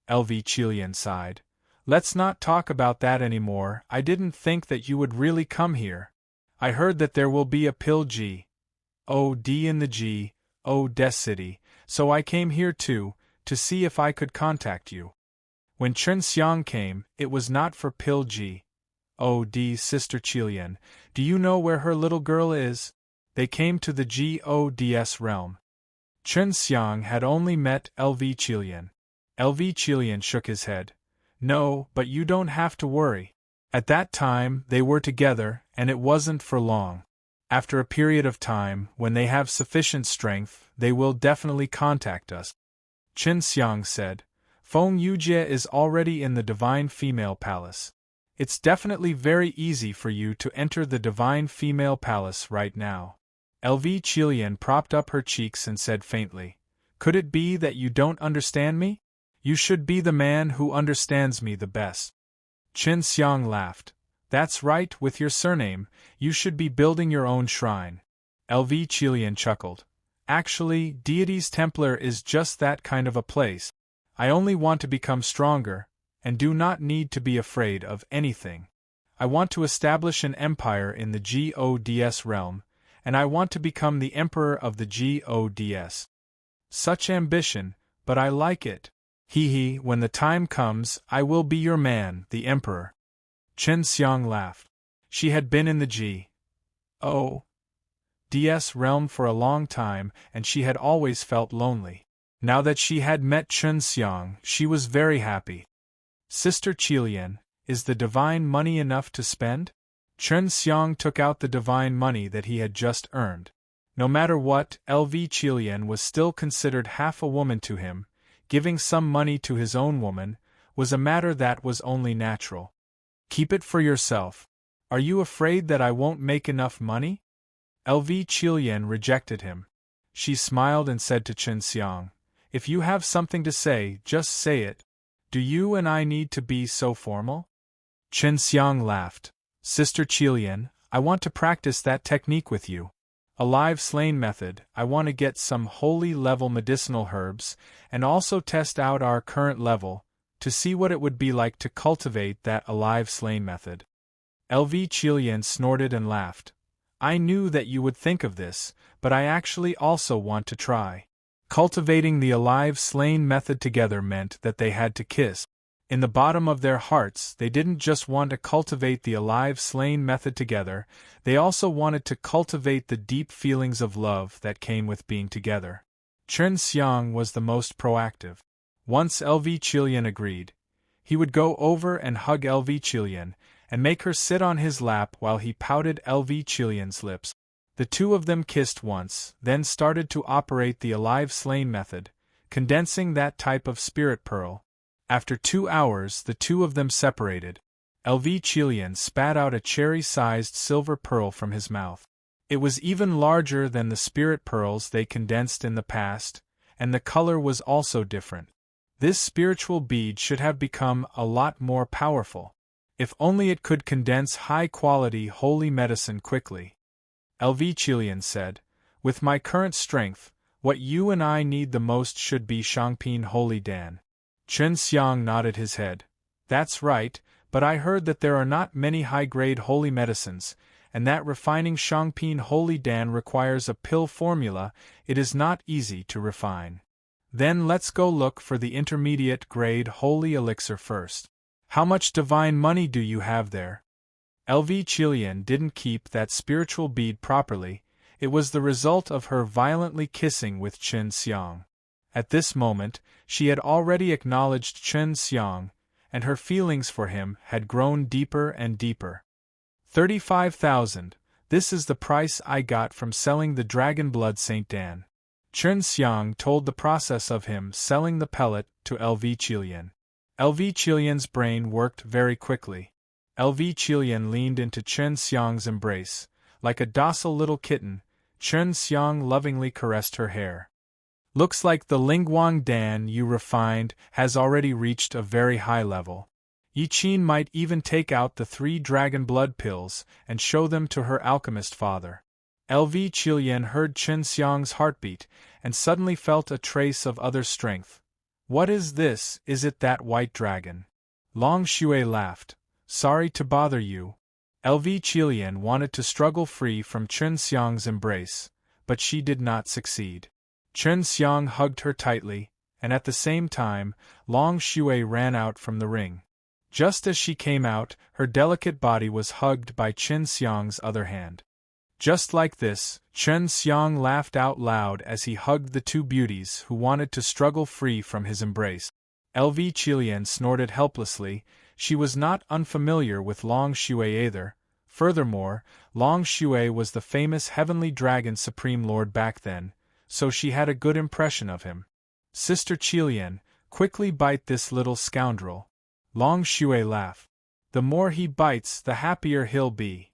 LV Qilian sighed. "Let's not talk about that anymore. I didn't think that you would really come here. I heard that there will be a pill GOD in the GODS city, so I came here too, to see if I could contact you." When Chen Xiang came, it was not for pill GOD. "Sister Qilian, do you know where her little girl is?" They came to the GODS realm. Chen Xiang had only met LV Qilian. LV Qilian shook his head. "No, but you don't have to worry. At that time, they were together, and it wasn't for long. After a period of time, when they have sufficient strength, they will definitely contact us." Chen Xiang said, "Feng Yujie is already in the Divine Female Palace. It's definitely very easy for you to enter the Divine Female Palace right now." LV Qilian propped up her cheeks and said faintly, "Could it be that you don't understand me? You should be the man who understands me the best." Chen Xiang laughed. "That's right, with your surname, you should be building your own shrine." LV Qilian chuckled. "Actually, Deity's Templar is just that kind of a place. I only want to become stronger, and do not need to be afraid of anything. I want to establish an empire in the GODS realm, and I want to become the emperor of the GODS." Such ambition, but I like it. He, when the time comes, I will be your man, the emperor. Chen Xiang laughed. She had been in the G.O.D.S. realm for a long time, and she had always felt lonely. Now that she had met Chen Xiang, she was very happy. Sister Qilian, is the divine money enough to spend? Chen Xiang took out the divine money that he had just earned. No matter what, LV Qilian was still considered half a woman to him. Giving some money to his own woman was a matter that was only natural. Keep it for yourself. Are you afraid that I won't make enough money? LV Qilian rejected him. She smiled and said to Chen Xiang, if you have something to say, just say it. Do you and I need to be so formal? Chen Xiang laughed. Sister Qilian, I want to practice that technique with you. A live slain method. I want to get some holy level medicinal herbs, and also test out our current level, to see what it would be like to cultivate that alive slain method. LV Qilian snorted and laughed. I knew that you would think of this, but I actually also want to try. Cultivating the alive slain method together meant that they had to kiss. In the bottom of their hearts, they didn't just want to cultivate the alive slain method together, they also wanted to cultivate the deep feelings of love that came with being together. Chen Xiang was the most proactive. Once LV Qilian agreed, he would go over and hug LV Qilian, and make her sit on his lap while he pouted LV Qilian's lips. The two of them kissed once, then started to operate the alive slain method, condensing that type of spirit pearl. After 2 hours, the two of them separated. LV Qilian spat out a cherry-sized silver pearl from his mouth. It was even larger than the spirit pearls they condensed in the past, and the color was also different. This spiritual bead should have become a lot more powerful. If only it could condense high-quality holy medicine quickly. LV Qilian said, with my current strength, what you and I need the most should be Shangpin Holy Dan. Chen Xiang nodded his head. That's right, but I heard that there are not many high-grade holy medicines, and that refining Shangpin Holy Dan requires a pill formula. It is not easy to refine. Then let's go look for the intermediate-grade holy elixir first. How much divine money do you have there? LV Qilian didn't keep that spiritual bead properly. It was the result of her violently kissing with Chen Xiang. At this moment, she had already acknowledged Chen Xiang, and her feelings for him had grown deeper and deeper. 35,000. This is the price I got from selling the Dragon Blood Saint Dan. Chen Xiang told the process of him selling the pellet to LV Qilian. LV Qilian's brain worked very quickly. LV Qilian leaned into Chen Xiang's embrace. Like a docile little kitten, Chen Xiang lovingly caressed her hair. Looks like the Lingguang Dan you refined has already reached a very high level. Yi Qin might even take out the 3 dragon blood pills and show them to her alchemist father. LV Qilian heard Chen Xiang's heartbeat and suddenly felt a trace of other strength. What is this? Is it that white dragon? Long Shui laughed. Sorry to bother you. LV Qilian wanted to struggle free from Chen Xiang's embrace, but she did not succeed. Chen Xiang hugged her tightly, and at the same time, Long Shui ran out from the ring. Just as she came out, her delicate body was hugged by Chen Xiang's other hand. Just like this, Chen Xiang laughed out loud as he hugged the two beauties who wanted to struggle free from his embrace. LV Qilian snorted helplessly. She was not unfamiliar with Long Shui either. Furthermore, Long Shui was the famous Heavenly Dragon Supreme Lord back then, so she had a good impression of him. Sister Qilian, quickly bite this little scoundrel. Long Shui laughed. The more he bites, the happier he'll be.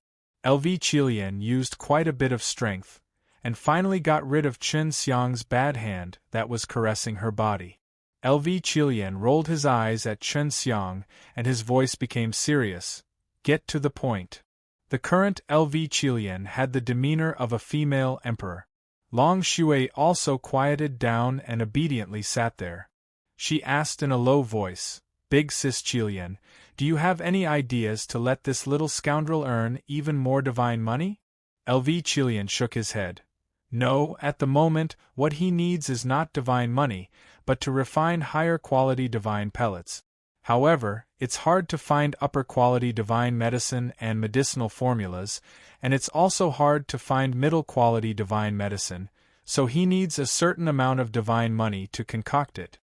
LV Qilian used quite a bit of strength, and finally got rid of Chen Xiang's bad hand that was caressing her body. LV Qilian rolled his eyes at Chen Xiang, and his voice became serious. Get to the point. The current LV Qilian had the demeanor of a female emperor. Long Shui also quieted down and obediently sat there. She asked in a low voice, Big Sis Qilian, do you have any ideas to let this little scoundrel earn even more divine money? LV Qilian shook his head. No, at the moment, what he needs is not divine money, but to refine higher quality divine pellets. However, it's hard to find upper quality divine medicine and medicinal formulas, and it's also hard to find middle quality divine medicine, so he needs a certain amount of divine money to concoct it.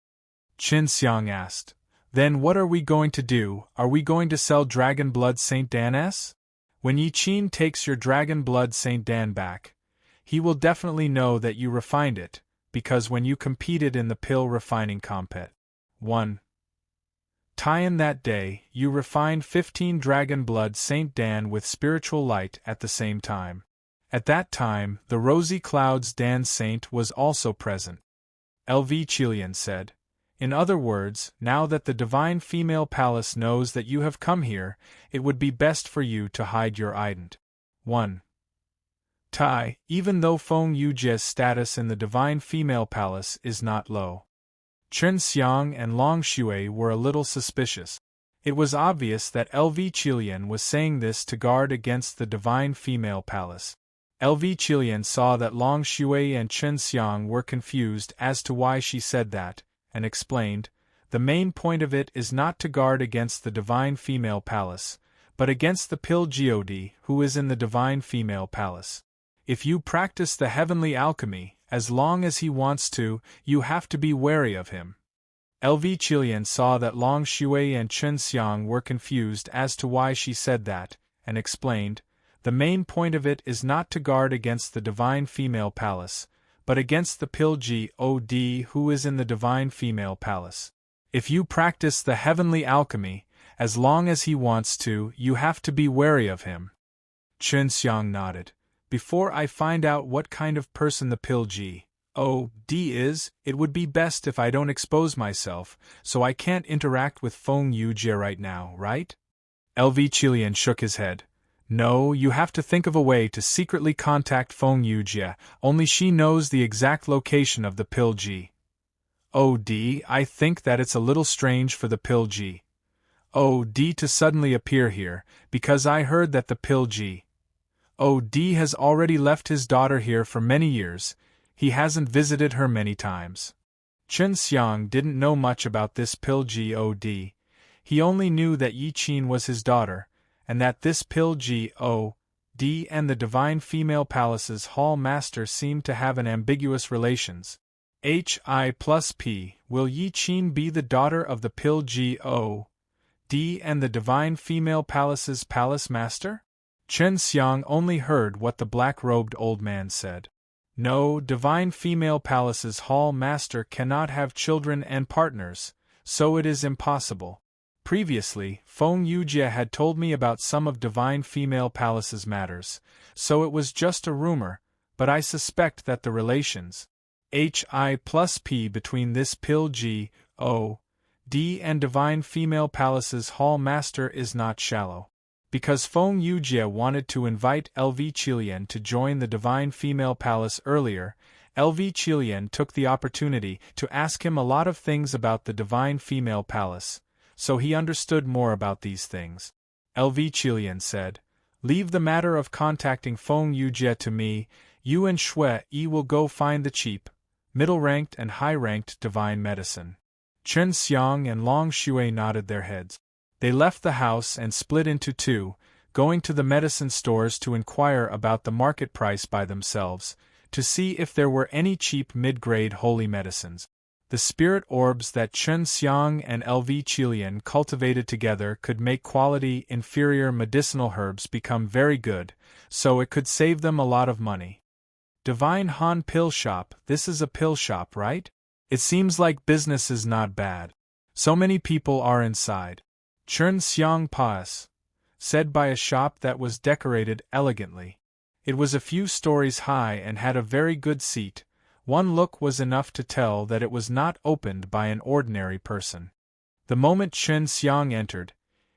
Qin Xiang asked, "Then what are we going to do? Are we going to sell dragon blood St. Dan? When Yi Qin takes your dragon blood St. Dan back, he will definitely know that you refined it, because when you competed in the pill refining compet. 1. Tian that day, you refined 15 dragon blood St. Dan with spiritual light at the same time. At that time, the rosy clouds Dan Saint was also present." LV Chilian said. "In other words, now that the divine female palace knows that you have come here, it would be best for you to hide your ident. 1. Tai, even though Feng Yujie's status in the divine female palace is not low." Chen Xiang and Long Shui were a little suspicious. It was obvious that LV Chilian was saying this to guard against the divine female palace. LV Chilian saw that Long Shui and Chen Xiang were confused as to why she said that, and explained, "The main point of it is not to guard against the divine female palace, but against the pill God who is in the divine female palace. If you practice the heavenly alchemy, as long as he wants to, you have to be wary of him." LV Chilian saw that Long Shui and Chen Xiang were confused as to why she said that, and explained, "The main point of it is not to guard against the divine female palace, but against the pill God who is in the divine female palace. If you practice the heavenly alchemy, as long as he wants to, you have to be wary of him." Chen Xiang nodded. "Before I find out what kind of person the pill God is, it would be best if I don't expose myself, so I can't interact with Feng Yujie right now, right?" LV Chilian shook his head. "No, you have to think of a way to secretly contact Feng Yujie, only she knows the exact location of the pill God. I think that it's a little strange for the pill God to suddenly appear here, because I heard that the pill God has already left his daughter here for many years. He hasn't visited her many times." Chen Xiang didn't know much about this pill God. He only knew that Yi Qin was his daughter, and that this pill God and the divine female palace's hall master seemed to have an ambiguous relations. Hi plus P, will Yi Qin be the daughter of the pill God and the divine female palace's palace master? Chen Xiang only heard what the black-robed old man said. "No, divine female palace's hall master cannot have children and partners, so it is impossible. Previously, Feng Yujie had told me about some of divine female palace's matters, so it was just a rumor, but I suspect that the relations Hi plus P between this pill God and divine female palace's hall master is not shallow. Because Feng Yujie wanted to invite LV Chilian to join the divine female palace earlier, LV Chilian took the opportunity to ask him a lot of things about the divine female palace, so he understood more about these things. LV Chilian said, "Leave the matter of contacting Feng Yujie to me. You and Shui will go find the cheap, middle-ranked and high-ranked divine medicine." Chen Xiang and Long Shui nodded their heads. They left the house and split into two, going to the medicine stores to inquire about the market price by themselves, to see if there were any cheap mid-grade holy medicines. The spirit orbs that Chen Xiang and LV Chilian cultivated together could make quality inferior medicinal herbs become very good, so it could save them a lot of money. Divine Han Pill Shop, this is a pill shop, right? It seems like business is not bad. So many people are inside. Chen Xiang Pas, said by a shop that was decorated elegantly. It was a few stories high and had a very good seat. One look was enough to tell that it was not opened by an ordinary person. The moment Chen Xiang entered,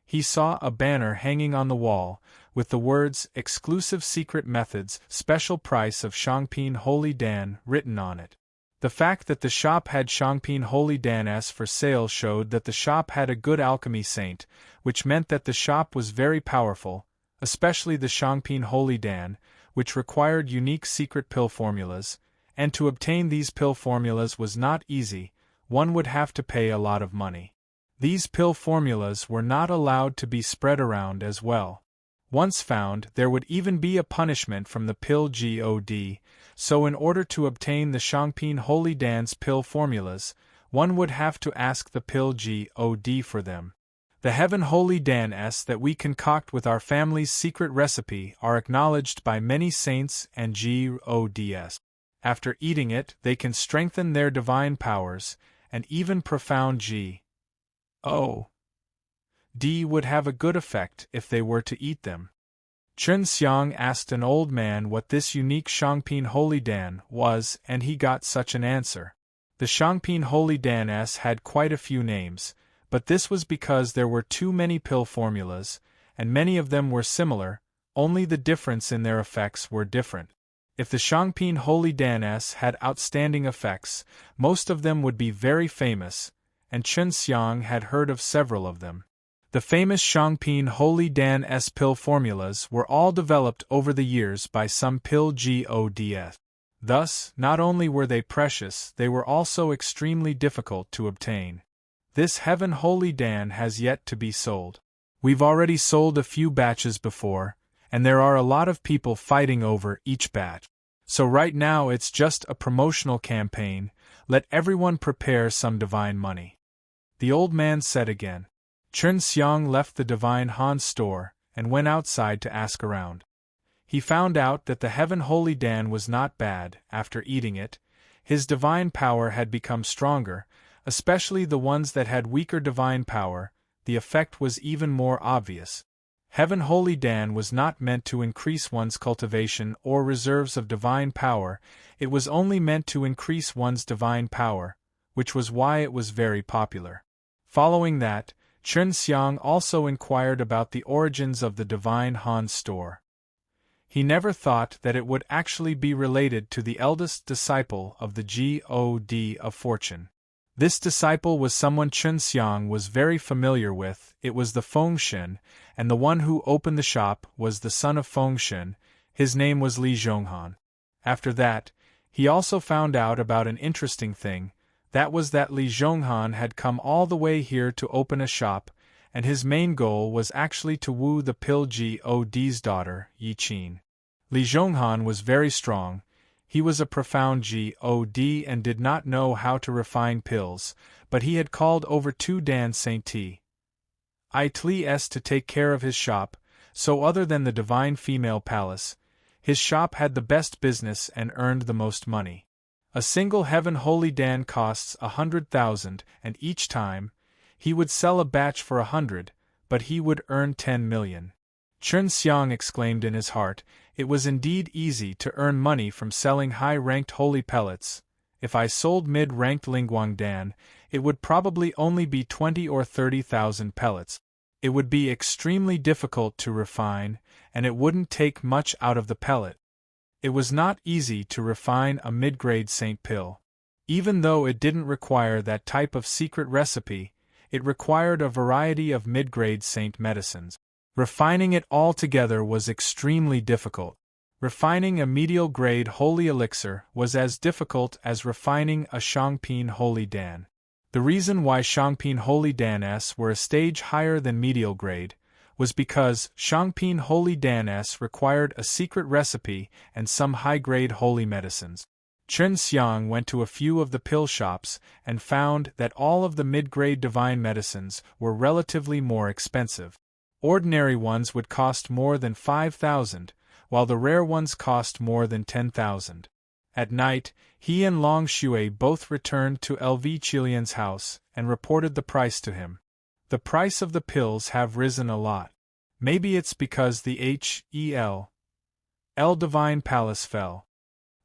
he saw a banner hanging on the wall, with the words "Exclusive Secret Methods, Special Price of Shangpin Holy Dan" written on it. The fact that the shop had Shangpin Holy Dan as for sale showed that the shop had a good alchemy saint, which meant that the shop was very powerful, especially the Shangpin Holy Dan, which required unique secret pill formulas, and to obtain these pill formulas was not easy, one would have to pay a lot of money. These pill formulas were not allowed to be spread around as well. Once found, there would even be a punishment from the pill god, so in order to obtain the Shangpin Holy Dan's pill formulas, one would have to ask the pill god for them. The Heaven Holy Dans that we concoct with our family's secret recipe are acknowledged by many saints and gods. After eating it, they can strengthen their divine powers, and even profound god would have a good effect if they were to eat them. Chun Xiang asked an old man what this unique Shangpin Holy Dan was, and he got such an answer. The Shangpin Holy Dan had quite a few names, but this was because there were too many pill formulas, and many of them were similar, only the difference in their effects were different. If the Shangpin Holy Dan had outstanding effects, most of them would be very famous, and Chun Xiang had heard of several of them. The famous Shangpin Holy Dan pill formulas were all developed over the years by some pill gods. Thus, not only were they precious, they were also extremely difficult to obtain. This Heaven Holy Dan has yet to be sold. We've already sold a few batches before, and there are a lot of people fighting over each batch. So right now it's just a promotional campaign, let everyone prepare some divine money. The old man said again. Chun Xiang left the Divine Han store, and went outside to ask around. He found out that the Heaven Holy Dan was not bad. After eating it, his divine power had become stronger, especially the ones that had weaker divine power, the effect was even more obvious. Heaven Holy Dan was not meant to increase one's cultivation or reserves of divine power, it was only meant to increase one's divine power, which was why it was very popular. Following that, Chun Xiang also inquired about the origins of the Divine Han store. He never thought that it would actually be related to the eldest disciple of the god of fortune. This disciple was someone Chun Xiang was very familiar with, it was the Fengshen, and the one who opened the shop was the son of Fengshen, his name was Li Zhonghan. After that, he also found out about an interesting thing, that was that Li Zhonghan had come all the way here to open a shop, and his main goal was actually to woo the pill god's daughter, Yi Qin. Li Zhonghan was very strong, he was a profound god and did not know how to refine pills, but he had called over 2 Dan Saint Tli to take care of his shop, so other than the divine female palace, his shop had the best business and earned the most money. A single Heaven Holy Dan costs 100,000, and each time, he would sell a batch for 100, but he would earn 10 million. Chun Xiang exclaimed in his heart, it was indeed easy to earn money from selling high-ranked holy pellets. If I sold mid-ranked Lingguang Dan, it would probably only be 20 or 30,000 pellets. It would be extremely difficult to refine, and it wouldn't take much out of the pellet. It was not easy to refine a mid-grade saint pill. Even though it didn't require that type of secret recipe, it required a variety of mid-grade saint medicines. Refining it all together was extremely difficult. Refining a medial-grade holy elixir was as difficult as refining a Shangpin Holy Dan. The reason why Shangpin Holy Dans were a stage higher than medial grade was because Shangpin Holy Dans required a secret recipe and some high-grade holy medicines. Chun Xiang went to a few of the pill shops and found that all of the mid-grade divine medicines were relatively more expensive. Ordinary ones would cost more than 5,000, while the rare ones cost more than 10,000. At night, he and Long Shui both returned to LV Qilian's house and reported the price to him. The price of the pills have risen a lot. Maybe it's because the HEL Divine Palace fell.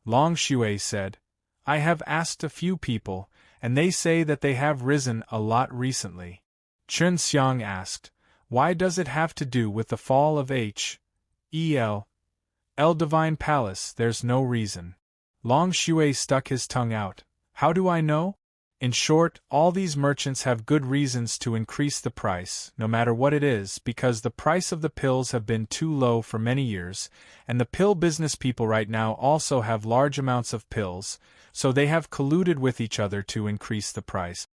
Long Shui said, I have asked a few people, and they say that they have risen a lot recently. Chun Xiang asked, why does it have to do with the fall of HEL Divine Palace? There's no reason. Long Shui stuck his tongue out. How do I know? In short, all these merchants have good reasons to increase the price, no matter what it is, because the price of the pills have been too low for many years, and the pill business people right now also have large amounts of pills, so they have colluded with each other to increase the price.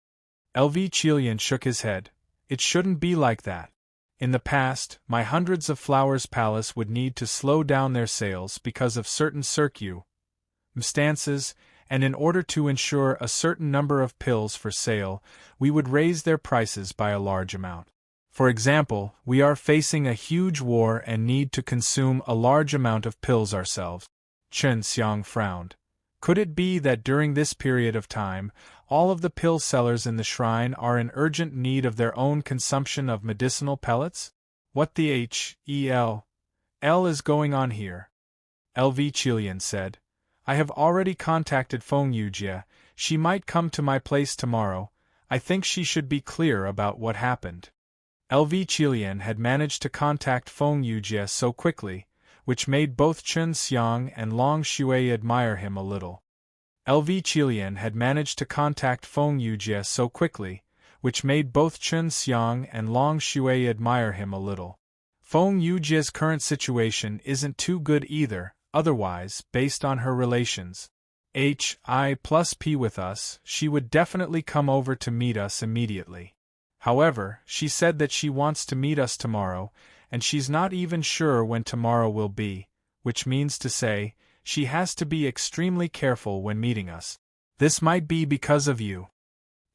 LV Chilian shook his head. It shouldn't be like that. In the past, my hundreds of flowers palace would need to slow down their sales because of certain circumstances, and in order to ensure a certain number of pills for sale, we would raise their prices by a large amount. For example, we are facing a huge war and need to consume a large amount of pills ourselves. Chen Xiang frowned. Could it be that during this period of time, all of the pill sellers in the shrine are in urgent need of their own consumption of medicinal pellets? What the hell is going on here? LV Chilian said. I have already contacted Feng Yujie. She might come to my place tomorrow. I think she should be clear about what happened. LV Chilian had managed to contact Feng Yujie so quickly, which made both Chen Xiang and Long Shui admire him a little. LV Chilian had managed to contact Feng Yujie so quickly, which made both Chen Xiang and Long Shui admire him a little. Feng Yujie's current situation isn't too good either. Otherwise, based on her relations H.I+P with us, she would definitely come over to meet us immediately. However, she said that she wants to meet us tomorrow, and she's not even sure when tomorrow will be, which means to say, she has to be extremely careful when meeting us. This might be because of you.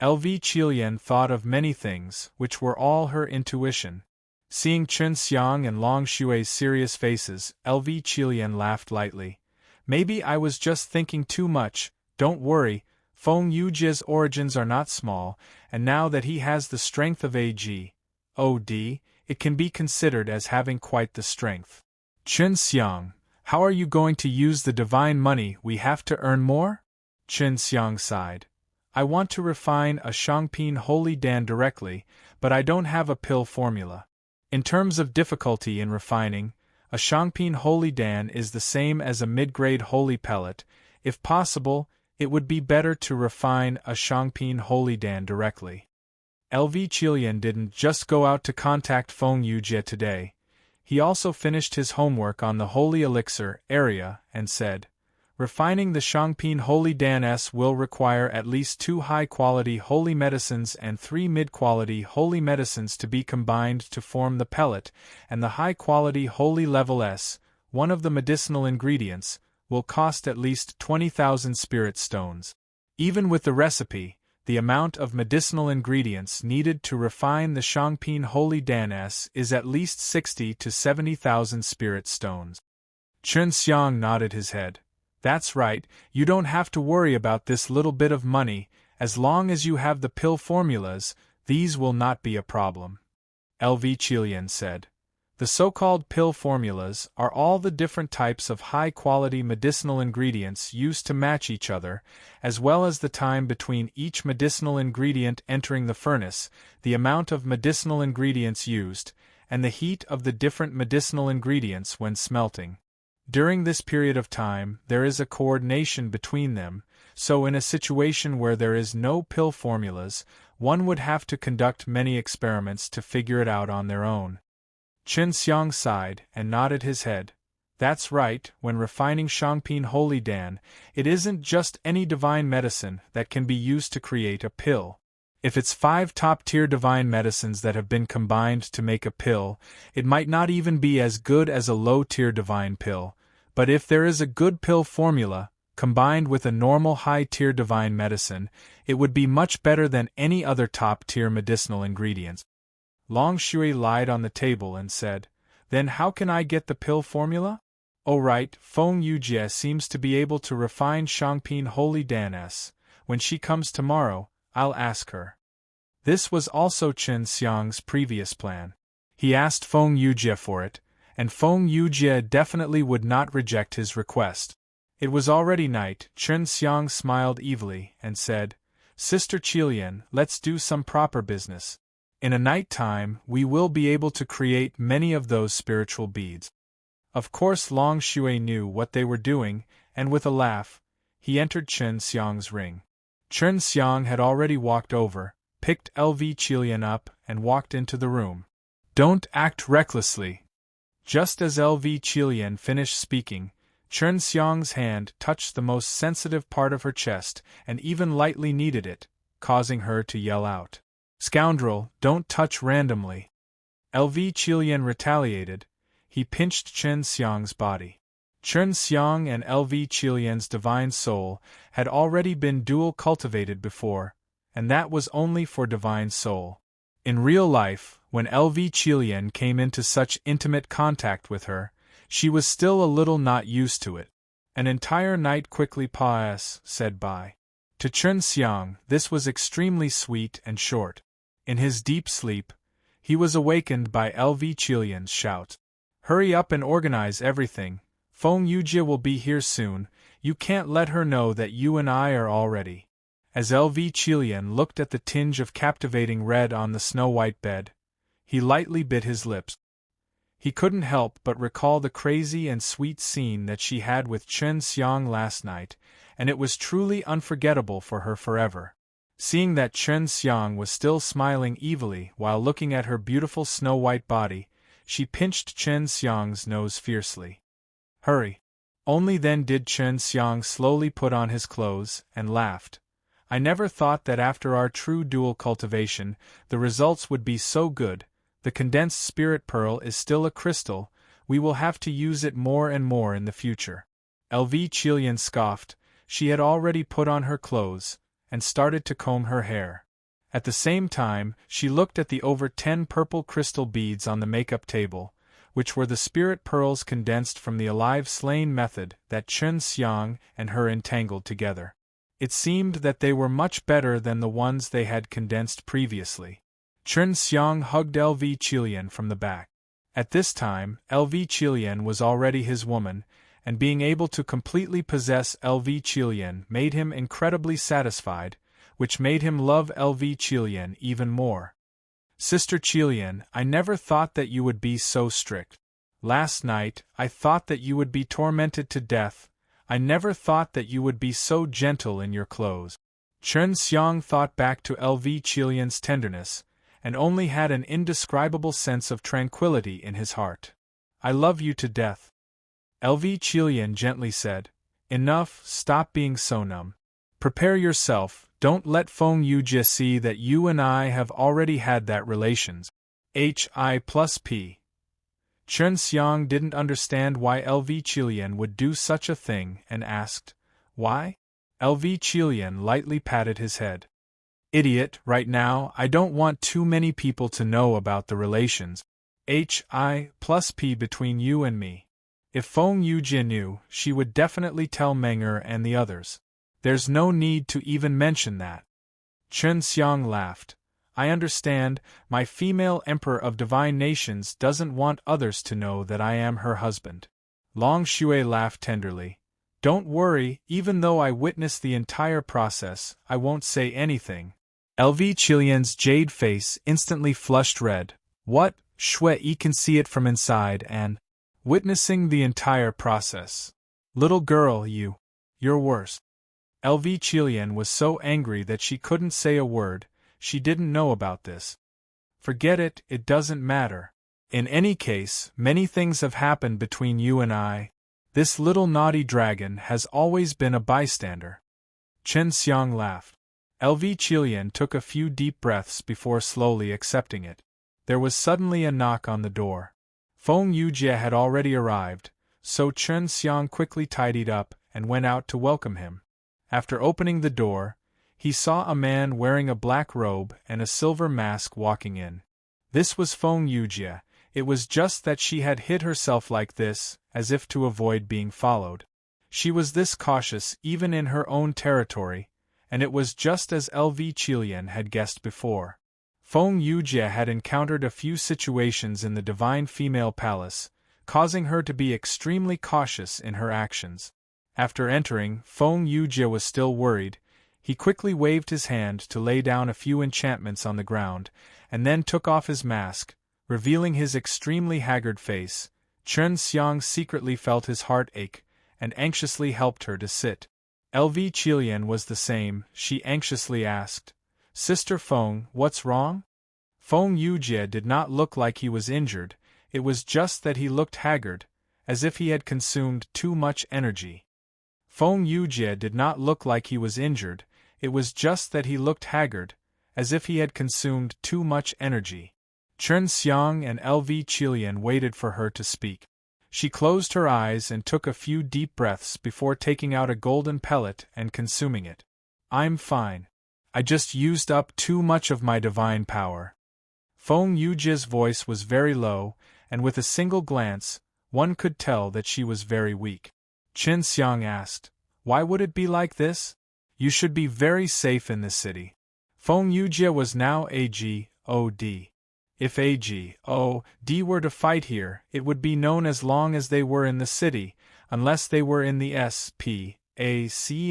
LV Chilian thought of many things, which were all her intuition. Seeing Chen Xiang and Long Shui's serious faces, LV Chilian laughed lightly. Maybe I was just thinking too much. Don't worry, Feng Yujie's origins are not small, and now that he has the strength of AGOD, it can be considered as having quite the strength. Chen Xiang, how are you going to use the divine money we have to earn more? Chen Xiang sighed. I want to refine a Shangpin Holy Dan directly, but I don't have a pill formula. In terms of difficulty in refining, a Shangpin Holy Dan is the same as a mid-grade Holy Pellet. If possible, it would be better to refine a Shangpin Holy Dan directly. LV Chilian didn't just go out to contact Feng Yujie today. He also finished his homework on the Holy Elixir area and said, refining the Shangpin Holy Dan S will require at least 2 high-quality holy medicines and 3 mid-quality holy medicines to be combined to form the pellet, and the high-quality holy level S, one of the medicinal ingredients, will cost at least 20,000 spirit stones. Even with the recipe, the amount of medicinal ingredients needed to refine the Shangpin Holy Dan S is at least 60 to 70,000 spirit stones. Chen Xiang nodded his head. That's right, you don't have to worry about this little bit of money. As long as you have the pill formulas, these will not be a problem. LV Chilian said. The so-called pill formulas are all the different types of high-quality medicinal ingredients used to match each other, as well as the time between each medicinal ingredient entering the furnace, the amount of medicinal ingredients used, and the heat of the different medicinal ingredients when smelting. During this period of time, there is a coordination between them, so in a situation where there is no pill formulas, one would have to conduct many experiments to figure it out on their own. Chen Xiang sighed and nodded his head. That's right, when refining Shangpin Holy Dan, it isn't just any divine medicine that can be used to create a pill. If it's 5 top-tier divine medicines that have been combined to make a pill, it might not even be as good as a low-tier divine pill. But if there is a good pill formula, combined with a normal high-tier divine medicine, it would be much better than any other top-tier medicinal ingredients. Long Shui lied on the table and said, Then how can I get the pill formula? Oh right, Feng Yujie seems to be able to refine Shangpin Holy Dan S. When she comes tomorrow, I'll ask her. This was also Chen Xiang's previous plan. He asked Feng Yujie for it, and Feng Yujie definitely would not reject his request. It was already night. Chen Xiang smiled evilly and said, Sister Chilian, let's do some proper business. In a night time, we will be able to create many of those spiritual beads. Of course Long Shui knew what they were doing, and with a laugh, he entered Chen Xiang's ring. Chen Xiang had already walked over, picked LV Qilian up, and walked into the room. Don't act recklessly. Just as LV Qilian finished speaking, Chen Xiang's hand touched the most sensitive part of her chest and even lightly kneaded it, causing her to yell out. Scoundrel, don't touch randomly. LV Qilian retaliated. He pinched Chen Xiang's body. Chen Xiang and LV Qilian's divine soul had already been dual cultivated before, and that was only for divine soul. In real life, when LV Qilian came into such intimate contact with her, she was still a little not used to it. An entire night quickly said by. To Chen Xiang, this was extremely sweet and short. In his deep sleep, he was awakened by LV Qilian's shout. Hurry up and organize everything. Feng Yujie will be here soon. You can't let her know that you and I are all ready. As LV Qilian looked at the tinge of captivating red on the snow-white bed, he lightly bit his lips. He couldn't help but recall the crazy and sweet scene that she had with Chen Xiang last night, and it was truly unforgettable for her forever. Seeing that Chen Xiang was still smiling evilly while looking at her beautiful snow-white body, she pinched Chen Xiang's nose fiercely. Hurry! Only then did Chen Xiang slowly put on his clothes and laughed. I never thought that after our true dual cultivation, the results would be so good. The condensed spirit pearl is still a crystal, we will have to use it more and more in the future. LV Qilian scoffed. She had already put on her clothes, and started to comb her hair. At the same time, she looked at the over 10 purple crystal beads on the makeup table, which were the spirit pearls condensed from the alive slain method that Chen Xiang and her entangled together. It seemed that they were much better than the ones they had condensed previously. Chen Xiang hugged LV Qilian from the back. At this time, LV Qilian was already his woman, and being able to completely possess LV Qilian made him incredibly satisfied, which made him love LV Qilian even more. Sister Qilian, I never thought that you would be so strict. Last night, I thought that you would be tormented to death. I never thought that you would be so gentle in your clothes. Chen Xiang thought back to LV Qilian's tenderness, and only had an indescribable sense of tranquility in his heart. I love you to death. LV Qilian gently said. Enough, stop being so numb. Prepare yourself, don't let Feng Yujie see that you and I have already had that relations. Hi+P. Chen Xiang didn't understand why LV Qilian would do such a thing and asked, why? LV Qilian lightly patted his head. Idiot, right now, I don't want too many people to know about the relations. Hi+P between you and me. If Feng Yujie knew, she would definitely tell Menger and the others. There's no need to even mention that. Chen Xiang laughed. I understand, my female emperor of divine nations doesn't want others to know that I am her husband. Long Shui laughed tenderly. Don't worry, even though I witness the entire process, I won't say anything. LV Qilian's jade face instantly flushed red. What? Shui can see it from inside and… witnessing the entire process. Little girl, you're worse. LV Qilian was so angry that she couldn't say a word. She didn't know about this. Forget it, it doesn't matter. In any case, many things have happened between you and I. This little naughty dragon has always been a bystander. Chen Xiang laughed. LV Qilian took a few deep breaths before slowly accepting it. There was suddenly a knock on the door. Feng Yujie had already arrived, so Chen Xiang quickly tidied up and went out to welcome him. After opening the door, he saw a man wearing a black robe and a silver mask walking in. This was Feng Yujie. It was just that she had hid herself like this, as if to avoid being followed. She was this cautious even in her own territory, and it was just as LV Qilian had guessed before. Feng Yujie had encountered a few situations in the Divine Female Palace, causing her to be extremely cautious in her actions. After entering, Feng Yujie was still worried. He quickly waved his hand to lay down a few enchantments on the ground, and then took off his mask, revealing his extremely haggard face. Chen Xiang secretly felt his heart ache, and anxiously helped her to sit. LV Qilian was the same, she anxiously asked. Sister Feng, what's wrong? Feng Yujie did not look like he was injured, it was just that he looked haggard, as if he had consumed too much energy. Feng Yujie did not look like he was injured, it was just that he looked haggard, as if he had consumed too much energy. Chen Xiang and LV Qilian waited for her to speak. She closed her eyes and took a few deep breaths before taking out a golden pellet and consuming it. I'm fine. I just used up too much of my divine power. Feng Yujie's voice was very low, and with a single glance, one could tell that she was very weak. Chen Xiang asked, why would it be like this? You should be very safe in this city. Feng Yujie was now AGOD. If AGOD were to fight here, it would be known as long as they were in the city, unless they were in the SPAC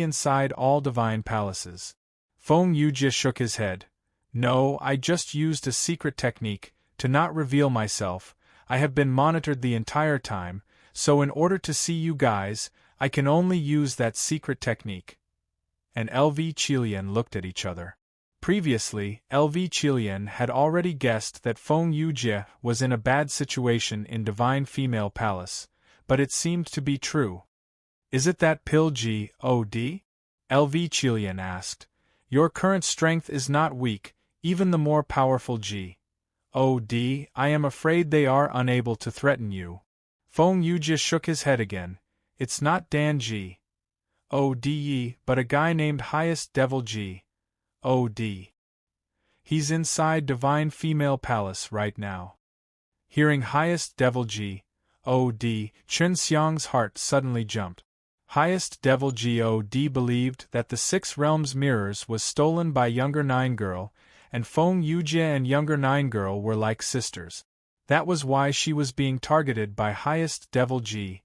inside all divine palaces. Feng Yujie shook his head. No, I just used a secret technique, to not reveal myself. I have been monitored the entire time, so in order to see you guys, I can only use that secret technique. And LV Qilian looked at each other. Previously, LV Qilian had already guessed that Feng Yujie was in a bad situation in Divine Female Palace, but it seemed to be true. Is it that pill GOD? LV Qilian asked. Your current strength is not weak, even the more powerful GOD, I am afraid they are unable to threaten you. Feng Yujie shook his head again. It's not Dan GOD, but a guy named Highest Devil GOD. He's inside Divine Female Palace right now. Hearing Highest Devil GOD, Chen Xiang's heart suddenly jumped. Highest Devil God believed that the Six Realms mirrors was stolen by Younger Nine Girl, and Feng Yujie and Younger Nine Girl were like sisters. That was why she was being targeted by Highest Devil God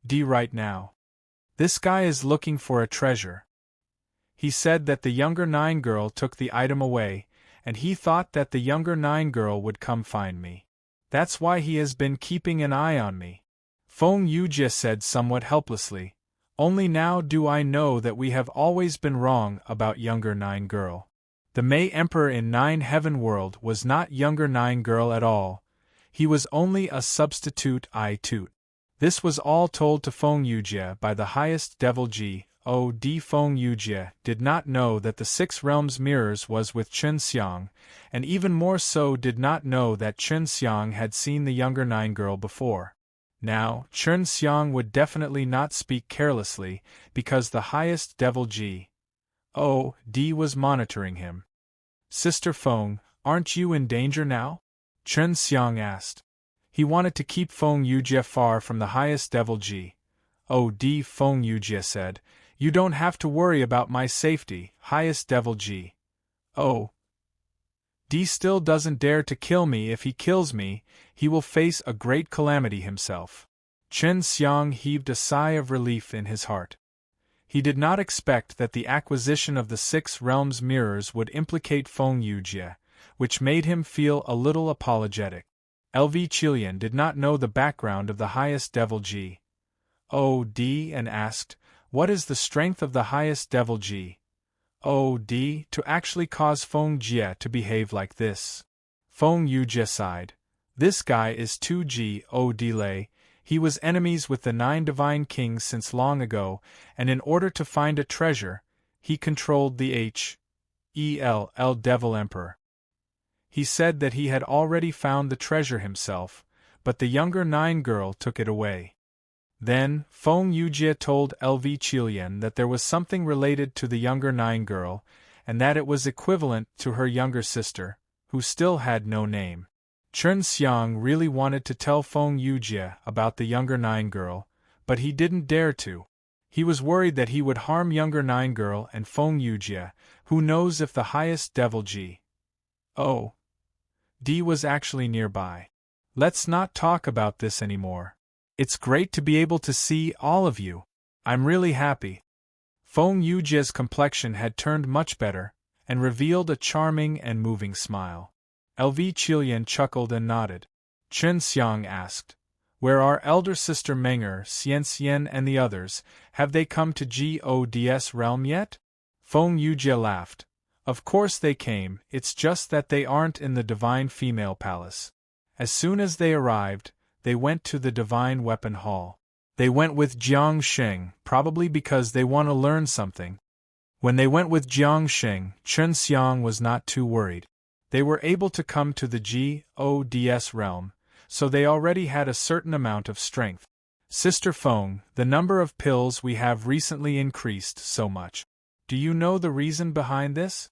right now. This guy is looking for a treasure. He said that the Younger Nine Girl took the item away, and he thought that the Younger Nine Girl would come find me. That's why he has been keeping an eye on me. Feng Yujie said somewhat helplessly. Only now do I know that we have always been wrong about Younger Nine Girl. The May Emperor in Nine Heaven World was not Younger Nine Girl at all. He was only a substitute I-Toot. This was all told to Feng Yujie by the Highest Devil God. Feng Yujie did not know that the Six Realms mirrors was with Chen Xiang, and even more so did not know that Chen Xiang had seen the Younger Nine Girl before. Now, Chen Xiang would definitely not speak carelessly, because the Highest Devil God was monitoring him. Sister Feng, aren't you in danger now? Chen Xiang asked. He wanted to keep Feng Yujie far from the Highest Devil God. Feng Yujie said, you don't have to worry about my safety, Highest Devil God still doesn't dare to kill me. If he kills me, he will face a great calamity himself. Chen Xiang heaved a sigh of relief in his heart. He did not expect that the acquisition of the Six Realms mirrors would implicate Feng Yujie, which made him feel a little apologetic. LV Qilian did not know the background of the Highest Devil God and asked, what is the strength of the Highest Devil God to actually cause Feng Jie to behave like this? Feng Yujie sighed. This guy is too God. He was enemies with the 9 divine kings since long ago, and in order to find a treasure, he controlled the HELL Devil Emperor. He said that he had already found the treasure himself, but the Younger Nine Girl took it away. Then, Feng Yujie told LV Qilian that there was something related to the Younger Nine Girl, and that it was equivalent to her younger sister, who still had no name. Chen Xiang really wanted to tell Feng Yujie about the Younger Nine Girl, but he didn't dare to. He was worried that he would harm Younger Nine Girl and Feng Yujie. Who knows if the Highest Devil God was actually nearby. Let's not talk about this anymore. It's great to be able to see all of you. I'm really happy. Feng Yujie's complexion had turned much better, and revealed a charming and moving smile. LV Qilian chuckled and nodded. Chen Xiang asked, Where are elder sister Menger, Xian Xian and the others? Have they come to God's realm yet? Feng Yujie laughed. Of course they came, it's just that they aren't in the Divine Female Palace. As soon as they arrived, they went to the Divine Weapon Hall. They went with Jiang Sheng, probably because they want to learn something. When they went with Jiang Sheng, Chen Xiang was not too worried. They were able to come to the God's realm, so they already had a certain amount of strength. Sister Feng, the number of pills we have recently increased so much. Do you know the reason behind this?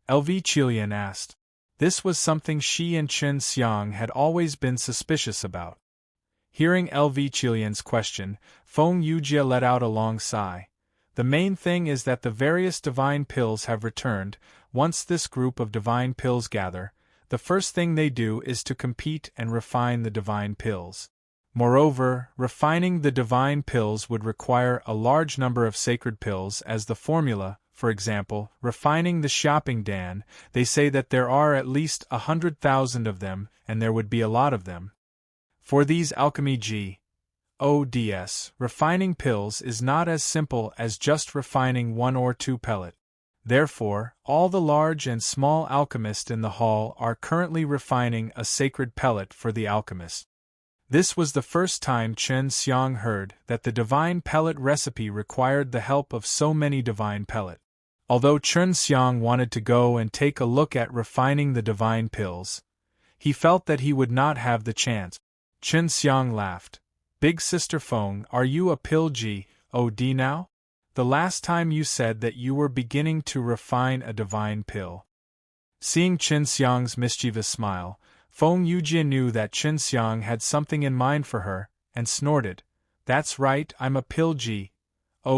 LV Qilian asked. This was something she and Chen Xiang had always been suspicious about. Hearing LV Qilian's question, Feng Yujie let out a long sigh. The main thing is that the various divine pills have returned. Once this group of divine pills gather, the first thing they do is to compete and refine the divine pills. Moreover, refining the divine pills would require a large number of sacred pills as the formula. For example, refining the shopping dan, they say that there are at least 100,000 of them, and there would be a lot of them. For these alchemy God's, refining pills is not as simple as just refining one or two pellet. Therefore, all the large and small alchemists in the hall are currently refining a sacred pellet for the alchemist. This was the first time Chen Xiang heard that the divine pellet recipe required the help of so many divine pellet. Although Chen Xiang wanted to go and take a look at refining the divine pills, he felt that he would not have the chance. Chen Xiang laughed. Big Sister Feng, are you a pill God now? The last time you said that you were beginning to refine a divine pill. Seeing Chen Xiang's mischievous smile, Feng Yujie knew that Chen Xiang had something in mind for her, and snorted. That's right, I'm a pill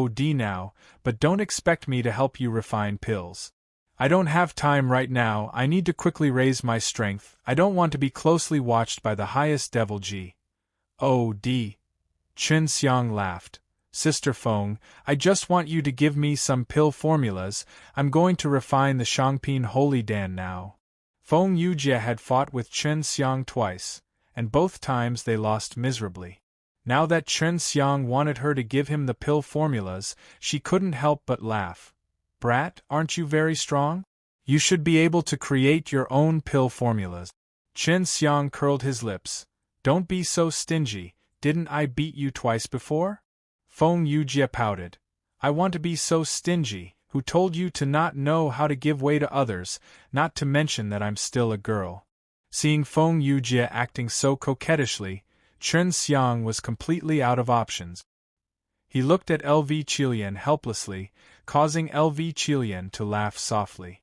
God now, but don't expect me to help you refine pills. I don't have time right now, I need to quickly raise my strength, I don't want to be closely watched by the highest devil God. Chen Xiang laughed. Sister Feng, I just want you to give me some pill formulas, I'm going to refine the Shangpin Holy Dan now. Feng Yujie had fought with Chen Xiang twice, and both times they lost miserably. Now that Chen Xiang wanted her to give him the pill formulas, she couldn't help but laugh. Brat, aren't you very strong? You should be able to create your own pill formulas. Chen Xiang curled his lips. Don't be so stingy, didn't I beat you twice before? Feng Yujie pouted. I want to be so stingy, who told you to not know how to give way to others, not to mention that I'm still a girl. Seeing Feng Yujie acting so coquettishly, Chen Xiang was completely out of options. He looked at LV Qilian helplessly, causing LV Qilian to laugh softly.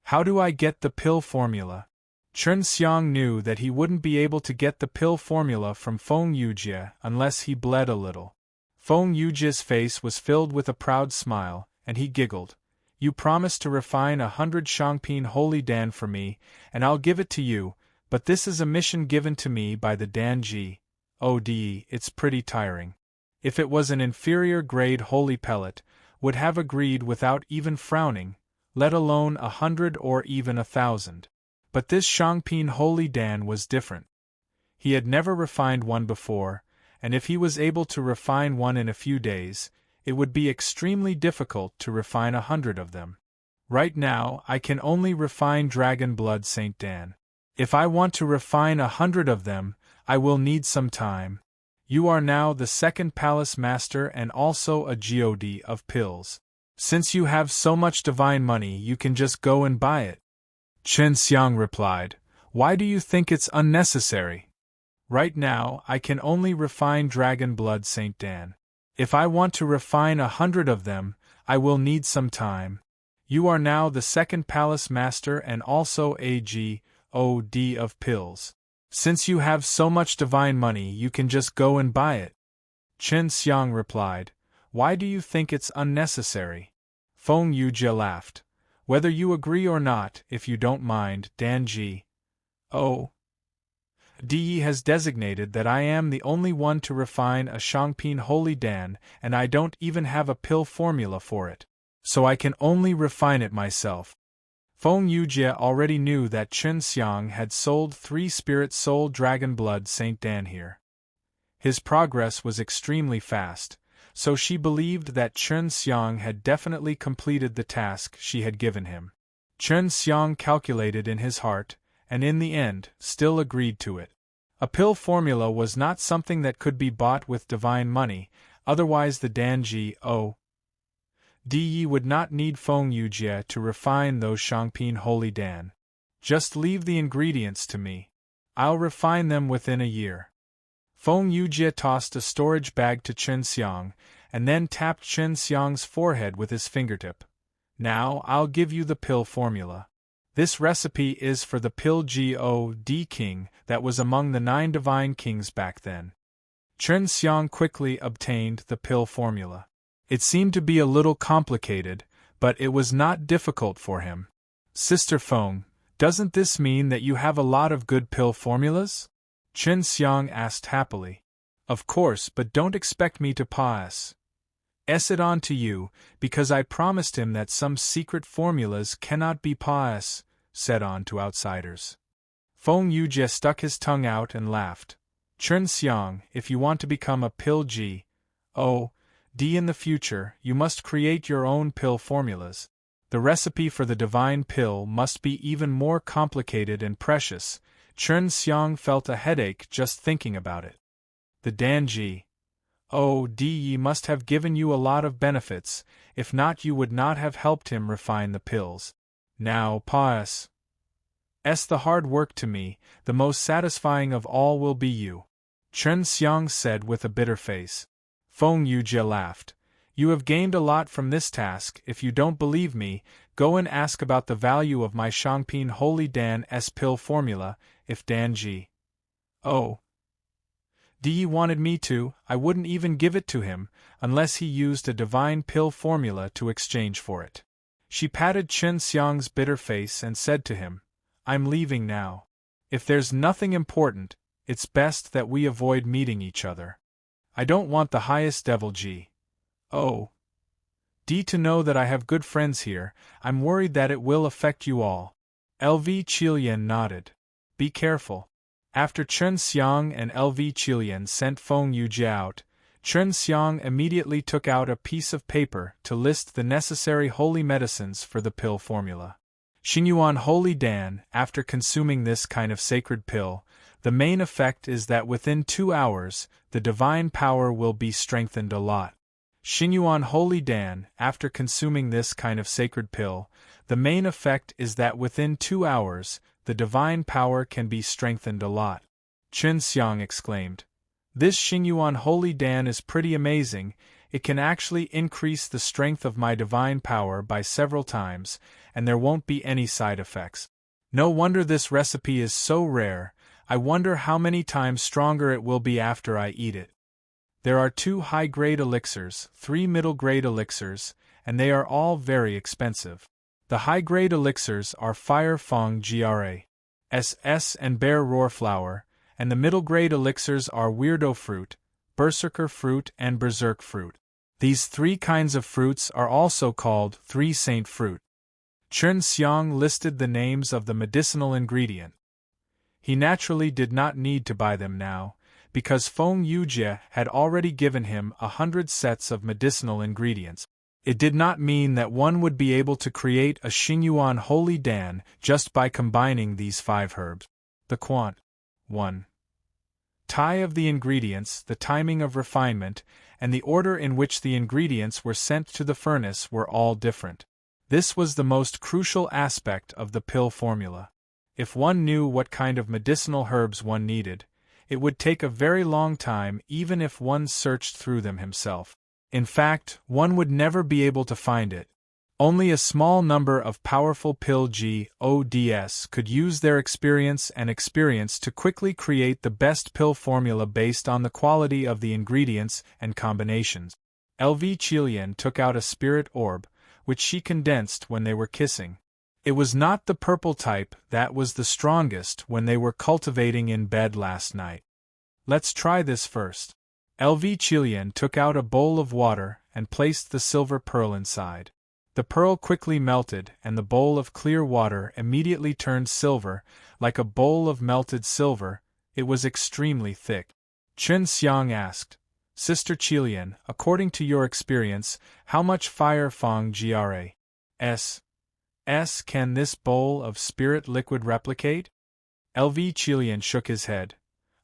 How do I get the pill formula? Chen Xiang knew that he wouldn't be able to get the pill formula from Feng Yujie unless he bled a little. Feng Yujie's face was filled with a proud smile, and he giggled. You promised to refine 100 Shangpin Holy Dan for me, and I'll give it to you, but this is a mission given to me by the Dan God, it's pretty tiring. If it was an inferior grade holy pellet, would have agreed without even frowning, let alone 100 or even 1,000. But this Shangpin Holy Dan was different. He had never refined one before, and if he was able to refine one in a few days, it would be extremely difficult to refine 100 of them. Right now, I can only refine Dragon Blood Saint Dan. If I want to refine 100 of them, I will need some time. You are now the second palace master and also a God of pills. Since you have so much divine money, you can just go and buy it. Chen Xiang replied. Why do you think it's unnecessary? Right now, I can only refine Dragon Blood Saint Dan. If I want to refine 100 of them, I will need some time. You are now the second palace master and also a God of pills. Since you have so much divine money, you can just go and buy it. Chen Xiang replied. Why do you think it's unnecessary? Feng Yujie laughed. Whether you agree or not, if you don't mind, Dan God has designated that I am the only one to refine a Shangpin Holy Dan, and I don't even have a pill formula for it. So I can only refine it myself. Feng Yujie already knew that Chen Xiang had sold 3 Spirit Soul Dragon Blood Saint Dan here. His progress was extremely fast, so she believed that Chen Xiang had definitely completed the task she had given him. Chen Xiang calculated in his heart, and in the end, still agreed to it. A pill formula was not something that could be bought with divine money, otherwise the Danji Di would not need Feng Yujie to refine those Shangpin Holy Dan. Just leave the ingredients to me. I'll refine them within a year. Feng Yujie tossed a storage bag to Chen Xiang, and then tapped Chen Xiang's forehead with his fingertip. Now I'll give you the pill formula. This recipe is for the pill God King that was among the 9 divine kings back then. Chen Xiang quickly obtained the pill formula. It seemed to be a little complicated, but it was not difficult for him. Sister Feng, doesn't this mean that you have a lot of good pill formulas? Chen Xiang asked happily. Of course, but don't expect me to pass it on to you, because I promised him that some secret formulas cannot be said on to outsiders. Feng Yujie stuck his tongue out and laughed. Chen Xiang, if you want to become a pill D in the future, you must create your own pill formulas. The recipe for the divine pill must be even more complicated and precious. Chen Xiang felt a headache just thinking about it. The Danji Di must have given you a lot of benefits, if not you would not have helped him refine the pills. Now the hard work to me, the most satisfying of all will be you. Chen Xiang said with a bitter face. Feng Yujie laughed. You have gained a lot from this task. If you don't believe me, go and ask about the value of my Shangpin Holy Dan's pill formula. If Danji Di wanted me to, I wouldn't even give it to him, unless he used a divine pill formula to exchange for it. She patted Chen Xiang's bitter face and said to him, I'm leaving now. If there's nothing important, it's best that we avoid meeting each other. I don't want the highest devil Di to know that I have good friends here. I'm worried that it will affect you all. LV Qilian nodded. Be careful. After Chen Xiang and LV Qilian sent Feng Yujie out, Chen Xiang immediately took out a piece of paper to list the necessary holy medicines for the pill formula. Xingyuan Holy Dan, after consuming this kind of sacred pill, the main effect is that within 2 hours, the divine power will be strengthened a lot. Xingyuan Holy Dan, after consuming this kind of sacred pill, the main effect is that within 2 hours, the divine power can be strengthened a lot. Chen Xiang exclaimed. This Xingyuan Holy Dan is pretty amazing. It can actually increase the strength of my divine power by several times, and there won't be any side effects. No wonder this recipe is so rare. I wonder how many times stronger it will be after I eat it. There are 2 high-grade elixirs, 3 middle-grade elixirs, and they are all very expensive. The high-grade elixirs are Fire Fong GRA, and Bear Roar Flower, and the middle-grade elixirs are Weirdo Fruit, Berserker Fruit and Berserk Fruit. These 3 kinds of fruits are also called 3 Saint Fruit. Chen Xiang listed the names of the medicinal ingredient. He naturally did not need to buy them now, because Feng Yujie had already given him 100 sets of medicinal ingredients. It did not mean that one would be able to create a Xingyuan Holy Dan just by combining these 5 herbs. The 1. Tie of the ingredients, the timing of refinement, and the order in which the ingredients were sent to the furnace were all different. This was the most crucial aspect of the pill formula. If one knew what kind of medicinal herbs one needed, it would take a very long time even if one searched through them himself. In fact, one would never be able to find it. Only a small number of powerful pill GODs could use their experience to quickly create the best pill formula based on the quality of the ingredients and combinations. LV Qilian took out a spirit orb, which she condensed when they were kissing. It was not the purple type that was the strongest when they were cultivating in bed last night. Let's try this first. LV Qilian took out a bowl of water and placed the silver pearl inside. The pearl quickly melted and the bowl of clear water immediately turned silver, like a bowl of melted silver. It was extremely thick. Chen Xiang asked. Sister Qilian, according to your experience, how much fire Fong Gras can this bowl of spirit liquid replicate? LV Qilian shook his head.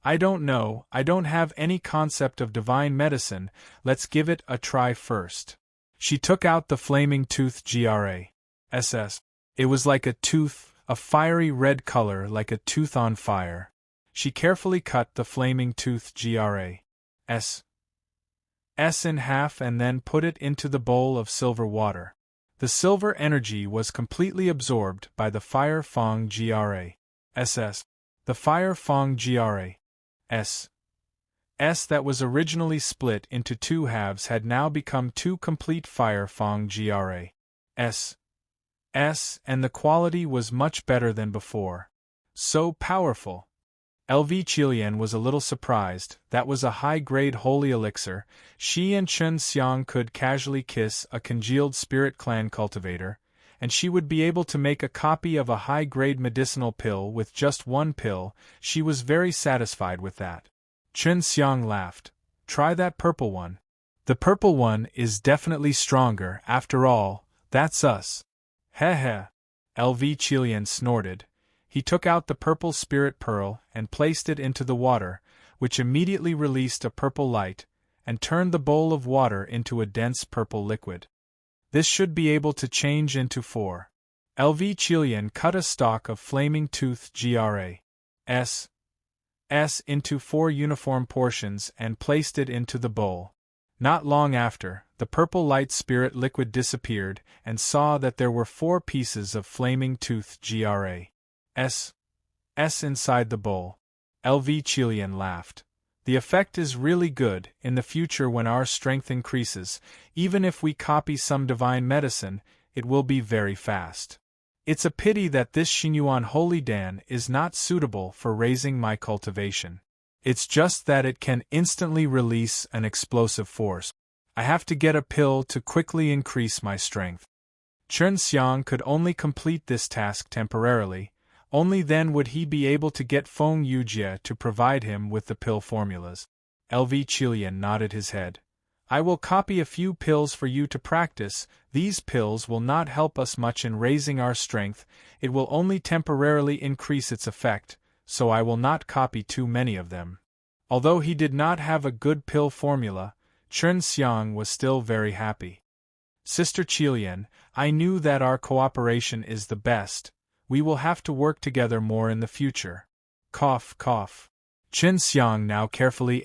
I don't know, I don't have any concept of divine medicine, let's give it a try first. She took out the flaming tooth GRASS. It was like a tooth, a fiery red color like a tooth on fire. She carefully cut the flaming tooth GRASS in half and then put it into the bowl of silver water. The silver energy was completely absorbed by the fire Fong GRASS. The fire Fong GRASS that was originally split into two halves had now become two complete fire Fong GRASS, and the quality was much better than before. So powerful. LV Qilian was a little surprised. That was a high-grade holy elixir. She and Chen Xiang could casually kiss a congealed spirit clan cultivator, and she would be able to make a copy of a high-grade medicinal pill with just one pill. She was very satisfied with that. Chen Xiang laughed. Try that purple one. The purple one is definitely stronger, after all, that's us. Heh heh. LV Qilian snorted. He took out the purple spirit pearl and placed it into the water, which immediately released a purple light, and turned the bowl of water into a dense purple liquid. This should be able to change into 4. LV Qilian cut a stalk of flaming tooth GRASS into 4 uniform portions and placed it into the bowl. Not long after, the purple light spirit liquid disappeared and saw that there were 4 pieces of flaming tooth GRASS inside the bowl. LV Qilian laughed. The effect is really good. In the future, when our strength increases, even if we copy some divine medicine, it will be very fast. It's a pity that this Xingyuan Holy Dan is not suitable for raising my cultivation. It's just that it can instantly release an explosive force. I have to get a pill to quickly increase my strength. Chen Xiang could only complete this task temporarily. Only then would he be able to get Feng Yujie to provide him with the pill formulas. LV Qilian nodded his head. I will copy a few pills for you to practice. These pills will not help us much in raising our strength, it will only temporarily increase its effect, so I will not copy too many of them. Although he did not have a good pill formula, Chen Xiang was still very happy. Sister Qilian, I knew that our cooperation is the best. We will have to work together more in the future. Cough, cough. Chen Xiang now carefully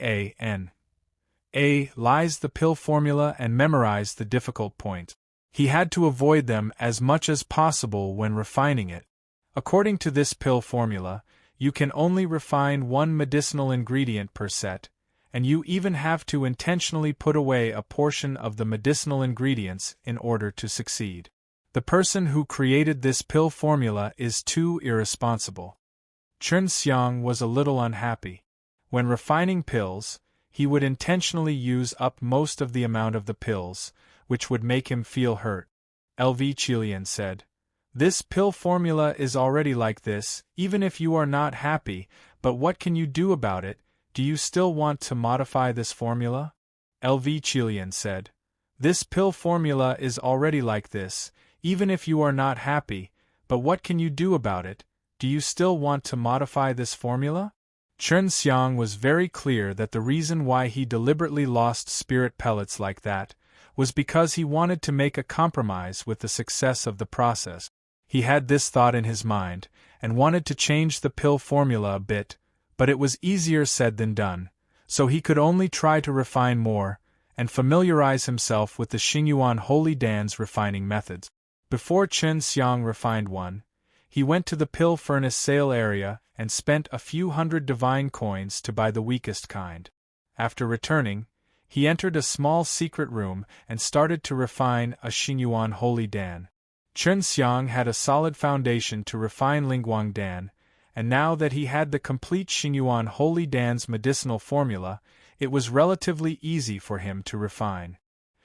lies the pill formula and memorized the difficult point. He had to avoid them as much as possible when refining it. According to this pill formula, you can only refine 1 medicinal ingredient per set, and you even have to intentionally put away a portion of the medicinal ingredients in order to succeed. The person who created this pill formula is too irresponsible. Chen Xiang was a little unhappy. When refining pills, he would intentionally use up most of the amount of the pills, which would make him feel hurt. LV Qilian said, This pill formula is already like this, even if you are not happy, but what can you do about it? Do you still want to modify this formula? LV Qilian said, This pill formula is already like this, even if you are not happy, but what can you do about it? Do you still want to modify this formula? Chen Xiang was very clear that the reason why he deliberately lost spirit pellets like that was because he wanted to make a compromise with the success of the process. He had this thought in his mind, and wanted to change the pill formula a bit, but it was easier said than done, so he could only try to refine more, and familiarize himself with the Xingyuan Holy Dan's refining methods. Before Chen Xiang refined one, he went to the pill furnace sale area and spent a few hundred divine coins to buy the weakest kind. After returning, he entered a small secret room and started to refine a Xingyuan Holy Dan. Chen Xiang had a solid foundation to refine Lingguang Dan, and now that he had the complete Xingyuan Holy Dan's medicinal formula, it was relatively easy for him to refine.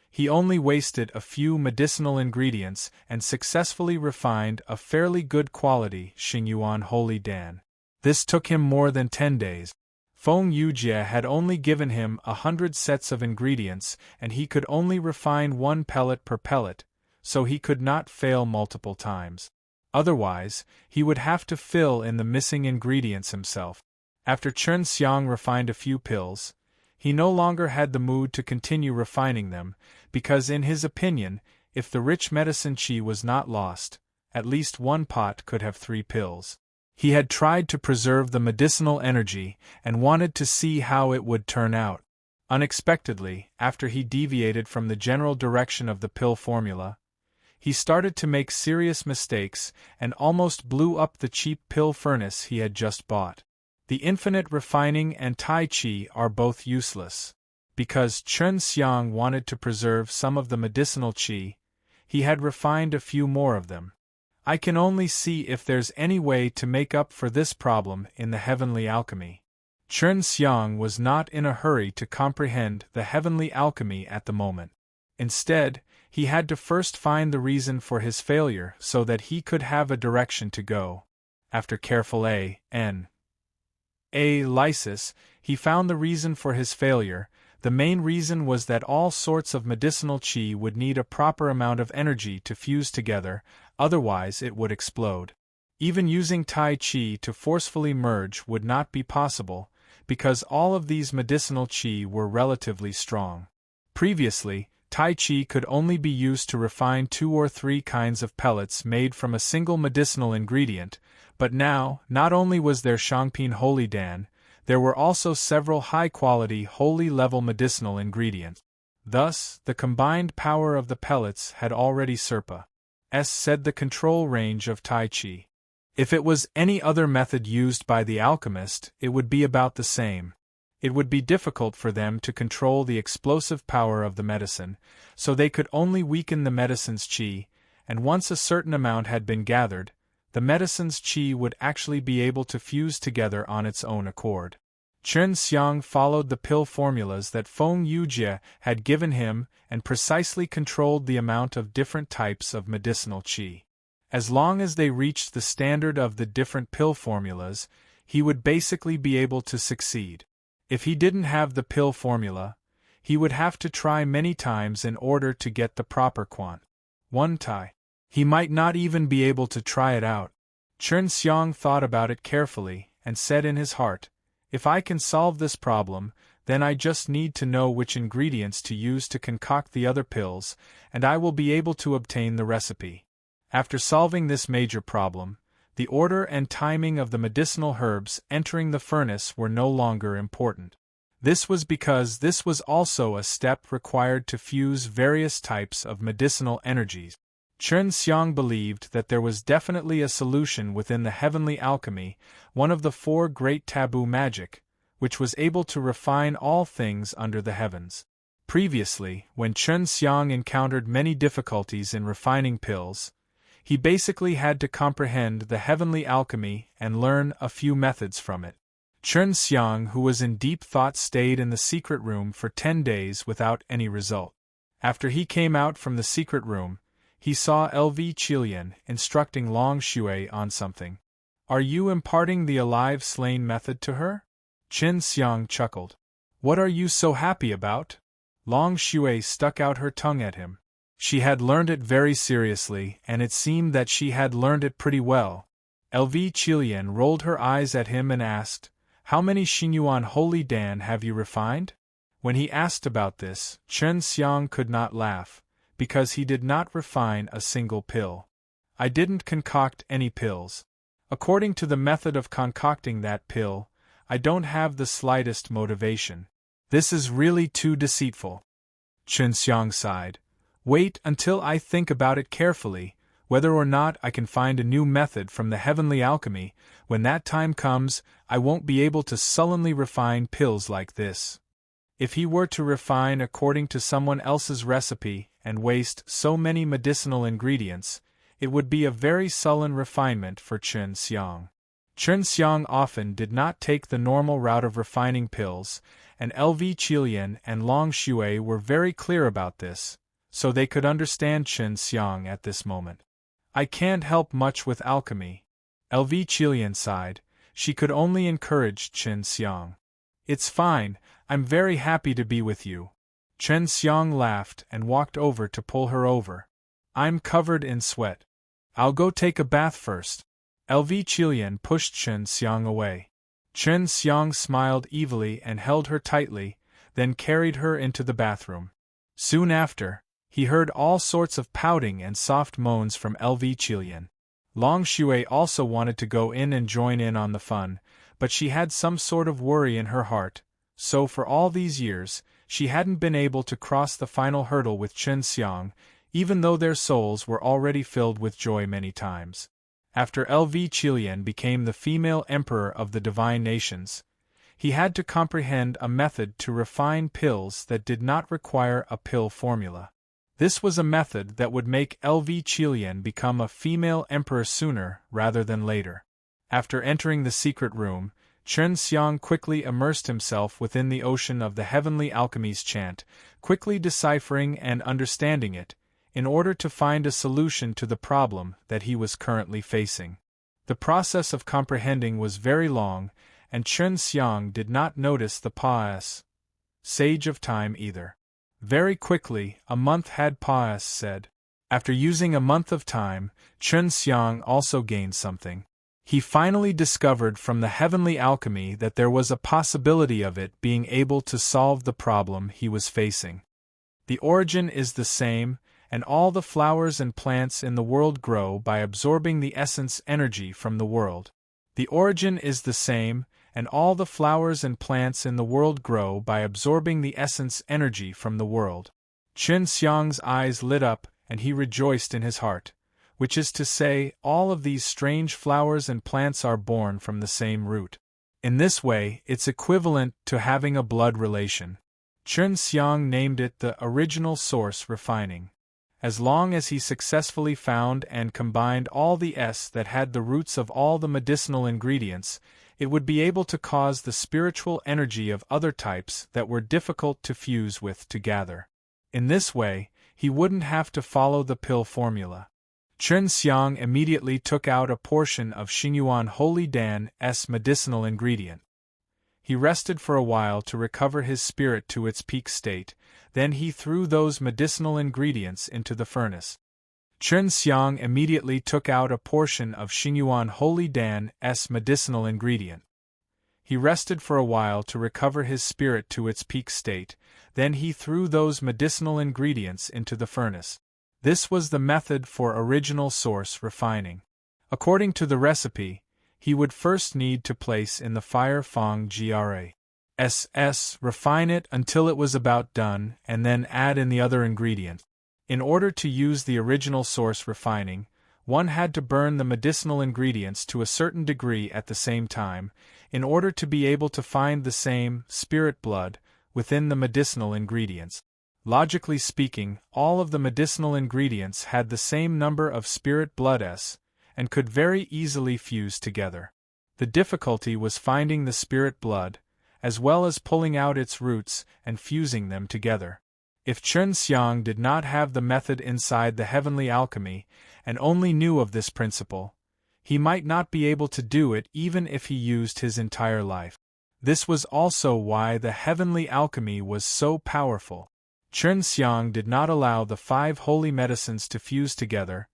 He only wasted a few medicinal ingredients and successfully refined a fairly good quality Xingyuan Holy Dan. This took him more than 10 days. Feng Yujie had only given him 100 sets of ingredients and he could only refine 1 pellet per pellet, so he could not fail multiple times. Otherwise, he would have to fill in the missing ingredients himself. After Chen Xiang refined a few pills, he no longer had the mood to continue refining them, because in his opinion, if the rich medicine qi was not lost, at least 1 pot could have 3 pills. He had tried to preserve the medicinal energy and wanted to see how it would turn out. Unexpectedly, after he deviated from the general direction of the pill formula, he started to make serious mistakes and almost blew up the cheap pill furnace he had just bought. The infinite refining and Tai Chi are both useless. Because Chen Xiang wanted to preserve some of the medicinal qi, he had refined a few more of them. I can only see if there's any way to make up for this problem in the heavenly alchemy. Chen Xiang was not in a hurry to comprehend the heavenly alchemy at the moment. Instead, he had to first find the reason for his failure so that he could have a direction to go. After careful analysis, he found the reason for his failure. The main reason was that all sorts of medicinal qi would need a proper amount of energy to fuse together, otherwise it would explode. Even using Tai Chi to forcefully merge would not be possible, because all of these medicinal qi were relatively strong. Previously, Tai Chi could only be used to refine 2 or 3 kinds of pellets made from a single medicinal ingredient, but now, not only was there Shangpin Holy Dan, there were also several high-quality, holy-level medicinal ingredients. Thus, the combined power of the pellets had already surpassed the control range of Tai Chi. If it was any other method used by the alchemist, it would be about the same. It would be difficult for them to control the explosive power of the medicine, so they could only weaken the medicine's qi, and once a certain amount had been gathered, the medicine's qi would actually be able to fuse together on its own accord. Chen Xiang followed the pill formulas that Feng Yujie had given him and precisely controlled the amount of different types of medicinal qi. As long as they reached the standard of the different pill formulas, he would basically be able to succeed. If he didn't have the pill formula, he would have to try many times in order to get the proper quantity. He might not even be able to try it out. Chen Xiang thought about it carefully and said in his heart, "If I can solve this problem, then I just need to know which ingredients to use to concoct the other pills, and I will be able to obtain the recipe." After solving this major problem, the order and timing of the medicinal herbs entering the furnace were no longer important. This was because this was also a step required to fuse various types of medicinal energies. Chen Xiang believed that there was definitely a solution within the heavenly alchemy, one of the 4 great taboo magic, which was able to refine all things under the heavens. Previously, when Chen Xiang encountered many difficulties in refining pills, he basically had to comprehend the heavenly alchemy and learn a few methods from it. Chen Xiang, who was in deep thought, stayed in the secret room for 10 days without any result. After he came out from the secret room, he saw LV Qilian instructing Long Shui on something. "Are you imparting the alive slain method to her?" Chen Xiang chuckled. "What are you so happy about?" Long Shui stuck out her tongue at him. She had learned it very seriously, and it seemed that she had learned it pretty well. LV Qilian rolled her eyes at him and asked, "How many Xinyuan Holy Dan have you refined?" When he asked about this, Chen Xiang could not laugh, because he did not refine a single pill. "I didn't concoct any pills. According to the method of concocting that pill, I don't have the slightest motivation. This is really too deceitful." Chen Xiang sighed. "Wait until I think about it carefully, whether or not I can find a new method from the heavenly alchemy. When that time comes, I won't be able to sullenly refine pills like this." If he were to refine according to someone else's recipe and waste so many medicinal ingredients, it would be a very sullen refinement for Chen Xiang. Chen Xiang often did not take the normal route of refining pills, and LV Qilian and Long Shui were very clear about this, so they could understand Chen Xiang at this moment. "I can't help much with alchemy." LV Qilian sighed. She could only encourage Chen Xiang. It's fine, I'm very happy to be with you. Chen Xiang laughed and walked over to pull her over. I'm covered in sweat. I'll go take a bath first. LV Qilian pushed Chen Xiang away. Chen Xiang smiled evilly and held her tightly, then carried her into the bathroom. Soon after, he heard all sorts of pouting and soft moans from LV Qilian. Long Shui also wanted to go in and join in on the fun, but she had some sort of worry in her heart, so for all these years, she hadn't been able to cross the final hurdle with Chen Xiang, even though their souls were already filled with joy many times. After LV Qilian became the female emperor of the divine nations, he had to comprehend a method to refine pills that did not require a pill formula. This was a method that would make LV Qilian become a female emperor sooner rather than later. After entering the secret room, Chen Xiang quickly immersed himself within the ocean of the heavenly alchemy's chant, quickly deciphering and understanding it, in order to find a solution to the problem that he was currently facing. The process of comprehending was very long, and Chen Xiang did not notice the passage of time either. Very quickly, a month had passed. After using a month of time, Chen Xiang also gained something. He finally discovered from the heavenly alchemy that there was a possibility of it being able to solve the problem he was facing. The origin is the same, and all the flowers and plants in the world grow by absorbing the essence energy from the world. The origin is the same, and all the flowers and plants in the world grow by absorbing the essence energy from the world. Chen Xiang's eyes lit up, and he rejoiced in his heart, which is to say, all of these strange flowers and plants are born from the same root. In this way, it's equivalent to having a blood relation. Chen Xiang named it the original source refining. As long as he successfully found and combined all the S that had the roots of all the medicinal ingredients, it would be able to cause the spiritual energy of other types that were difficult to fuse with to gather. In this way, he wouldn't have to follow the pill formula. Chen Xiang immediately took out a portion of Xingyuan Holy Dan's medicinal ingredient. He rested for a while to recover his spirit to its peak state, then he threw those medicinal ingredients into the furnace. Chen Xiang immediately took out a portion of Xingyuan Holy Dan's medicinal ingredient. He rested for a while to recover his spirit to its peak state, then he threw those medicinal ingredients into the furnace. This was the method for original source refining. According to the recipe, he would first need to place in the fire Fong Gras, refine it until it was about done, and then add in the other ingredient. In order to use the original source refining, one had to burn the medicinal ingredients to a certain degree at the same time, in order to be able to find the same spirit blood within the medicinal ingredients. Logically speaking, all of the medicinal ingredients had the same number of spirit blood S, and could very easily fuse together. The difficulty was finding the spirit blood, as well as pulling out its roots and fusing them together. If Chen Xiang did not have the method inside the heavenly alchemy, and only knew of this principle, he might not be able to do it even if he used his entire life. This was also why the heavenly alchemy was so powerful. Chen Xiang did not allow the 5 holy medicines to fuse together.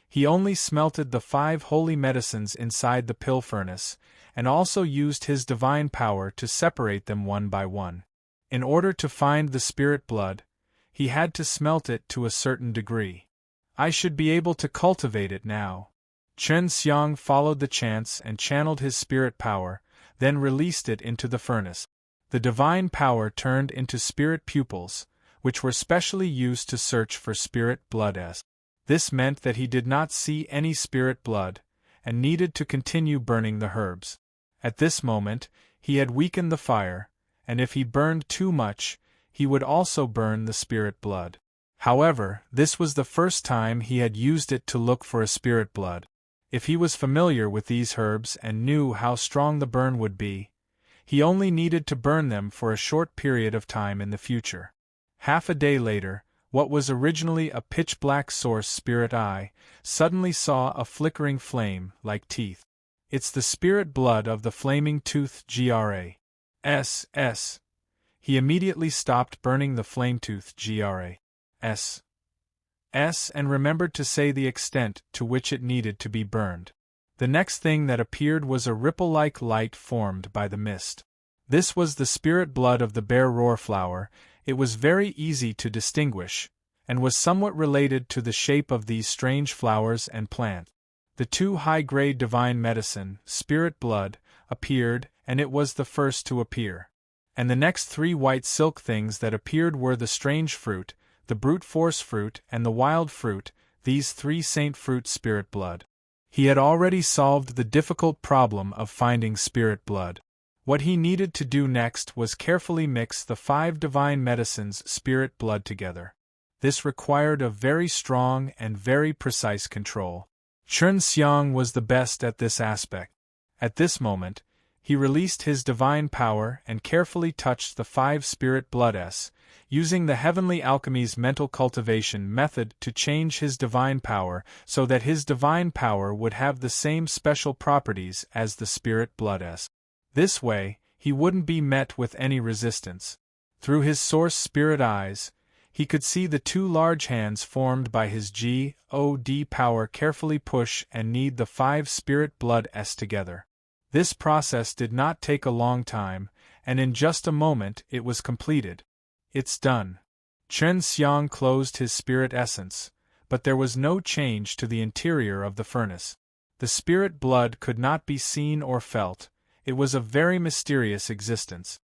He only smelted the 5 holy medicines inside the pill furnace, and also used his divine power to separate them one by one. In order to find the spirit blood, he had to smelt it to a certain degree. I should be able to cultivate it now. Chen Xiang followed the chants and channeled his spirit power, then released it into the furnace. The divine power turned into spirit pupils, which were specially used to search for spirit blood S. This meant that he did not see any spirit blood, and needed to continue burning the herbs. At this moment, he had weakened the fire, and if he burned too much, he would also burn the spirit blood. However, this was the first time he had used it to look for a spirit blood. If he was familiar with these herbs and knew how strong the burn would be, he only needed to burn them for a short period of time in the future. Half a day later, what was originally a pitch-black source spirit eye suddenly saw a flickering flame like teeth. It's the spirit blood of the flaming tooth Gra. He immediately stopped burning the flametooth GRAS and remembered to say the extent to which it needed to be burned. The next thing that appeared was a ripple-like light formed by the mist. This was the spirit blood of the bear roar flower. It was very easy to distinguish, and was somewhat related to the shape of these strange flowers and plants. The two high-grade divine medicine, spirit blood, appeared, and it was the first to appear. And the next three white silk things that appeared were the strange fruit, the brute force fruit, and the wild fruit, these three saint fruit spirit blood. He had already solved the difficult problem of finding spirit blood. What he needed to do next was carefully mix the 5 divine medicines spirit blood together. This required a very strong and very precise control. Chen Xiang was the best at this aspect. At this moment, he released his divine power and carefully touched the 5 spirit bloods, using the heavenly alchemy's mental cultivation method to change his divine power so that his divine power would have the same special properties as the spirit bloods. This way, he wouldn't be met with any resistance. Through his source spirit eyes, he could see the 2 large hands formed by his God power carefully push and knead the 5 spirit bloods together. This process did not take a long time, and in just a moment it was completed. It's done. Chen Xiang closed his spirit essence, but there was no change to the interior of the furnace. The spirit blood could not be seen or felt. It was a very mysterious existence.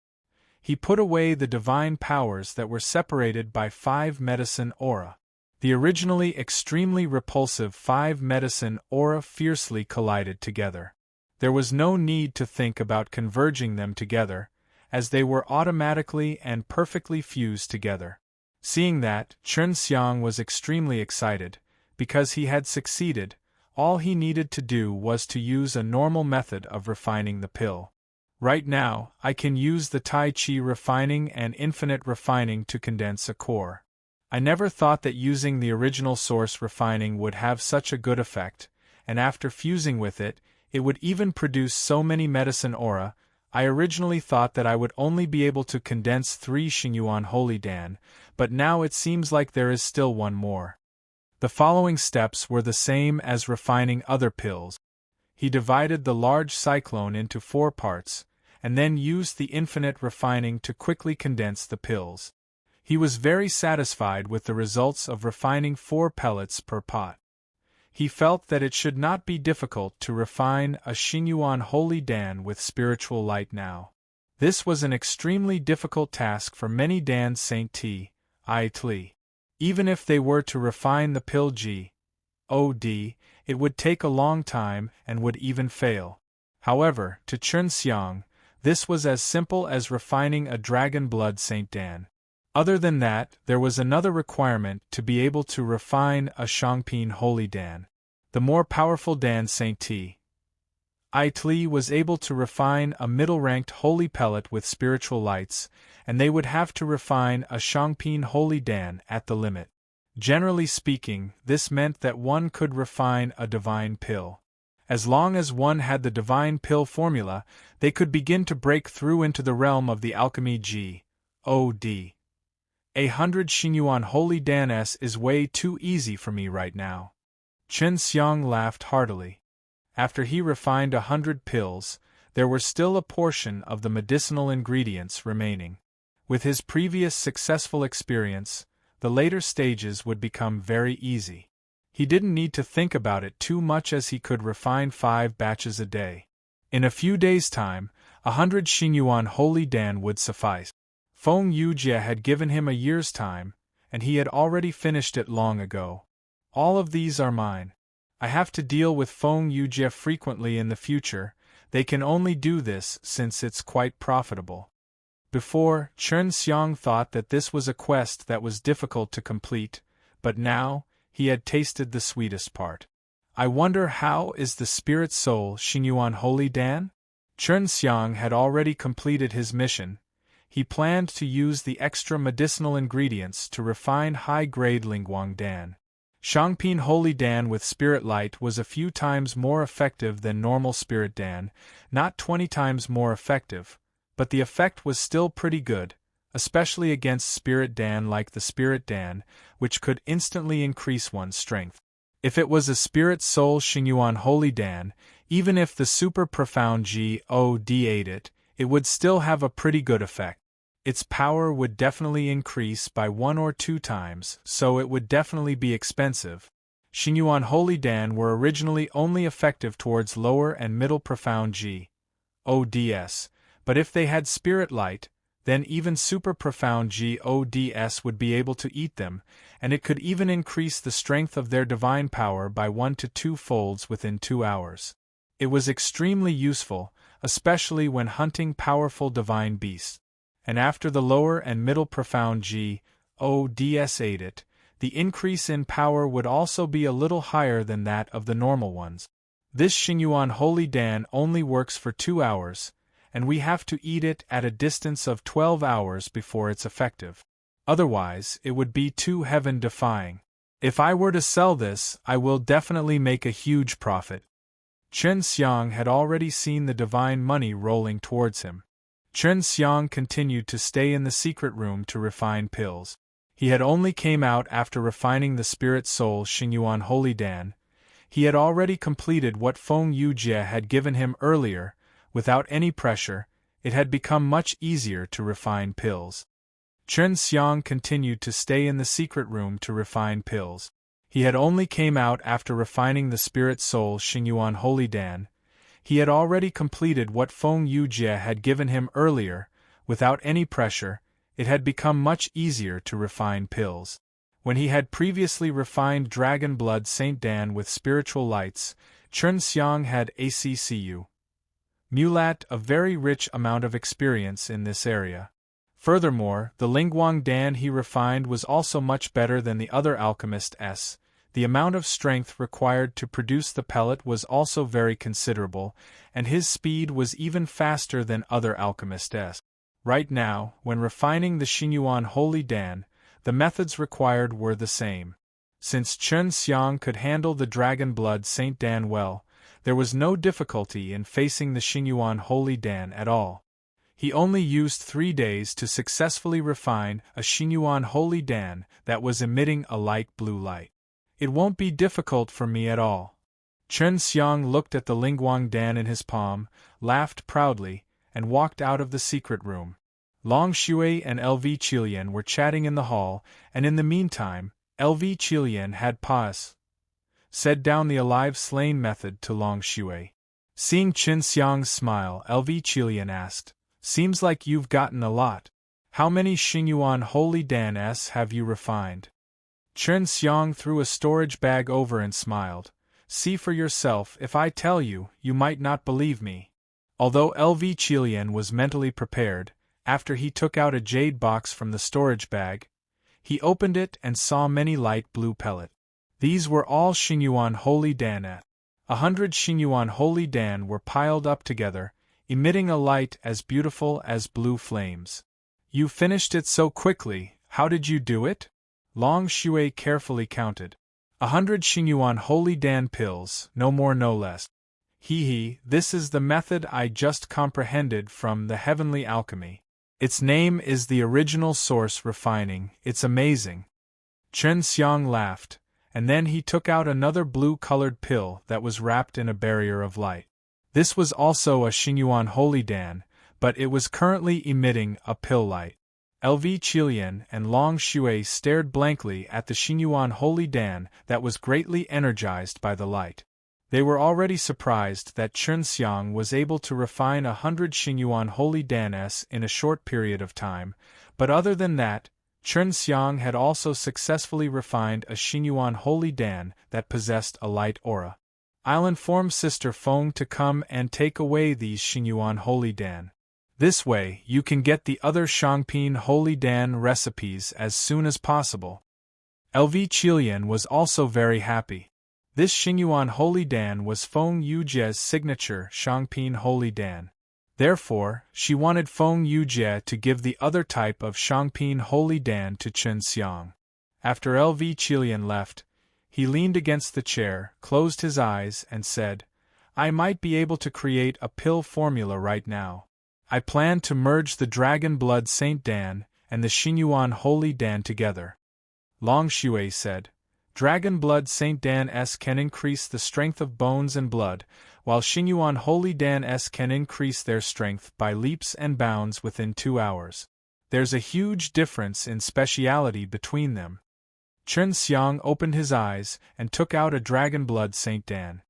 He put away the divine powers that were separated by 5 medicine aura. The originally extremely repulsive 5 medicine aura fiercely collided together. There was no need to think about converging them together, as they were automatically and perfectly fused together. Seeing that, Chen Xiang was extremely excited. Because he had succeeded, all he needed to do was to use a normal method of refining the pill. Right now, I can use the Tai Chi refining and infinite refining to condense a core. I never thought that using the original source refining would have such a good effect, and after fusing with it, it would even produce so many medicine aura. I originally thought that I would only be able to condense 3 Xingyuan Holy Dan, but now it seems like there is still one more. The following steps were the same as refining other pills. He divided the large cyclone into 4 parts, and then used the infinite refining to quickly condense the pills. He was very satisfied with the results of refining 4 pellets per pot. He felt that it should not be difficult to refine a Xingyuan Holy Dan with spiritual light now. This was an extremely difficult task for many Dan Saint Tli. Even if they were to refine the pill God, it would take a long time and would even fail. However, to Chen Xiang, this was as simple as refining a dragon blood Saint Dan. Other than that, there was another requirement to be able to refine a Shangpin Holy Dan. The more powerful Dan Saint Tli was able to refine a middle-ranked holy pellet with spiritual lights, and they would have to refine a Shangpin Holy Dan at the limit. Generally speaking, this meant that one could refine a divine pill. As long as one had the divine pill formula, they could begin to break through into the realm of the alchemy God. 100 Xingyuan Holy Dan is way too easy for me right now. Chen Xiang laughed heartily. After he refined 100 pills, there were still a portion of the medicinal ingredients remaining. With his previous successful experience, the later stages would become very easy. He didn't need to think about it too much as he could refine 5 batches a day. In a few days' time, 100 Xingyuan Holy Dan would suffice. Feng Yujie had given him a year's time, and he had already finished it long ago. All of these are mine. I have to deal with Feng Yujie frequently in the future. They can only do this since it's quite profitable. Before, Chen Xiang thought that this was a quest that was difficult to complete, but now, he had tasted the sweetest part. I wonder how is the spirit soul Xingyuan Holy Dan? Chen Xiang had already completed his mission. He planned to use the extra medicinal ingredients to refine high-grade Lingguang Dan. Shangpin Holy Dan with Spirit Light was a few times more effective than normal Spirit Dan, not 20 times more effective, but the effect was still pretty good, especially against Spirit Dan like the Spirit Dan, which could instantly increase one's strength. If it was a Spirit Soul Xingyuan Holy Dan, even if the super profound God ate it, it would still have a pretty good effect. Its power would definitely increase by 1 or 2 times, so it would definitely be expensive. Xingyuan Holy Dan were originally only effective towards lower and middle profound GODs, but if they had Spirit Light, then even super profound GODs would be able to eat them, and it could even increase the strength of their divine power by 1 to 2 folds within 2 hours. It was extremely useful, especially when hunting powerful divine beasts. And after the lower and middle profound GODs ate it, the increase in power would also be a little higher than that of the normal ones. This Xingyuan Holy Dan only works for 2 hours, and we have to eat it at a distance of 12 hours before it's effective. Otherwise, it would be too heaven-defying. If I were to sell this, I will definitely make a huge profit. Chen Xiang had already seen the divine money rolling towards him. Chen Xiang continued to stay in the secret room to refine pills. He had only came out after refining the Spirit Soul Xingyuan Holy Dan. He had already completed what Feng Yujie had given him earlier. Without any pressure, it had become much easier to refine pills. Chen Xiang continued to stay in the secret room to refine pills. He had only came out after refining the Spirit Soul Xingyuan Holy Dan. He had already completed what Feng Yujie had given him earlier. Without any pressure, it had become much easier to refine pills. When he had previously refined Dragon Blood Saint Dan with spiritual lights, Chen Xiang had ACCU. Mulat a very rich amount of experience in this area. Furthermore, the Lingguang Dan he refined was also much better than the other alchemists. The amount of strength required to produce the pellet was also very considerable, and his speed was even faster than other alchemists. Right now, when refining the Xingyuan Holy Dan, the methods required were the same. Since Chen Xiang could handle the Dragon Blood Saint Dan well, there was no difficulty in facing the Xingyuan Holy Dan at all. He only used 3 days to successfully refine a Xingyuan Holy Dan that was emitting a light blue light. It won't be difficult for me at all. Chen Xiang looked at the Lingguang Dan in his palm, laughed proudly, and walked out of the secret room. Long Shui and LV Qilian were chatting in the hall, and in the meantime, LV Qilian had said down the alive slain method to Long Shui. Seeing Chen Xiang's smile, LV Qilian asked, "Seems like you've gotten a lot. How many Xingyuan Holy Dan-s have you refined?" Chen Xiang threw a storage bag over and smiled. "See for yourself. If I tell you, you might not believe me." Although LV Qilian was mentally prepared, after he took out a jade box from the storage bag, he opened it and saw many light blue pellets. These were all Xingyuan Holy Dan. 100 Xingyuan Holy Dan were piled up together, emitting a light as beautiful as blue flames. "You finished it so quickly, how did you do it?" Long Shui carefully counted. 100 Xingyuan Holy Dan pills, no more no less. This is the method I just comprehended from the heavenly alchemy. Its name is the original source refining, it's amazing. Chen Xiang laughed, and then he took out another blue-colored pill that was wrapped in a barrier of light. This was also a Xingyuan Holy Dan, but it was currently emitting a pill light. LV Qilian and Long Shui stared blankly at the Xingyuan Holy Dan that was greatly energized by the light. They were already surprised that Chen Xiang was able to refine 100 Xingyuan Holy Dan-s in a short period of time, but other than that, Chen Xiang had also successfully refined a Xingyuan Holy Dan that possessed a light aura. I'll inform Sister Feng to come and take away these Xingyuan Holy Dan. This way, you can get the other Shangpin Holy Dan recipes as soon as possible. LV Qilian was also very happy. This Xingyuan Holy Dan was Feng Yujie's signature Shangpin Holy Dan. Therefore, she wanted Feng Yujie to give the other type of Shangpin Holy Dan to Chen Xiang. After LV Qilian left, he leaned against the chair, closed his eyes, and said, "I might be able to create a pill formula right now. I plan to merge the Dragon Blood Saint Dan and the Xingyuan Holy Dan together. Long Shui said. Dragon Blood Saint Dan S can increase the strength of bones and blood, while Xingyuan Holy Dan S can increase their strength by leaps and bounds within 2 hours. There's a huge difference in speciality between them. Chen Xiang opened his eyes and took out a Dragon Blood Saint Dan.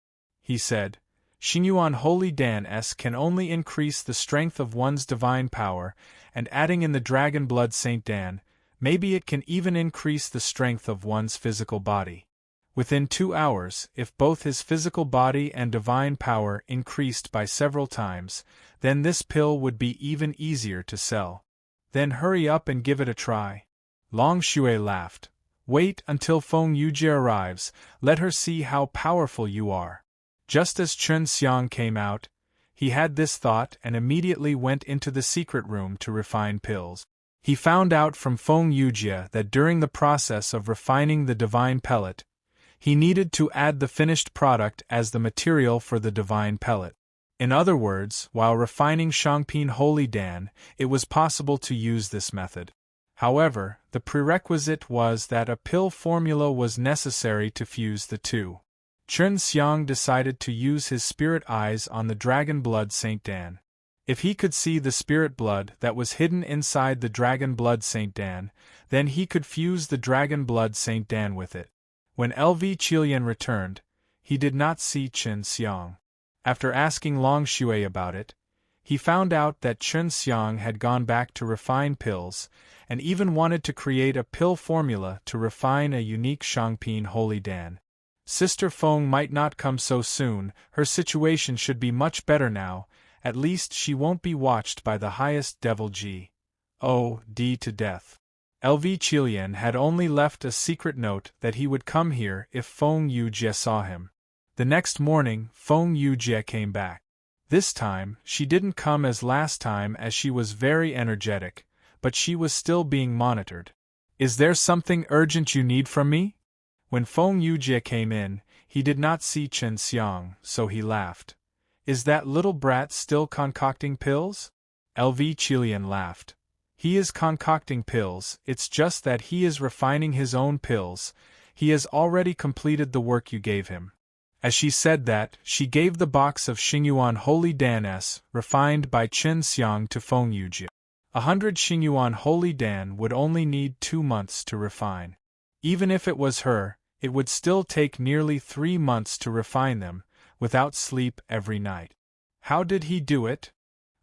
He said, Xingyuan Holy Dan S can only increase the strength of one's divine power, and adding in the Dragon Blood Saint Dan, maybe it can even increase the strength of one's physical body. Within 2 hours, if both his physical body and divine power increased by several times, then this pill would be even easier to sell. Then hurry up and give it a try. Long Shui laughed. Wait until Feng Yujie arrives, let her see how powerful you are. Just as Chen Xiang came out, he had this thought and immediately went into the secret room to refine pills. He found out from Feng Yujie that during the process of refining the divine pellet, he needed to add the finished product as the material for the divine pellet. In other words, while refining Shangpin Holy Dan, it was possible to use this method. However, the prerequisite was that a pill formula was necessary to fuse the two. Chen Xiang decided to use his spirit eyes on the Dragon Blood Saint Dan. If he could see the spirit blood that was hidden inside the Dragon Blood Saint Dan, then he could fuse the Dragon Blood Saint Dan with it. When LV Qilian returned, he did not see Chen Xiang. After asking Long Shui about it, he found out that Chen Xiang had gone back to refine pills, and even wanted to create a pill formula to refine a unique Shangpin Holy Dan. Sister Feng might not come so soon, her situation should be much better now, at least she won't be watched by the highest devil G.O.D. to death. LV Qilian had only left a secret note that he would come here if Feng Yujie saw him. The next morning, Feng Yujie came back. This time, she didn't come as last time as she was very energetic, but she was still being monitored. Is there something urgent you need from me? When Feng Yujie came in, he did not see Chen Xiang, so he laughed. Is that little brat still concocting pills? LV Qilian laughed. He is concocting pills, it's just that he is refining his own pills. He has already completed the work you gave him. As she said that, she gave the box of Xingyuan Holy Dan S, refined by Chen Xiang to Feng Yujie. 100 Xingyuan Holy Dan would only need 2 months to refine. Even if it was her, it would still take nearly 3 months to refine them, without sleep every night. How did he do it?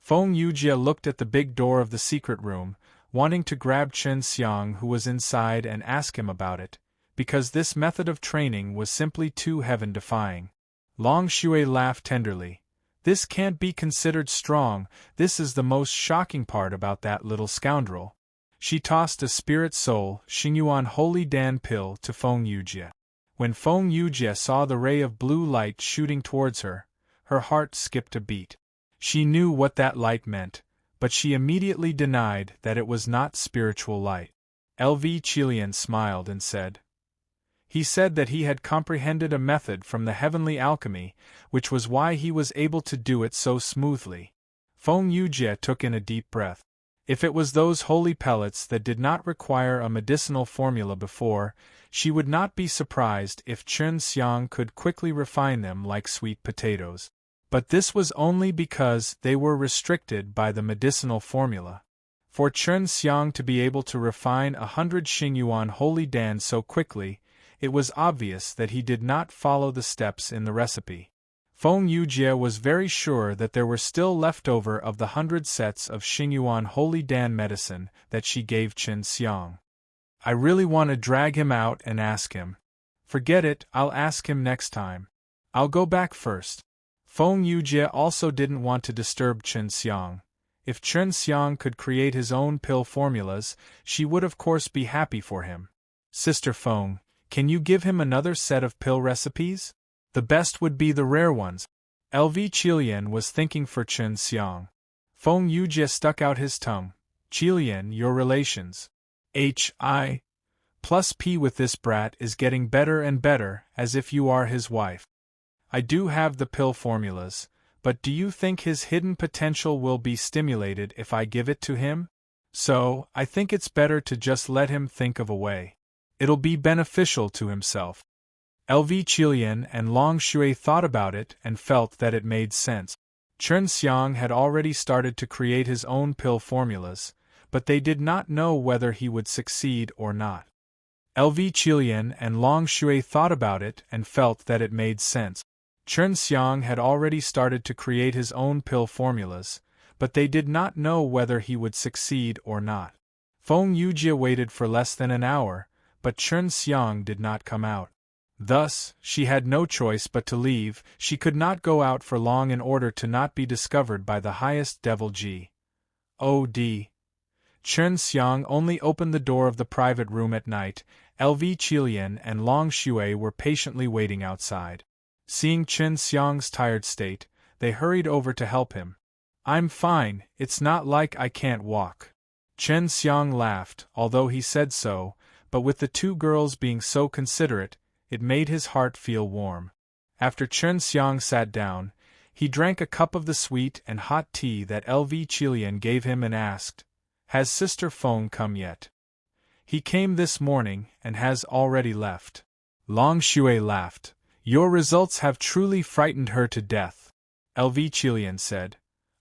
Feng Yujie looked at the big door of the secret room, wanting to grab Chen Xiang who was inside and ask him about it, because this method of training was simply too heaven-defying. Long Shui laughed tenderly. This can't be considered strong, this is the most shocking part about that little scoundrel. She tossed a spirit soul, Xingyuan Holy Dan pill to Feng Yujie. When Feng Yujie saw the ray of blue light shooting towards her, her heart skipped a beat. She knew what that light meant, but she immediately denied that it was not spiritual light. LV Qilian smiled and said, he said that he had comprehended a method from the heavenly alchemy, which was why he was able to do it so smoothly. Feng Yujie took in a deep breath. If it was those holy pellets that did not require a medicinal formula before, she would not be surprised if Chen Xiang could quickly refine them like sweet potatoes. But this was only because they were restricted by the medicinal formula. For Chen Xiang to be able to refine 100 Xingyuan Holy Dan so quickly, it was obvious that he did not follow the steps in the recipe. Feng Yujie was very sure that there were still left over of the 100 sets of Xingyuan Holy Dan medicine that she gave Chen Xiang. I really want to drag him out and ask him. Forget it, I'll ask him next time. I'll go back first. Feng Yujie also didn't want to disturb Chen Xiang. If Chen Xiang could create his own pill formulas, she would of course be happy for him. Sister Feng, can you give him another set of pill recipes? The best would be the rare ones. LV Qilian was thinking for Chen Xiang. Feng Yujie stuck out his tongue. Qilian, your relations. H.I. plus P with this brat is getting better and better, as if you are his wife. I do have the pill formulas, but do you think his hidden potential will be stimulated if I give it to him? So, I think it's better to just let him think of a way. It'll be beneficial to himself. LV Qilian and Long Shui thought about it and felt that it made sense. Chen Xiang had already started to create his own pill formulas, but they did not know whether he would succeed or not. LV Qilian and Long Shui thought about it and felt that it made sense. Chen Xiang had already started to create his own pill formulas, but they did not know whether he would succeed or not. Feng Yujie waited for less than an hour, but Chen Xiang did not come out. Thus, she had no choice but to leave. She could not go out for long in order to not be discovered by the highest devil G. O.D. Chen Xiang only opened the door of the private room at night. LV Qilian and Long Shui were patiently waiting outside. Seeing Chen Xiang's tired state, they hurried over to help him. I'm fine, it's not like I can't walk. Chen Xiang laughed, although he said so, but with the two girls being so considerate, it made his heart feel warm. After Chen Xiang sat down, he drank a cup of the sweet and hot tea that LV Qilian gave him and asked, "Has Sister Feng come yet?" "He came this morning and has already left." Long Shui laughed. "Your results have truly frightened her to death," LV Qilian said.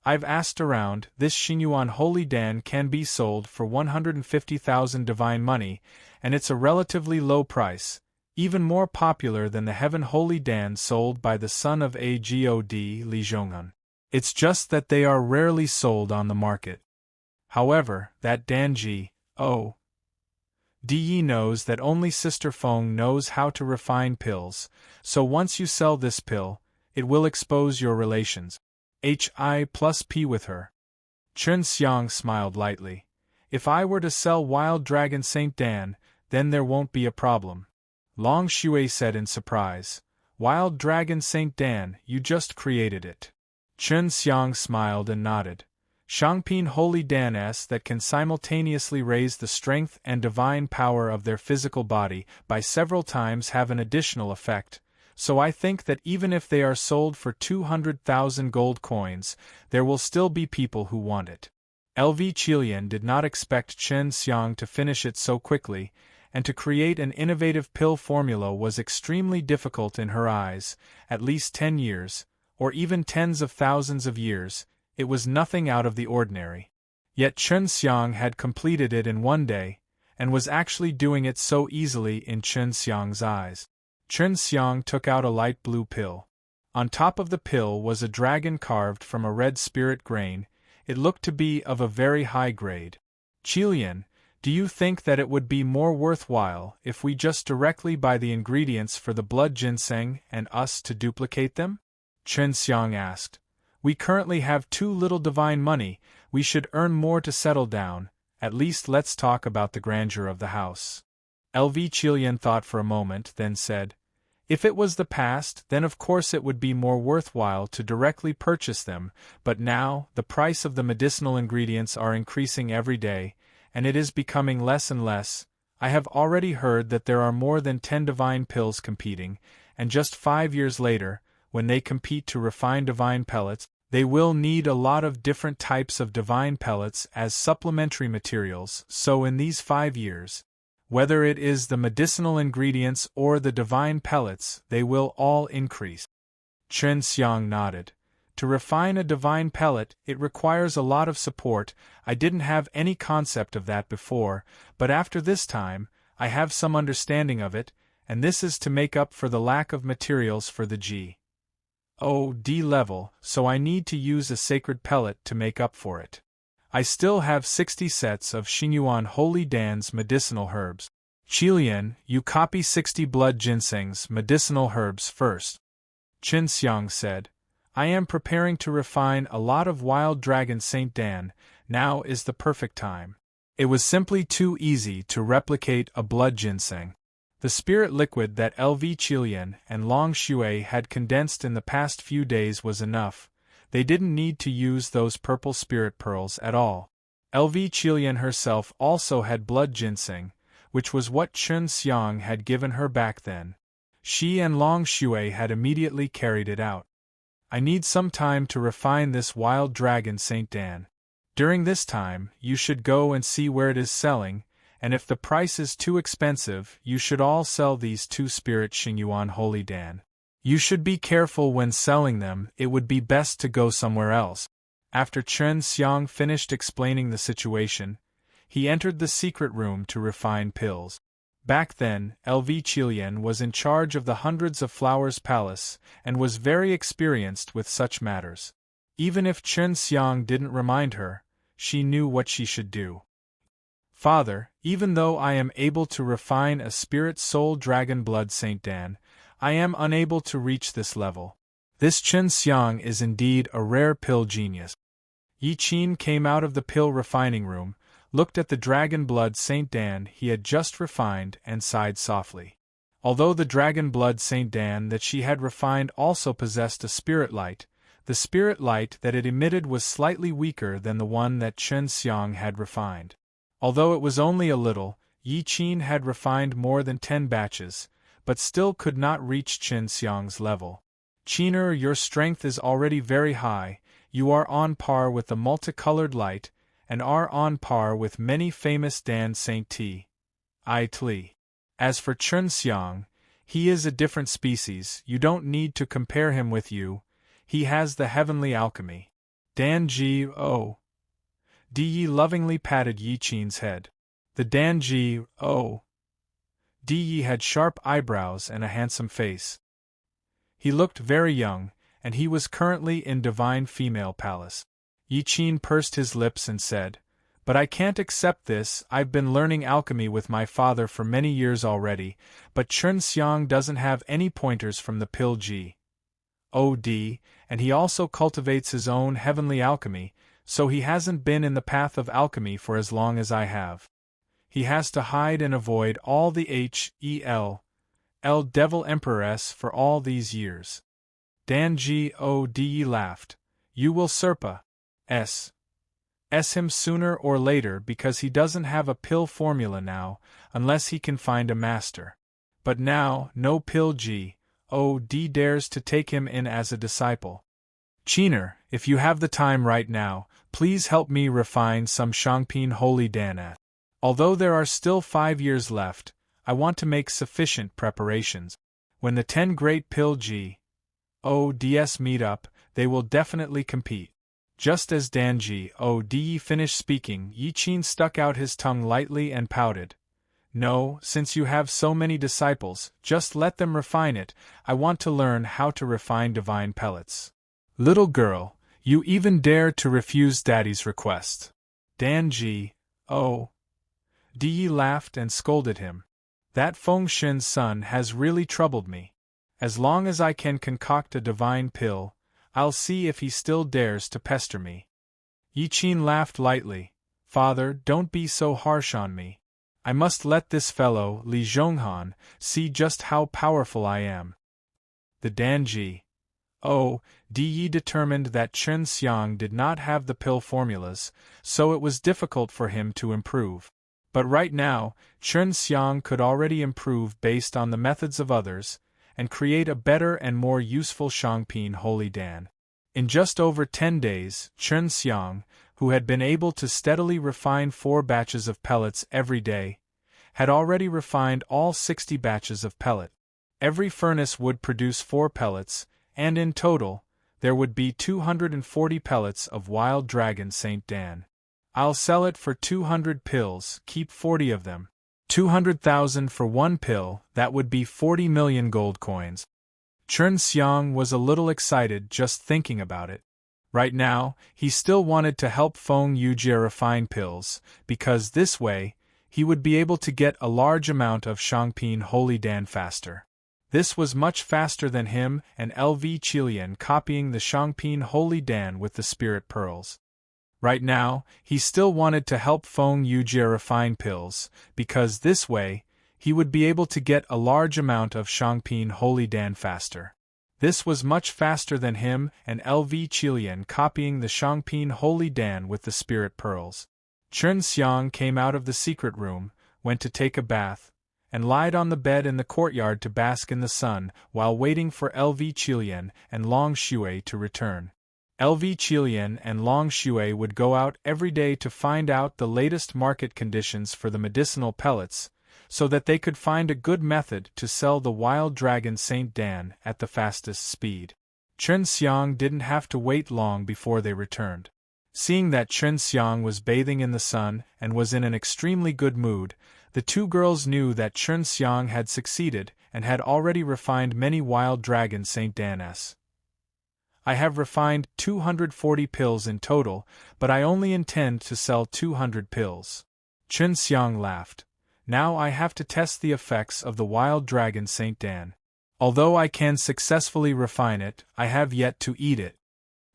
"I've asked around. This Xingyuan Holy Dan can be sold for 150,000 divine money, and it's a relatively low price, even more popular than the Heaven Holy Dan sold by the son of Agod Li Zhong'an. It's just that they are rarely sold on the market. However, that Dan G.O. D knows that only Sister Feng knows how to refine pills, so once you sell this pill, it will expose your relations. HI+P with her." Chen Xiang smiled lightly. "If I were to sell Wild Dragon Saint Dan, then there won't be a problem." Long Shui said in surprise, "Wild Dragon Saint Dan, you just created it." Chen Xiang smiled and nodded. Shangpin Holy Danes that can simultaneously raise the strength and divine power of their physical body by several times have an additional effect, so I think that even if they are sold for 200,000 gold coins, there will still be people who want it. LV Qilian did not expect Chen Xiang to finish it so quickly, and to create an innovative pill formula was extremely difficult in her eyes. At least 10 years, or even tens of thousands of years, it was nothing out of the ordinary. Yet Chen Xiang had completed it in one day, and was actually doing it so easily in Chen Xiang's eyes. Chen Xiang took out a light blue pill. On top of the pill was a dragon carved from a red spirit grain. It looked to be of a very high grade. "Qilian, do you think that it would be more worthwhile if we just directly buy the ingredients for the blood ginseng and us to duplicate them?" Chen Xiang asked. "We currently have too little divine money, we should earn more to settle down. At least let's talk about the grandeur of the house." LV Qilian thought for a moment, then said, "If it was the past, then of course it would be more worthwhile to directly purchase them, but now, the price of the medicinal ingredients are increasing every day, and it is becoming less and less. I have already heard that there are more than 10 divine pills competing, and just 5 years later, when they compete to refine divine pellets, they will need a lot of different types of divine pellets as supplementary materials, so in these 5 years, whether it is the medicinal ingredients or the divine pellets, they will all increase." Chen Xiang nodded. "To refine a divine pellet, it requires a lot of support. I didn't have any concept of that before, but after this time, I have some understanding of it, and this is to make up for the lack of materials for the G.O.D level, so I need to use a sacred pellet to make up for it. I still have 60 sets of Xingyuan Holy Dan's medicinal herbs. Qilian, you copy 60 blood ginseng's medicinal herbs first." Chen Xiang said, "I am preparing to refine a lot of Wild Dragon Saint Dan, now is the perfect time." It was simply too easy to replicate a blood ginseng. The spirit liquid that LV Qilian and Long Shui had condensed in the past few days was enough. They didn't need to use those purple spirit pearls at all. LV Qilian herself also had blood ginseng, which was what Chen Xiang had given her back then. She and Long Shui had immediately carried it out. I need some time to refine this wild dragon Saint Dan. During this time, you should go and see where it is selling, and if the price is too expensive, you should all sell these 2 spirit Xingyuan Holy Dan. You should be careful when selling them, it would be best to go somewhere else. After Chen Xiang finished explaining the situation, he entered the secret room to refine pills. Back then, LV Qilian was in charge of the Hundreds of Flowers Palace and was very experienced with such matters. Even if Chen Xiang didn't remind her, she knew what she should do. Father, even though I am able to refine a spirit soul dragon blood Saint Dan, I am unable to reach this level. This Chen Xiang is indeed a rare pill genius. Yi Qin came out of the pill refining room, looked at the dragon blood Saint Dan he had just refined and sighed softly. Although the dragon blood Saint Dan that she had refined also possessed a spirit light, the spirit light that it emitted was slightly weaker than the one that Chen Xiang had refined. Although it was only a little, Yi Qin had refined more than 10 batches, but still could not reach Chen Xiang's level. Qiner, your strength is already very high, you are on par with the multicolored light, and are on par with many famous Dan Saint T. I Tli. As for Chen Xiang, he is a different species, you don't need to compare him with you, he has the heavenly alchemy. Dan Ji O. Di Yi lovingly patted Yi Qin's head. The Dan Ji O. Di Yi had sharp eyebrows and a handsome face. He looked very young, and he was currently in Divine Female Palace. Yi Qin pursed his lips and said, "But I can't accept this, I've been learning alchemy with my father for many years already, but Chen Xiang doesn't have any pointers from the pill G. O.D., and he also cultivates his own heavenly alchemy, so he hasn't been in the path of alchemy for as long as I have. He has to hide and avoid all the H.E.L. Devil Emperoress for all these years." Dan G.O.D. laughed. "You will Serpa S him sooner or later because he doesn't have a pill formula now, unless he can find a master. But now, no pill G.O.D. dares to take him in as a disciple. Qiner, if you have the time right now, please help me refine some Shangpin Holy Dan. Although there are still 5 years left, I want to make sufficient preparations. When the 10 great pill G.O.D.s meet up, they will definitely compete." Just as Dan G.O.D. finished speaking, Yi Qin stuck out his tongue lightly and pouted. "No, since you have so many disciples, just let them refine it, I want to learn how to refine divine pellets." "Little girl, you even dare to refuse Daddy's request." Dan G.O.D. laughed and scolded him. "That Feng Shen's son has really troubled me. As long as I can concoct a divine pill, I'll see if he still dares to pester me." Yi Qin laughed lightly. "Father, don't be so harsh on me. I must let this fellow, Li Zhonghan, see just how powerful I am." The Dan G.O.D. determined that Chen Xiang did not have the pill formulas, so it was difficult for him to improve. But right now, Chen Xiang could already improve based on the methods of others, and create a better and more useful Shangpin Holy Dan. In just over 10 days, Chen Xiang, who had been able to steadily refine 4 batches of pellets every day, had already refined all 60 batches of pellet. Every furnace would produce 4 pellets, and in total, there would be 240 pellets of Wild Dragon Saint Dan. "I'll sell it for 200 pills, keep 40 of them. 200,000 for 1 pill, that would be 40 million gold coins." Chen Xiang was a little excited just thinking about it. Right now, he still wanted to help Feng Yujie refine pills, because this way, he would be able to get a large amount of Shangpin Holy Dan faster. This was much faster than him and LV Qilian copying the Shangpin Holy Dan with the spirit pearls. Right now, he still wanted to help Feng Yujie refine pills, because this way, he would be able to get a large amount of Shangpin Holy Dan faster. This was much faster than him and LV Qilian copying the Shangpin Holy Dan with the spirit pearls. Chen Xiang came out of the secret room, went to take a bath, and lied on the bed in the courtyard to bask in the sun while waiting for LV Qilian and Long Shui to return. LV Qilian and Long Shui would go out every day to find out the latest market conditions for the medicinal pellets, so that they could find a good method to sell the wild dragon Saint Dan at the fastest speed. Chen Xiang didn't have to wait long before they returned. Seeing that Chen Xiang was bathing in the sun and was in an extremely good mood, the two girls knew that Chen Xiang had succeeded and had already refined many wild dragon Saint Dans. I have refined 240 pills in total, but I only intend to sell 200 pills. Chen Xiang laughed. Now I have to test the effects of the wild dragon Saint Dan. Although I can successfully refine it, I have yet to eat it.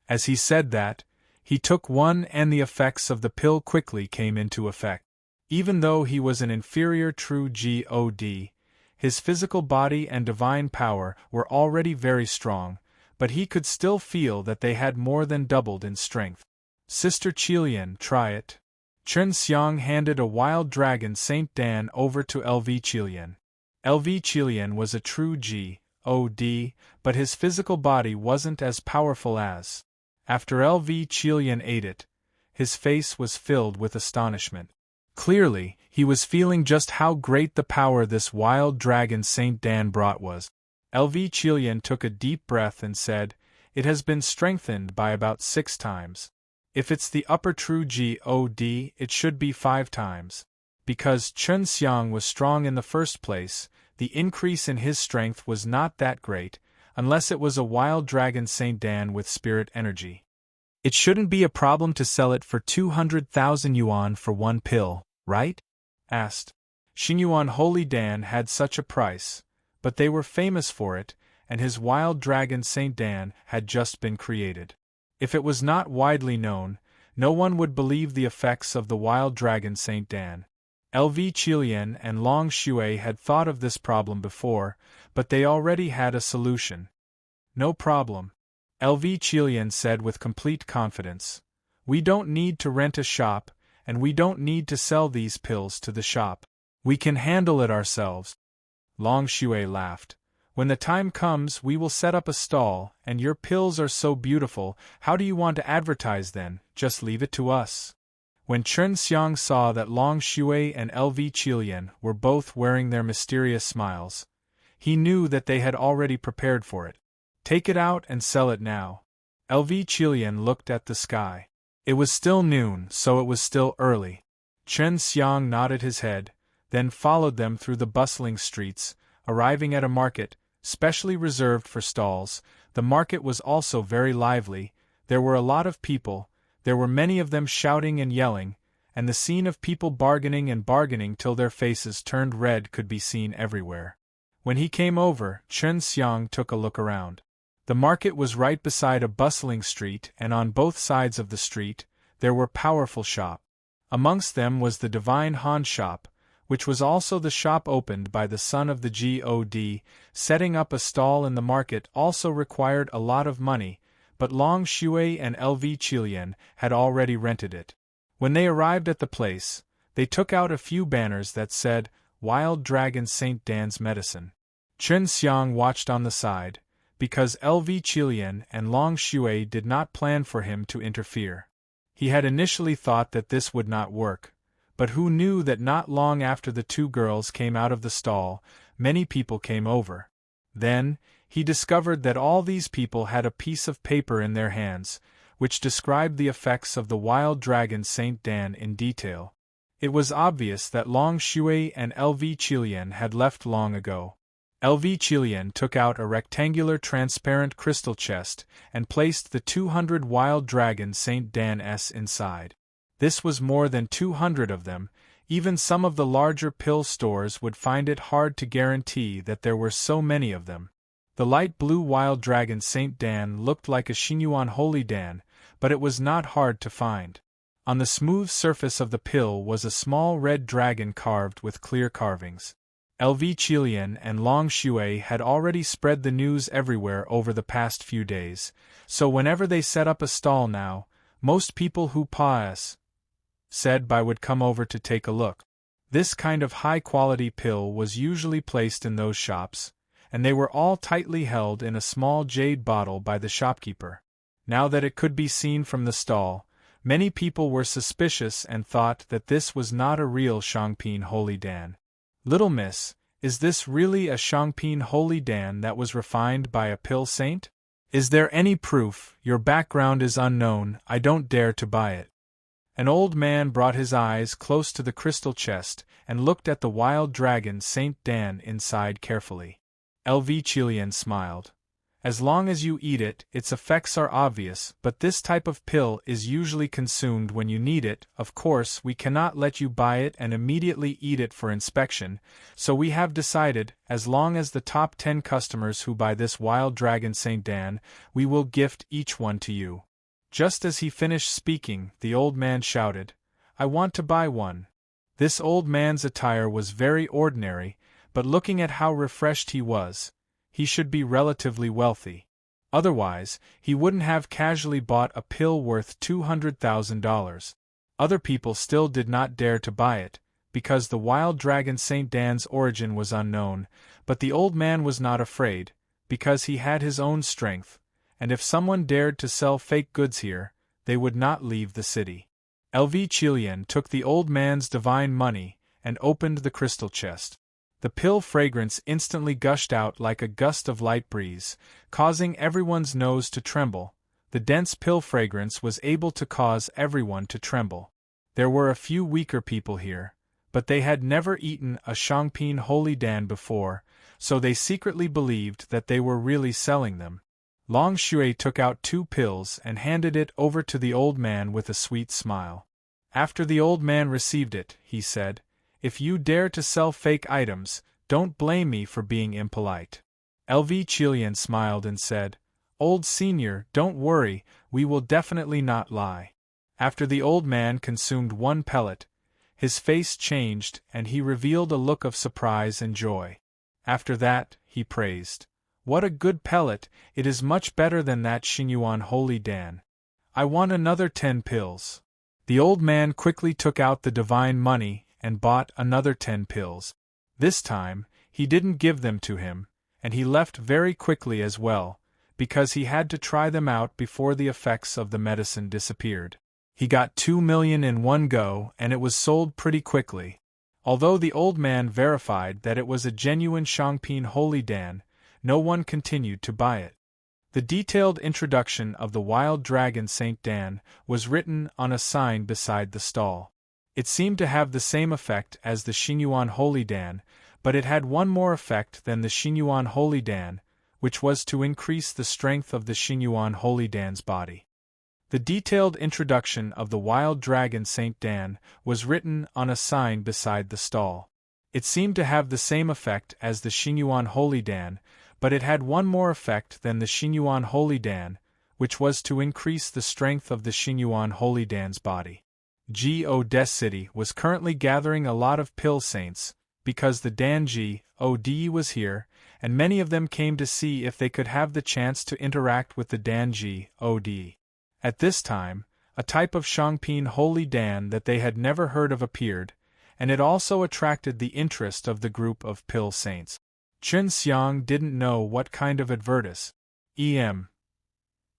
As he said that, he took one and the effects of the pill quickly came into effect. Even though he was an inferior true God, his physical body and divine power were already very strong, but he could still feel that they had more than doubled in strength. Sister Qilian, try it. Chen Xiang handed a wild dragon Saint Dan over to LV Qilian. LV Qilian was a true God, but his physical body wasn't as powerful as. After LV Qilian ate it, his face was filled with astonishment. Clearly, he was feeling just how great the power this wild dragon Saint Dan brought was. LV Qilian took a deep breath and said, "It has been strengthened by about 6 times. If it's the upper true God, it should be 5 times. Because Chen Xiang was strong in the first place, the increase in his strength was not that great, unless it was a wild dragon Saint Dan with spirit energy. It shouldn't be a problem to sell it for 200,000 yuan for 1 pill, right?" asked. Xingyuan Holy Dan had such a price, but they were famous for it, and his wild dragon Saint Dan had just been created. If it was not widely known, no one would believe the effects of the wild dragon Saint Dan. LV Qilian and Long Shui had thought of this problem before, but they already had a solution. "No problem," LV Qilian said with complete confidence. "We don't need to rent a shop, and we don't need to sell these pills to the shop. We can handle it ourselves." Long Shui laughed. "When the time comes, we will set up a stall, and your pills are so beautiful, how do you want to advertise then? Just leave it to us." When Chen Xiang saw that Long Shui and LV Qilian were both wearing their mysterious smiles, he knew that they had already prepared for it. "Take it out and sell it now." LV Qilian looked at the sky. It was still noon, so it was still early. Chen Xiang nodded his head, then followed them through the bustling streets, arriving at a market, specially reserved for stalls. The market was also very lively, there were a lot of people, there were many of them shouting and yelling, and the scene of people bargaining and bargaining till their faces turned red could be seen everywhere. When he came over, Chen Xiang took a look around. The market was right beside a bustling street, and on both sides of the street, there were powerful shops. Amongst them was the Divine Han shop, which was also the shop opened by the son of the God. Setting up a stall in the market also required a lot of money, but Long Shui and LV Qilian had already rented it. When they arrived at the place, they took out a few banners that said, "Wild Dragon Saint Dan's Medicine." Chen Xiang watched on the side, because LV Qilian and Long Shui did not plan for him to interfere. He had initially thought that this would not work, but who knew that not long after the two girls came out of the stall, many people came over. Then, he discovered that all these people had a piece of paper in their hands, which described the effects of the wild dragon Saint Dan in detail. It was obvious that Long Shui and LV Qilian had left long ago. LV Qilian took out a rectangular transparent crystal chest and placed the 200 wild dragon Saint Dan inside. This was more than 200 of them. Even some of the larger pill stores would find it hard to guarantee that there were so many of them. The light blue wild dragon Saint Dan looked like a Xingyuan Holy Dan, but it was not hard to find. On the smooth surface of the pill was a small red dragon carved with clear carvings. LV Qilian and Long Shui had already spread the news everywhere over the past few days, so whenever they set up a stall now, most people who said by would come over to take a look. This kind of high-quality pill was usually placed in those shops, and they were all tightly held in a small jade bottle by the shopkeeper. Now that it could be seen from the stall, many people were suspicious and thought that this was not a real Shangpin Holy Dan. "Little miss, is this really a Shangpin Holy Dan that was refined by a pill saint? Is there any proof? Your background is unknown, I don't dare to buy it." An old man brought his eyes close to the crystal chest and looked at the wild dragon Saint Dan inside carefully. LV Chilian smiled. "As long as you eat it, its effects are obvious, but this type of pill is usually consumed when you need it. Of course, we cannot let you buy it and immediately eat it for inspection, so we have decided, as long as the top 10 customers who buy this wild dragon Saint Dan, we will gift each one to you." Just as he finished speaking, the old man shouted, "I want to buy one." This old man's attire was very ordinary, but looking at how refreshed he was, he should be relatively wealthy. Otherwise, he wouldn't have casually bought a pill worth $200,000. Other people still did not dare to buy it, because the wild dragon Saint Dan's origin was unknown, but the old man was not afraid, because he had his own strength, and if someone dared to sell fake goods here, they would not leave the city. LV Chilian took the old man's divine money and opened the crystal chest. The pill fragrance instantly gushed out like a gust of light breeze, causing everyone's nose to tremble. The dense pill fragrance was able to cause everyone to tremble. There were a few weaker people here, but they had never eaten a Shangpin Holy Dan before, so they secretly believed that they were really selling them. Long Shui took out 2 pills and handed it over to the old man with a sweet smile. After the old man received it, he said, "If you dare to sell fake items, don't blame me for being impolite." LV Chilian smiled and said, "Old senior, don't worry, we will definitely not lie." After the old man consumed 1 pellet, his face changed and he revealed a look of surprise and joy. After that, he praised, "What a good pellet, it is much better than that Xingyuan Holy Dan. I want another 10 pills. The old man quickly took out the divine money and bought another 10 pills. This time, he didn't give them to him, and he left very quickly as well, because he had to try them out before the effects of the medicine disappeared. He got 2 million in one go and it was sold pretty quickly. Although the old man verified that it was a genuine Shangpin Holy Dan, no one continued to buy it. The detailed introduction of the wild dragon Saint Dan was written on a sign beside the stall. It seemed to have the same effect as the Xingyuan Holy Dan, but it had one more effect than the Xingyuan Holy Dan, which was to increase the strength of the Xingyuan Holy Dan's body. The detailed introduction of the wild dragon Saint Dan was written on a sign beside the stall. It seemed to have the same effect as the Xingyuan Holy Dan, but it had one more effect than the Xingyuan Holy Dan, which was to increase the strength of the Xingyuan Holy Dan's body. God City was currently gathering a lot of pill saints, because the Dan God was here, and many of them came to see if they could have the chance to interact with the Dan God. At this time, a type of Shangpin Holy Dan that they had never heard of appeared, and it also attracted the interest of the group of pill saints. Chen Xiang didn't know what kind of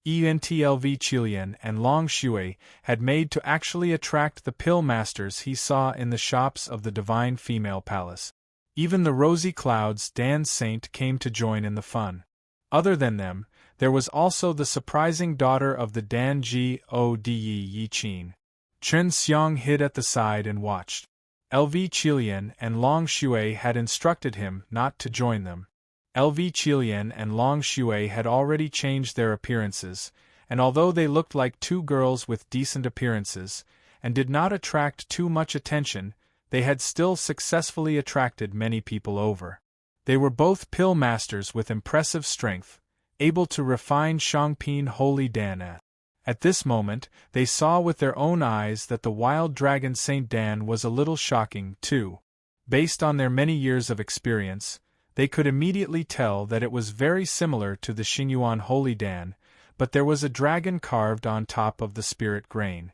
ENTLV Chilian and Long Shui had made to actually attract the pill masters he saw in the shops of the Divine Female Palace. Even the Rosy Clouds Dan Saint came to join in the fun. Other than them, there was also the surprising daughter of the Dan God Yi Qin. Chen Xiang hid at the side and watched. LV Chilian and Long Shui had instructed him not to join them. LV Chilian and Long Shui had already changed their appearances, and although they looked like 2 girls with decent appearances, and did not attract too much attention, they had still successfully attracted many people over. They were both pill masters with impressive strength, able to refine Shangpin Holy Dan. At this moment, they saw with their own eyes that the wild dragon Saint Dan was a little shocking, too. Based on their many years of experience, they could immediately tell that it was very similar to the Xingyuan Holy Dan, but there was a dragon carved on top of the spirit grain.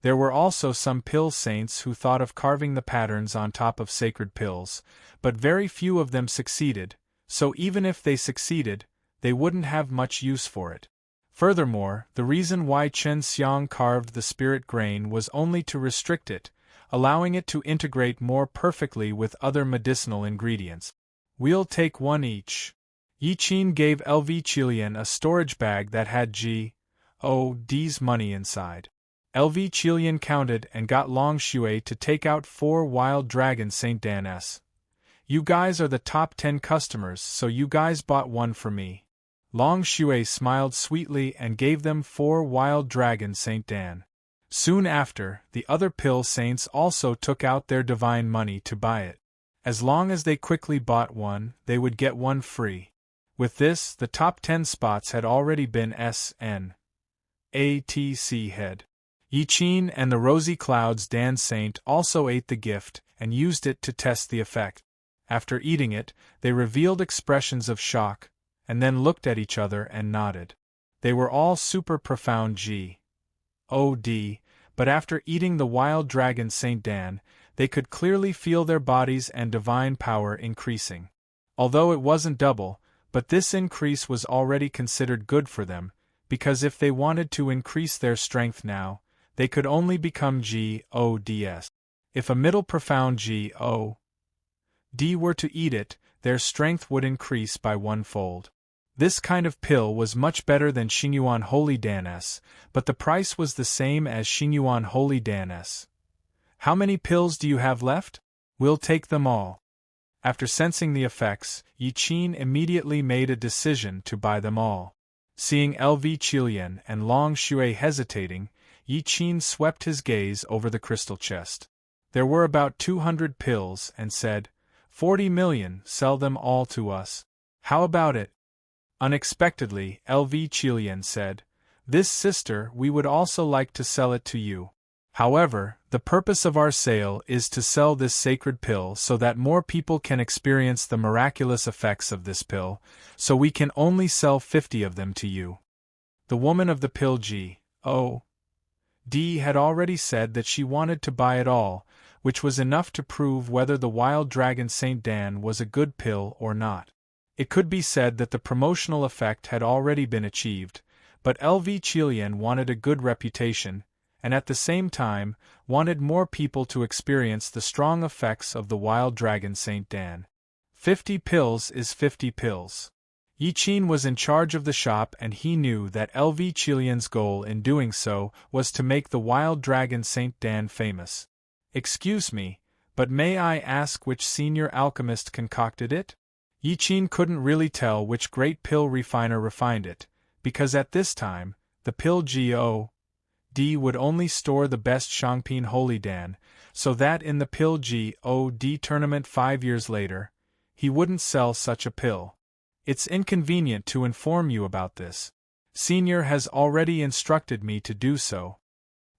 There were also some pill saints who thought of carving the patterns on top of sacred pills, but very few of them succeeded, so even if they succeeded, they wouldn't have much use for it. Furthermore, the reason why Chen Xiang carved the spirit grain was only to restrict it, allowing it to integrate more perfectly with other medicinal ingredients. We'll take one each. Yi Qin gave LV Qilian a storage bag that had G.O.D's money inside. LV Qilian counted and got Long Shui to take out 4 wild dragon St. Dan's. You guys are the top 10 customers, so you guys bought one for me. Long Shui smiled sweetly and gave them 4 wild dragon St. Dan. Soon after, the other pill saints also took out their divine money to buy it. As long as they quickly bought one, they would get one free. With this, the top 10 spots had already been SN.ATC head. Yi Qin and the Rosy Clouds Dan Saint also ate the gift and used it to test the effect. After eating it, they revealed expressions of shock, and then looked at each other and nodded. They were all super profound G.O.D, but after eating the wild dragon St. Dan, they could clearly feel their bodies and divine power increasing. Although it wasn't double, but this increase was already considered good for them, because if they wanted to increase their strength now, they could only become G.O.Ds. If a middle profound G.O.D were to eat it, their strength would increase by 1-fold. This kind of pill was much better than Xingyuan Holy Dan's, but the price was the same as Xingyuan Holy Dan's. How many pills do you have left? We'll take them all. After sensing the effects, Yi Qin immediately made a decision to buy them all. Seeing LV Qilian and Long Shui hesitating, Yi Qin swept his gaze over the crystal chest. There were about 200 pills and said, 40 million, sell them all to us. How about it? Unexpectedly, LV Qilian said, This sister, we would also like to sell it to you. However, the purpose of our sale is to sell this sacred pill so that more people can experience the miraculous effects of this pill, so we can only sell 50 of them to you. The woman of the pill G.O.D had already said that she wanted to buy it all, which was enough to prove whether the wild dragon St. Dan was a good pill or not. It could be said that the promotional effect had already been achieved, but LV Qilian wanted a good reputation, and at the same time, wanted more people to experience the strong effects of the wild dragon St. Dan. 50 pills is 50 pills. Yi Qin was in charge of the shop and he knew that LV Qilian's goal in doing so was to make the wild dragon St. Dan famous. Excuse me, but may I ask which senior alchemist concocted it? Yi Qin couldn't really tell which great pill refiner refined it, because at this time, the pill G.O.D would only store the best Shangpin Holy Dan, so that in the pill G.O.D tournament 5 years later, he wouldn't sell such a pill. It's inconvenient to inform you about this. Senior has already instructed me to do so.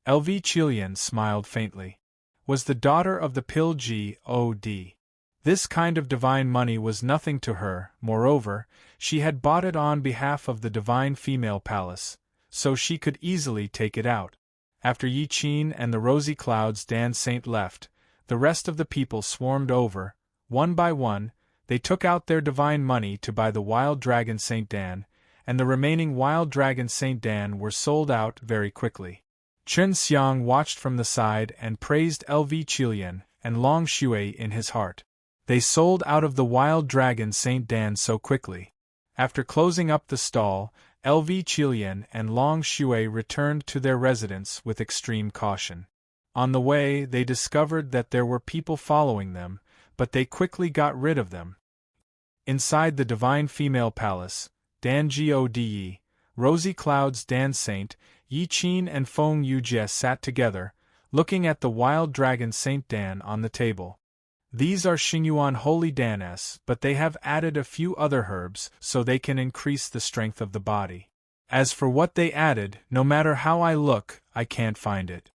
LV Qilian smiled faintly. Was the daughter of the pill G.O.D. This kind of divine money was nothing to her, moreover, she had bought it on behalf of the divine female palace, so she could easily take it out. After Yi Qin and the Rosy Clouds Dan Saint left, the rest of the people swarmed over. One by one, they took out their divine money to buy the wild dragon St. Dan, and the remaining wild dragon St. Dan were sold out very quickly. Chen Xiang watched from the side and praised LV Qilian and Long Shui in his heart. They sold out of the wild dragon St. Dan so quickly. After closing up the stall, LV Qilian and Long Shui returned to their residence with extreme caution. On the way, they discovered that there were people following them, but they quickly got rid of them. Inside the divine female palace, Dan Gode, Rosy Clouds Dan Saint, Yi Qin and Feng Yujie sat together, looking at the wild dragon St. Dan on the table. These are Xingyuan Holy Dan's, but they have added a few other herbs so they can increase the strength of the body. As for what they added, no matter how I look, I can't find it.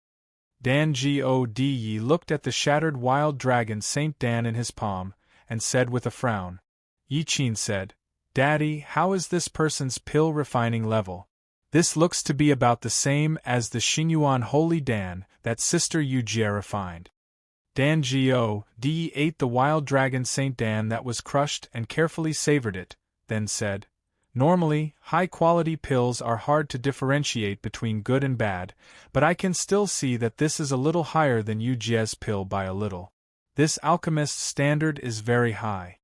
Dan Gode looked at the shattered wild dragon St. Dan in his palm, and said with a frown. Yi Qin said, Daddy, how is this person's pill refining level? This looks to be about the same as the Xingyuan Holy Dan that Sister Yujie refined. Dan Gio De ate the wild dragon Saint Dan that was crushed and carefully savored it, then said, "Normally, high-quality pills are hard to differentiate between good and bad, but I can still see that this is a little higher than Yujie's pill by a little. This alchemist's standard is very high."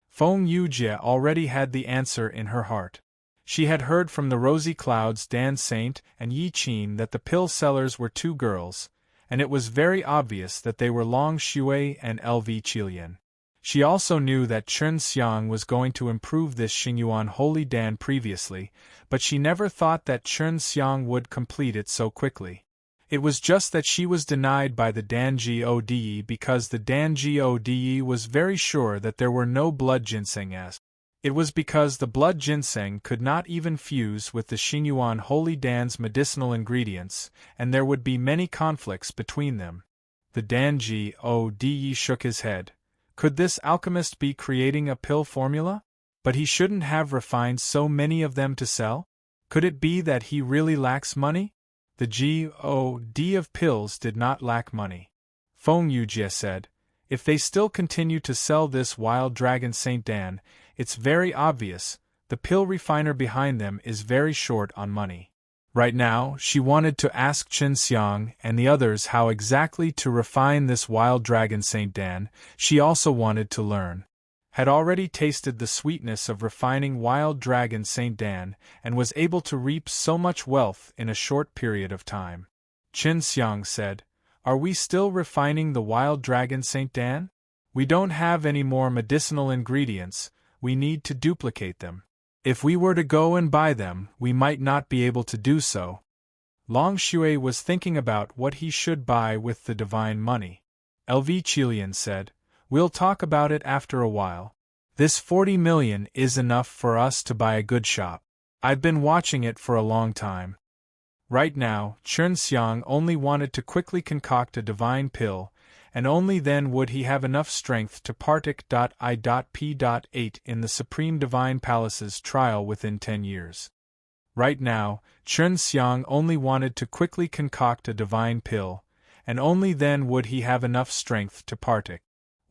Feng Yujie already had the answer in her heart. She had heard from the Rosy Clouds Dan Saint and Yi Qin that the pill sellers were two girls, and it was very obvious that they were Long Shui and LV Qilian. She also knew that Chen Xiang was going to improve this Xingyuan Holy Dan previously, but she never thought that Chen Xiang would complete it so quickly. It was just that she was denied by the Danji Ode because the Danji Ode was very sure that there were no blood ginseng as. It was because the blood ginseng could not even fuse with the Xingyuan Holy Dan's medicinal ingredients, and there would be many conflicts between them. The Danji Ode shook his head. Could this alchemist be creating a pill formula? But he shouldn't have refined so many of them to sell? Could it be that he really lacks money? The God of pills did not lack money. Feng Yujie said, "If they still continue to sell this wild dragon Saint Dan, it's very obvious, the pill refiner behind them is very short on money." Right now, she wanted to ask Chen Xiang and the others how exactly to refine this wild dragon Saint Dan. She also wanted to learn. Had already tasted the sweetness of refining wild dragon Saint Dan, and was able to reap so much wealth in a short period of time. Chen Xiang said, "Are we still refining the wild dragon Saint Dan? We don't have any more medicinal ingredients, we need to duplicate them. If we were to go and buy them, we might not be able to do so." Long Shui was thinking about what he should buy with the divine money. LV Qilian said, "We'll talk about it after a while. This 40 million is enough for us to buy a good shop. I've been watching it for a long time." Right now, Chen Xiang only wanted to quickly concoct a divine pill, and only then would he have enough strength to partic I.P.8 in the Supreme Divine Palace's trial within 10 years. Right now, Chen Xiang only wanted to quickly concoct a divine pill, and only then would he have enough strength to partic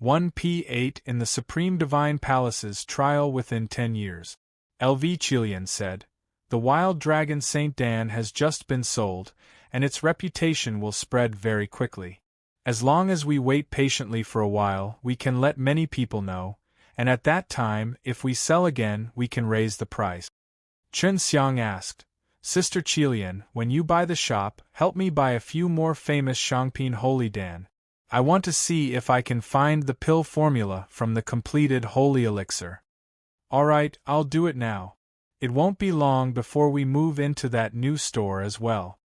1P8 in the Supreme Divine Palace's trial within 10 years. LV Qilian said, "The wild dragon Saint Dan has just been sold, and its reputation will spread very quickly. As long as we wait patiently for a while, we can let many people know, and at that time, if we sell again, we can raise the price." Chen Xiang asked, "Sister Qilian, when you buy the shop, help me buy a few more famous Shangpin Holy Dan. I want to see if I can find the pill formula from the completed holy elixir." "Alright, I'll do it now. It won't be long before we move into that new store as well."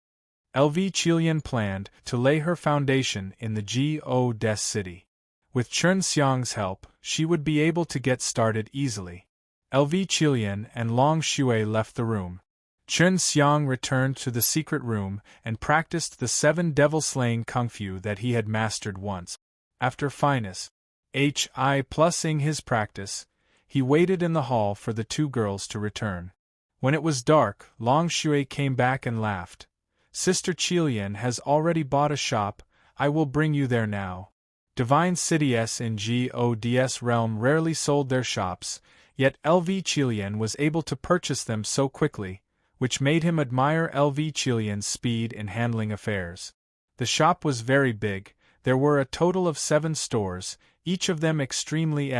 LV Qilian planned to lay her foundation in the Des city. With Chen Xiang's help, she would be able to get started easily. LV Qilian and Long Shui left the room. Chen Xiang returned to the secret room and practiced the 7 devil-slaying kung fu that he had mastered once. After finus HI+ing his practice, he waited in the hall for the two girls to return. When it was dark, Long Shui came back and laughed. "Sister Qilian has already bought a shop, I will bring you there now." Divine cities in God's realm rarely sold their shops, yet LV Qilian was able to purchase them so quickly, which made him admire LV Qilian's speed in handling affairs. The shop was very big, there were a total of 7 stores, each of them extremely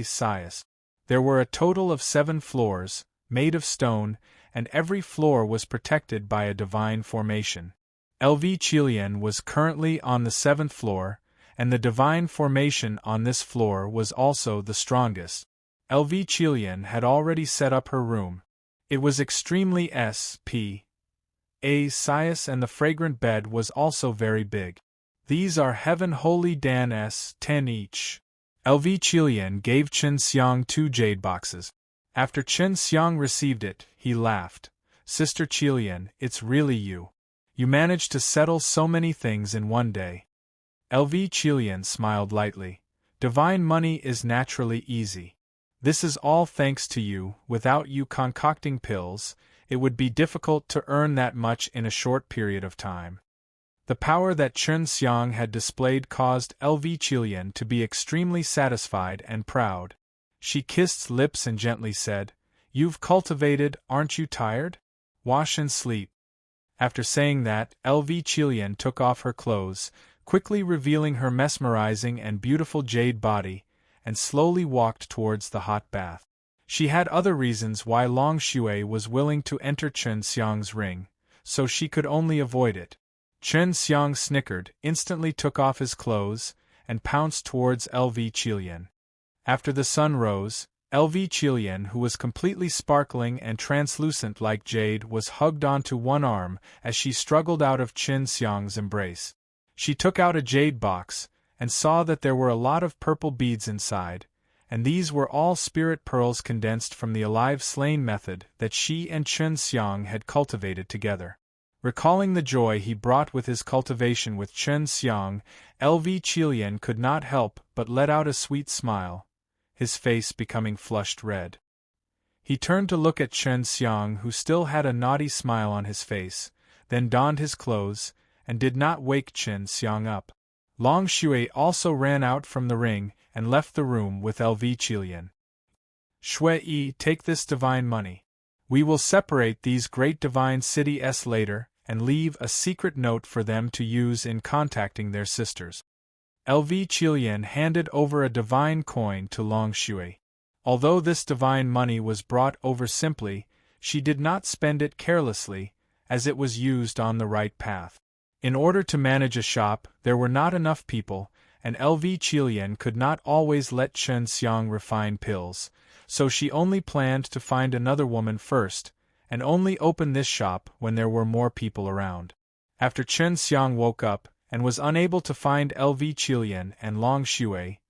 size. There were a total of 7 floors, made of stone, and every floor was protected by a divine formation. LV Qilian was currently on the 7th floor, and the divine formation on this floor was also the strongest. LV Qilian had already set up her room. It was extremely size, and the fragrant bed was also very big. "These are Heaven Holy Dan 10 each." LV Qilian gave Chen Xiang 2 jade boxes. After Chen Xiang received it, he laughed. "Sister Qilian, it's really you. You managed to settle so many things in one day." LV Qilian smiled lightly. "Divine money is naturally easy. This is all thanks to you. Without you concocting pills, it would be difficult to earn that much in a short period of time. The power that Chen Xiang had displayed caused LV Qilian to be extremely satisfied and proud. She kissed lips and gently said, "You've cultivated, aren't you tired? Wash and sleep." After saying that, LV Qilian took off her clothes, quickly revealing her mesmerizing and beautiful jade body, and slowly walked towards the hot bath. She had other reasons why Long Shui was willing to enter Chen Xiang's ring, so she could only avoid it. Chen Xiang snickered, instantly took off his clothes, and pounced towards LV Qilian. After the sun rose, LV Qilian, who was completely sparkling and translucent like jade, was hugged onto one arm as she struggled out of Chen Xiang's embrace. She took out a jade box, and saw that there were a lot of purple beads inside, and these were all spirit pearls condensed from the alive slain method that she and Chen Xiang had cultivated together. Recalling the joy he brought with his cultivation with Chen Xiang, LV Qilian could not help but let out a sweet smile, his face becoming flushed red. He turned to look at Chen Xiang, who still had a naughty smile on his face, then donned his clothes, and did not wake Chen Xiang up. Long Shui also ran out from the ring and left the room with LV Qilian. "Shui, take this divine money. We will separate these great divine cities later and leave a secret note for them to use in contacting their sisters." LV Qilian handed over a divine coin to Long Shui. Although this divine money was brought over simply, she did not spend it carelessly, as it was used on the right path. In order to manage a shop, there were not enough people, and LV Qilian could not always let Chen Xiang refine pills, so she only planned to find another woman first, and only open this shop when there were more people around. After Chen Xiang woke up, and was unable to find LV Qilian and Long Shui,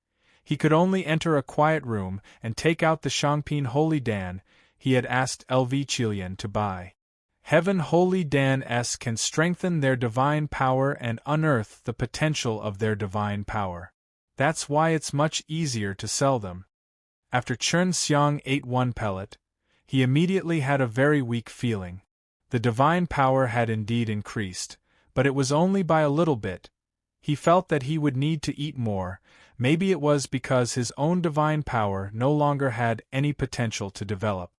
he could only enter a quiet room and take out the Shangpin Holy Dan he had asked LV Qilian to buy. Heaven Holy Dan can strengthen their divine power and unearth the potential of their divine power. That's why it's much easier to sell them. After Chen Xiang ate one pellet, he immediately had a very weak feeling. The divine power had indeed increased, but it was only by a little bit. He felt that he would need to eat more. Maybe it was because his own divine power no longer had any potential to develop.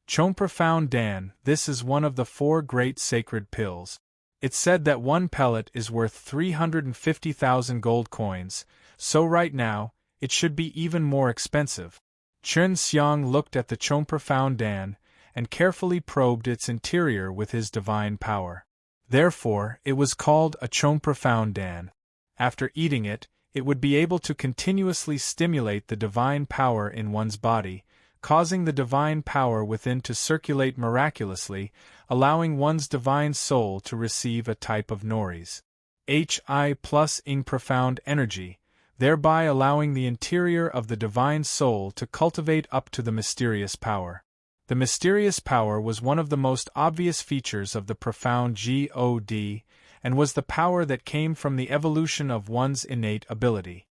Chong Profound Dan, this is one of the 4 great sacred pills. It's said that one pellet is worth 350,000 gold coins, so right now, it should be even more expensive. Chen Xiang looked at the Chong Profound Dan, and carefully probed its interior with his divine power. Therefore, it was called a Chong Profound Dan. After eating it, it would be able to continuously stimulate the divine power in one's body, causing the divine power within to circulate miraculously, allowing one's divine soul to receive a type of noise. Hi plus ing profound energy, thereby allowing the interior of the divine soul to cultivate up to the mysterious power. The mysterious power was one of the most obvious features of the profound God, and was the power that came from the evolution of one's innate ability.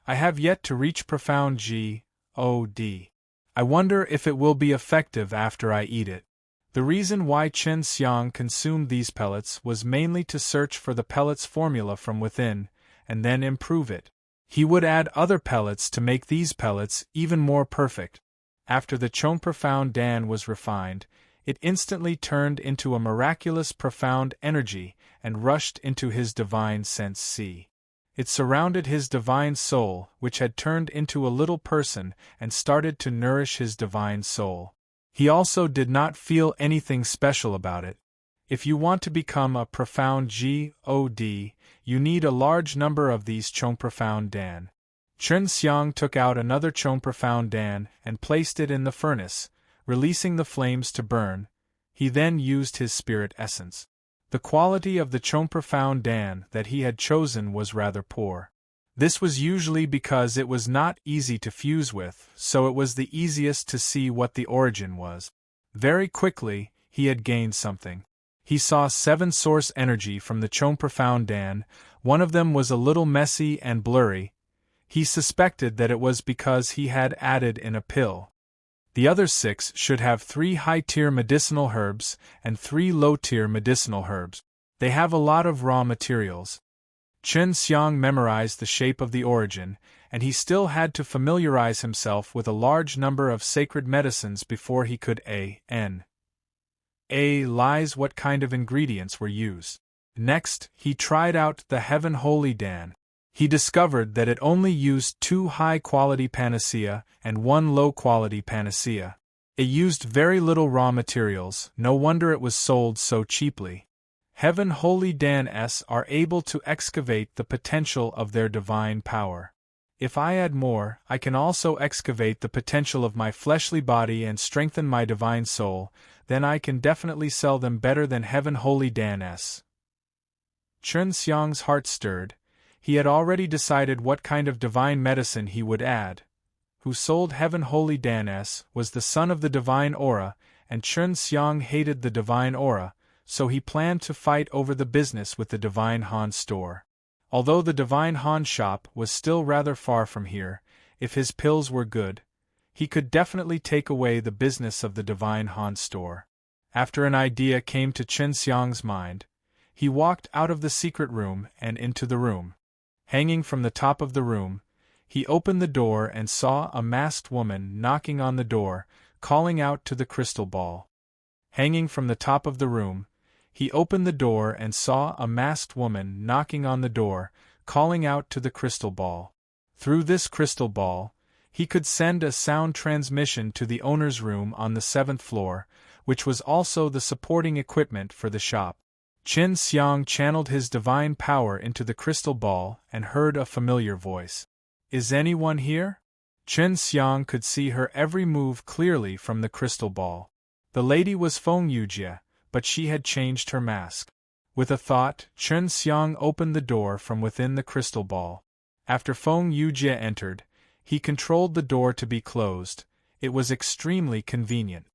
I have yet to reach profound God. I wonder if it will be effective after I eat it. The reason why Chen Xiang consumed these pellets was mainly to search for the pellet's formula from within, and then improve it. He would add other pellets to make these pellets even more perfect. After the Chong Profound Dan was refined, it instantly turned into a miraculous profound energy and rushed into his divine sense C. It surrounded his divine soul, which had turned into a little person and started to nourish his divine soul. He also did not feel anything special about it. If you want to become a profound God, you need a large number of these Chong Profound Dan. Chen Xiang took out another Chong Profound Dan and placed it in the furnace, releasing the flames to burn. He then used his spirit essence. The quality of the Chong Profound Dan that he had chosen was rather poor. This was usually because it was not easy to fuse with, so it was the easiest to see what the origin was. Very quickly, he had gained something. He saw 7 source energy from the Chong Profound Dan. One of them was a little messy and blurry. He suspected that it was because he had added in a pill. The other 6 should have 3 high-tier medicinal herbs and 3 low-tier medicinal herbs. They have a lot of raw materials. Chen Xiang memorized the shape of the origin, and he still had to familiarize himself with a large number of sacred medicines before he could analyze what kind of ingredients were used. Next, he tried out the Heaven Holy Dan. He discovered that it only used 2 high-quality panacea and 1 low-quality panacea. It used very little raw materials, no wonder it was sold so cheaply. Heaven Holy Dans are able to excavate the potential of their divine power. If I add more, I can also excavate the potential of my fleshly body and strengthen my divine soul, then I can definitely sell them better than Heaven Holy Dans. Chen Xiang's heart stirred. He had already decided what kind of divine medicine he would add. Who sold Heaven Holy Dans was the son of the divine aura, and Chen Xiang hated the divine aura, so he planned to fight over the business with the divine Han store. Although the divine Han shop was still rather far from here, if his pills were good, he could definitely take away the business of the divine Han store. After an idea came to Chen Xiang's mind, he walked out of the secret room and into the room. Hanging from the top of the room, he opened the door and saw a masked woman knocking on the door, calling out to the crystal ball. Hanging from the top of the room, he opened the door and saw a masked woman knocking on the door, calling out to the crystal ball. Through this crystal ball, he could send a sound transmission to the owner's room on the 7th floor, which was also the supporting equipment for the shop. Chen Xiang channeled his divine power into the crystal ball and heard a familiar voice. Is anyone here? Chen Xiang could see her every move clearly from the crystal ball. The lady was Feng Yujie, but she had changed her mask. With a thought, Chen Xiang opened the door from within the crystal ball. After Feng Yujie entered, he controlled the door to be closed. It was extremely convenient.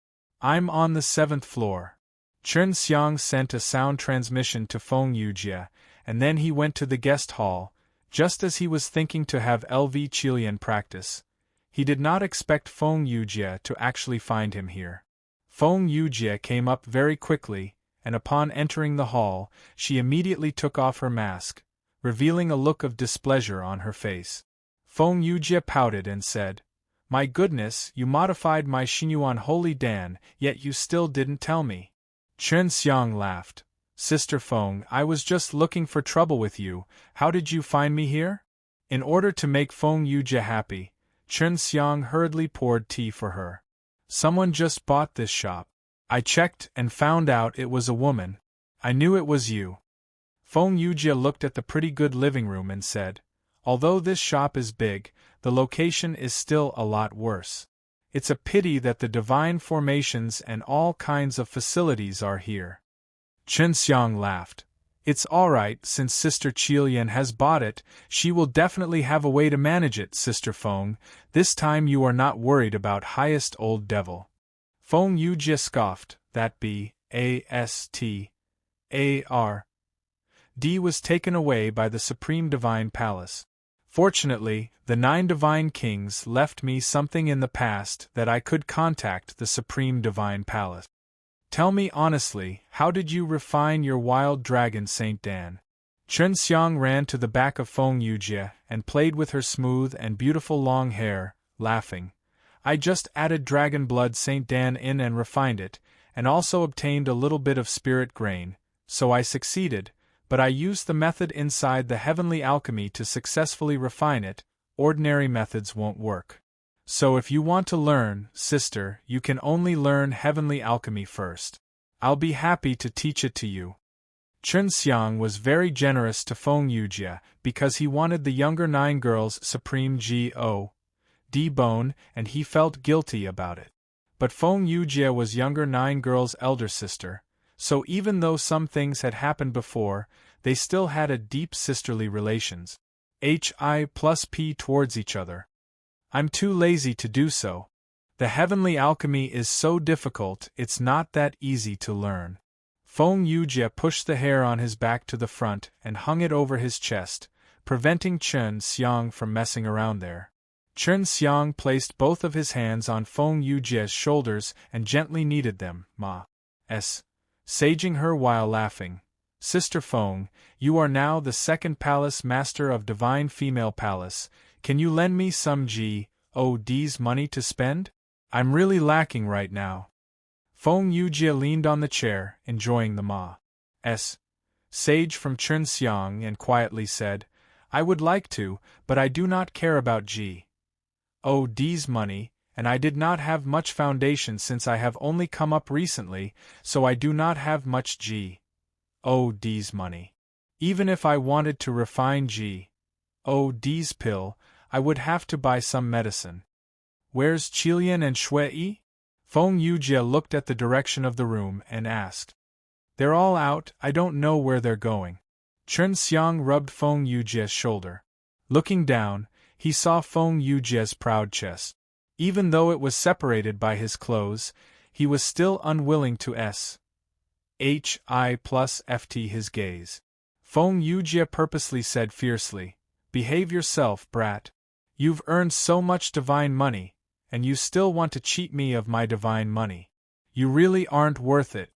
I'm on the 7th floor. Chen Xiang sent a sound transmission to Feng Yujie, and then he went to the guest hall, just as he was thinking to have LV Qilian practice. He did not expect Feng Yujie to actually find him here. Feng Yujie came up very quickly, and upon entering the hall, she immediately took off her mask, revealing a look of displeasure on her face. Feng Yujie pouted and said, "My goodness, you modified my Xinyuan Holy Dan, yet you still didn't tell me." Chen Xiang laughed. Sister Feng, I was just looking for trouble with you. How did you find me here? In order to make Feng Yujie happy, Chen Xiang hurriedly poured tea for her. Someone just bought this shop. I checked and found out it was a woman. I knew it was you. Feng Yujie looked at the pretty good living room and said, although this shop is big, the location is still a lot worse. It's a pity that the divine formations and all kinds of facilities are here. Chen Xiang laughed. It's alright, since Sister Qilian has bought it, she will definitely have a way to manage it, Sister Feng. This time you are not worried about highest old devil. Feng Yujie scoffed, that B-A-S-T-A-R-D was taken away by the Supreme Divine Palace. Fortunately, the 9 Divine Kings left me something in the past that I could contact the Supreme Divine Palace. Tell me honestly, how did you refine your wild dragon Saint Dan? Chen Xiang ran to the back of Feng Yujie and played with her smooth and beautiful long hair, laughing. I just added dragon blood Saint Dan in and refined it, and also obtained a little bit of spirit grain, so I succeeded, but I used the method inside the heavenly alchemy to successfully refine it. Ordinary methods won't work. So if you want to learn, sister, you can only learn heavenly alchemy first. I'll be happy to teach it to you. Chen Xiang was very generous to Feng Yujie because he wanted the younger 9 girls Supreme G.O.D. Bone, and he felt guilty about it. But Feng Yujie was younger 9 girls' elder sister, so even though some things had happened before, they still had a deep sisterly relations. Hi+P towards each other. I'm too lazy to do so. The heavenly alchemy is so difficult, it's not that easy to learn. Feng Yujie pushed the hair on his back to the front and hung it over his chest, preventing Chen Xiang from messing around there. Chen Xiang placed both of his hands on Feng Yujie's shoulders and gently kneaded them, saging her while laughing. Sister Feng, you are now the second palace master of Divine Female Palace. Can you lend me some God's money to spend? I'm really lacking right now. Feng Yujie leaned on the chair, enjoying the sage from Chen Xiang, and quietly said, I would like to, but I do not care about God's money, and I did not have much foundation since I have only come up recently, so I do not have much God's money. Even if I wanted to refine God's pill, I would have to buy some medicine. Where's Qilian and Shui? Feng Yujie looked at the direction of the room and asked. They're all out, I don't know where they're going. Chen Xiang rubbed Feng Yujie's shoulder. Looking down, he saw Feng Yujie's proud chest. Even though it was separated by his clothes, he was still unwilling to ft his gaze. Feng Yujie purposely said fiercely, Behave yourself, brat. You've earned so much divine money, and you still want to cheat me of my divine money. You really aren't worth it.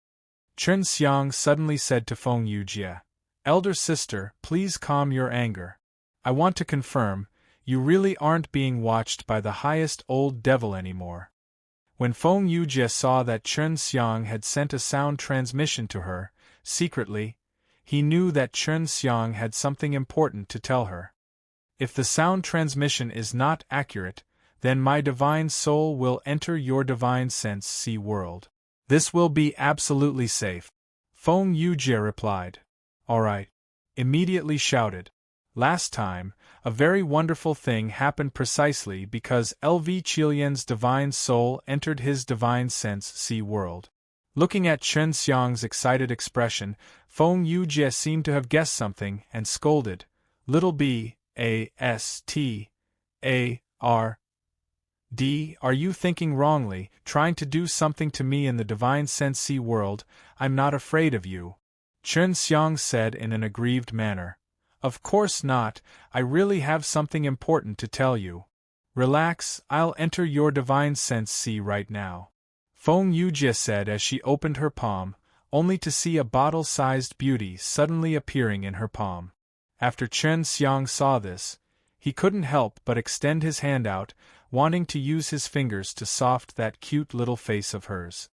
Chen Xiang suddenly said to Feng Yujie, Elder sister, please calm your anger. I want to confirm, you really aren't being watched by the highest old devil anymore. When Feng Yujie saw that Chen Xiang had sent a sound transmission to her, secretly, he knew that Chen Xiang had something important to tell her. If the sound transmission is not accurate, then my divine soul will enter your divine sense world. This will be absolutely safe. Feng Yujie replied. All right. Immediately shouted. Last time, a very wonderful thing happened precisely because LV Qilian's divine soul entered his divine sense world. Looking at Chen Xiang's excited expression, Feng Yujie seemed to have guessed something and scolded, Little B-A-S-T-A-R-D, are you thinking wrongly, trying to do something to me in the divine sense world? I'm not afraid of you. Chen Xiang said in an aggrieved manner. Of course not, I really have something important to tell you. Relax, I'll enter your divine sense right now. Feng Yujie said as she opened her palm, only to see a bottle-sized beauty suddenly appearing in her palm. After Chen Xiang saw this, he couldn't help but extend his hand out, wanting to use his fingers to soft that cute little face of hers.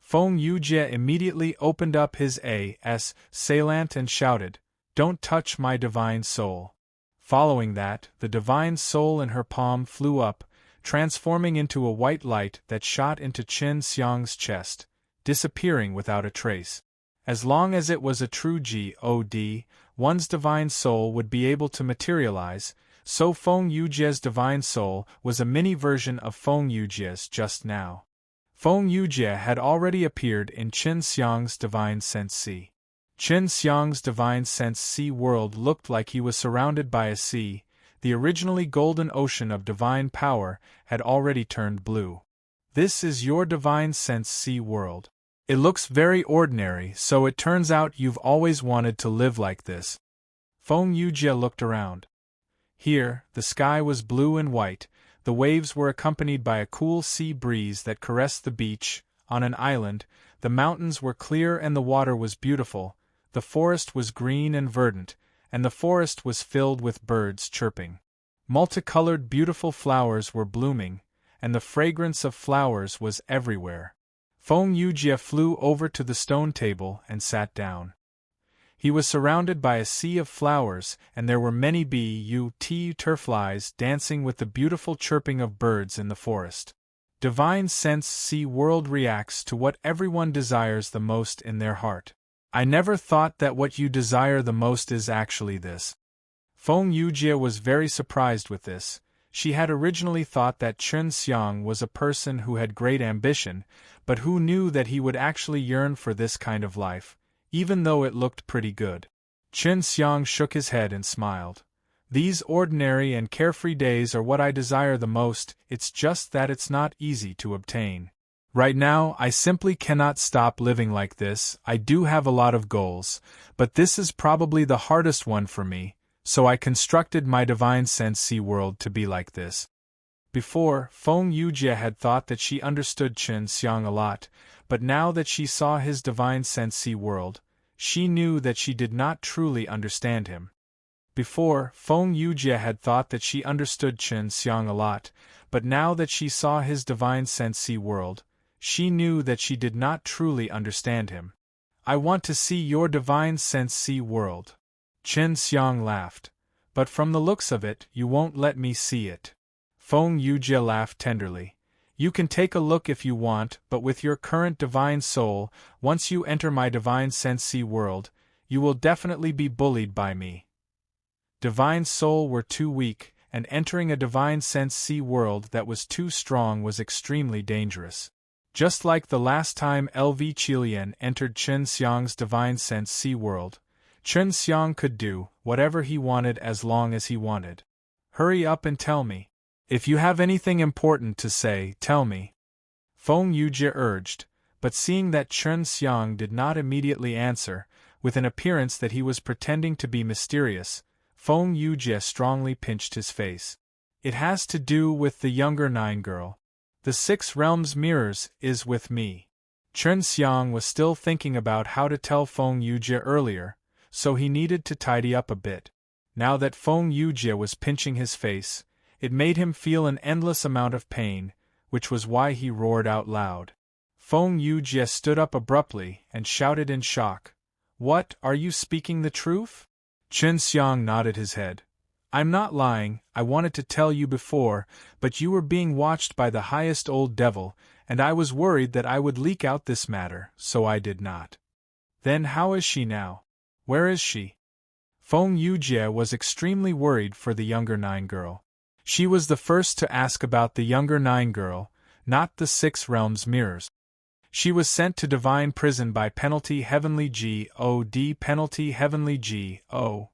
Feng Yujie immediately opened up his assailant and shouted, Don't touch my divine soul. Following that, the divine soul in her palm flew up, transforming into a white light that shot into Chen Xiang's chest, disappearing without a trace. As long as it was a true God, one's divine soul would be able to materialize, so Feng Yujie's divine soul was a mini version of Feng Yujie's just now. Feng Yujie had already appeared in Chen Xiang's divine sense. Chen Xiang's divine sense world looked like he was surrounded by a sea. The originally golden ocean of divine power had already turned blue. This is your divine sense world. It looks very ordinary, so it turns out you've always wanted to live like this. Feng Yujie looked around. Here, the sky was blue and white, the waves were accompanied by a cool sea breeze that caressed the beach. On an island, the mountains were clear and the water was beautiful, the forest was green and verdant, and the forest was filled with birds chirping. Multicolored beautiful flowers were blooming, and the fragrance of flowers was everywhere. Feng Yujie flew over to the stone table and sat down. He was surrounded by a sea of flowers, and there were many butterflies dancing with the beautiful chirping of birds in the forest. Divine sense world reacts to what everyone desires the most in their heart. I never thought that what you desire the most is actually this. Feng Yujie was very surprised with this. She had originally thought that Chen Xiang was a person who had great ambition, but who knew that he would actually yearn for this kind of life, even though it looked pretty good. Chen Xiang shook his head and smiled. These ordinary and carefree days are what I desire the most, it's just that it's not easy to obtain. Right now, I simply cannot stop living like this. I do have a lot of goals, but this is probably the hardest one for me, So I constructed my divine sense C world to be like this. Before, Feng Yujie had thought that she understood Chen Xiang a lot, but now that she saw his divine sense C world, she knew that she did not truly understand him. Before, Feng Yujie had thought that she understood Chen Xiang a lot, but now that she saw his divine sense C world, she knew that she did not truly understand him. I want to see your divine sense C world. Chen Xiang laughed. But from the looks of it, you won't let me see it. Feng Yujie laughed tenderly. You can take a look if you want, but with your current divine soul, once you enter my divine sense C world, you will definitely be bullied by me. Divine soul were too weak, and entering a divine sense C world that was too strong was extremely dangerous. Just like the last time LV Qilian entered Chen Xiang's divine sense C world, Chen Xiang could do whatever he wanted as long as he wanted. Hurry up and tell me. If you have anything important to say, tell me. Feng Yujie urged, but seeing that Chen Xiang did not immediately answer, with an appearance that he was pretending to be mysterious, Feng Yujie strongly pinched his face. It has to do with the younger Nine girl. The 6 realms mirrors is with me. Chen Xiang was still thinking about how to tell Feng Yujie earlier, so he needed to tidy up a bit. Now that Feng Yujie was pinching his face, it made him feel an endless amount of pain, which was why he roared out loud. Feng Yujie stood up abruptly and shouted in shock. What, are you speaking the truth? Chen Xiang nodded his head. I'm not lying, I wanted to tell you before, but you were being watched by the highest old devil, and I was worried that I would leak out this matter, so I did not. Then how is she now? Where is she? Feng Yujie was extremely worried for the younger Nine girl. She was the first to ask about the younger Nine girl, not the 6 realms mirrors. She was sent to divine prison by penalty Heavenly God. Penalty Heavenly God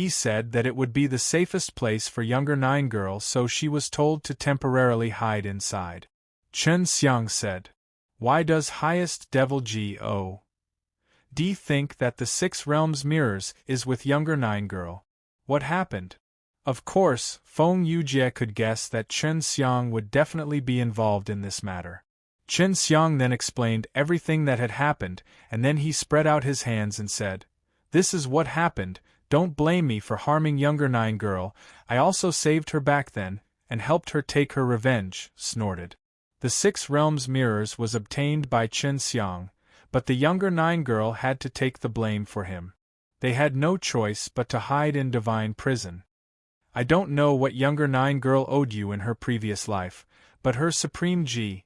said that it would be the safest place for younger Nine girl, so she was told to temporarily hide inside. Chen Xiang said, Why does highest devil God think that the 6 realms mirrors is with younger Nine girl? What happened? Of course, Feng Yujie could guess that Chen Xiang would definitely be involved in this matter. Chen Xiang then explained everything that had happened, and then he spread out his hands and said, This is what happened, don't blame me for harming younger Nine girl, I also saved her back then, and helped her take her revenge, snorted. The 6 realms mirrors was obtained by Chen Xiang, but the younger Nine girl had to take the blame for him. They had no choice but to hide in divine prison. I don't know what younger Nine girl owed you in her previous life, but her supreme God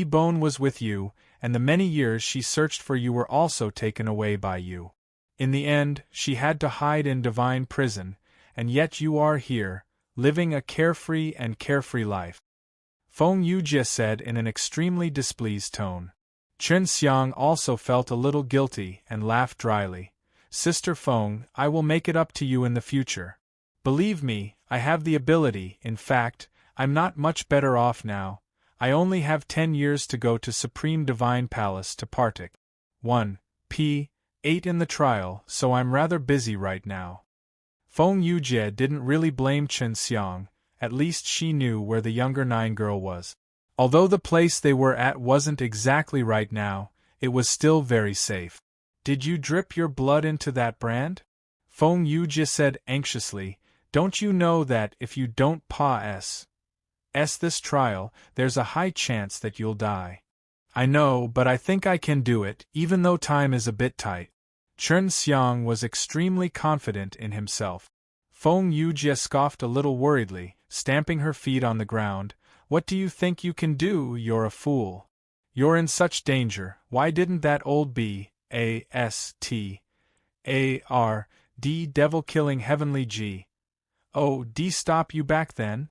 bone was with you, and the many years she searched for you were also taken away by you. In the end, she had to hide in divine prison, and yet you are here, living a carefree life. Feng Yujie said in an extremely displeased tone. Chen Xiang also felt a little guilty and laughed dryly. Sister Feng, I will make it up to you in the future. Believe me, I have the ability, in fact, I'm not much better off now. I only have 10 years to go to Supreme Divine Palace to partake 1p. 8 in the trial, so I'm rather busy right now. Feng Yujie didn't really blame Chen Xiang, at least she knew where the younger Nine girl was. Although the place they were at wasn't exactly right now, it was still very safe. Did you drip your blood into that brand? Feng Yujie said anxiously, Don't you know that if you don't pass this trial, there's a high chance that you'll die? I know, but I think I can do it, even though time is a bit tight. Chen Xiang was extremely confident in himself. Feng Yujie scoffed a little worriedly, stamping her feet on the ground. What do you think you can do? You're a fool. You're in such danger. Why didn't that old bastard devil-killing Heavenly God stop you back then?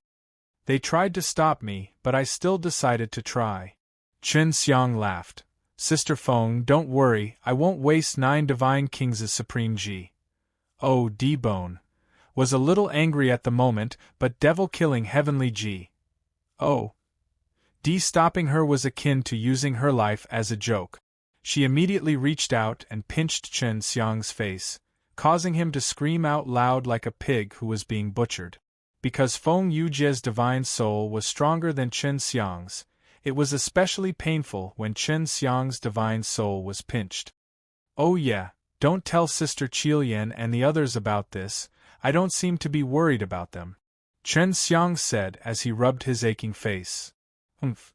They tried to stop me, but I still decided to try. Chen Xiang laughed. Sister Feng, don't worry, I won't waste 9 divine kings' supreme God bone. Was a little angry at the moment, but devil-killing Heavenly God stopping her was akin to using her life as a joke. She immediately reached out and pinched Chen Xiang's face. causing him to scream out loud like a pig who was being butchered. Because Feng Yujie's divine soul was stronger than Chen Xiang's, it was especially painful when Chen Xiang's divine soul was pinched. "Oh yeah, don't tell Sister Qilian and the others about this, I don't seem to be worried about them," Chen Xiang said as he rubbed his aching face. "Humph."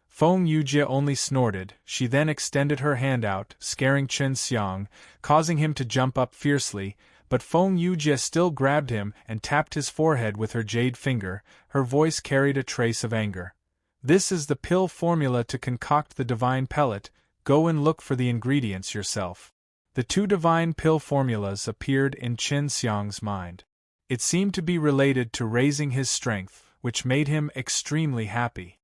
Feng Yujie only snorted. She then extended her hand out, scaring Chen Xiang, causing him to jump up fiercely, but Feng Yujie still grabbed him and tapped his forehead with her jade finger. Her voice carried a trace of anger. "This is the pill formula to concoct the divine pellet, go and look for the ingredients yourself." The two divine pill formulas appeared in Chen Xiang's mind. It seemed to be related to raising his strength, which made him extremely happy.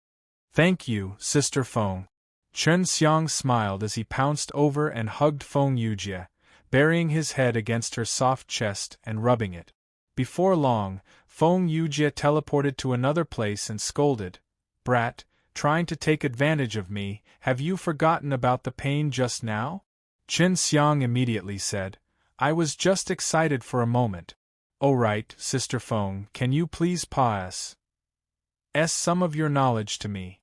"Thank you, Sister Feng." Chen Xiang smiled as he pounced over and hugged Feng Yujie, burying his head against her soft chest and rubbing it. Before long, Feng Yujie teleported to another place and scolded, "Brat, trying to take advantage of me, have you forgotten about the pain just now?" Chen Xiang immediately said, "I was just excited for a moment." "Oh right, Sister Feng, can you please pass some of your knowledge to me?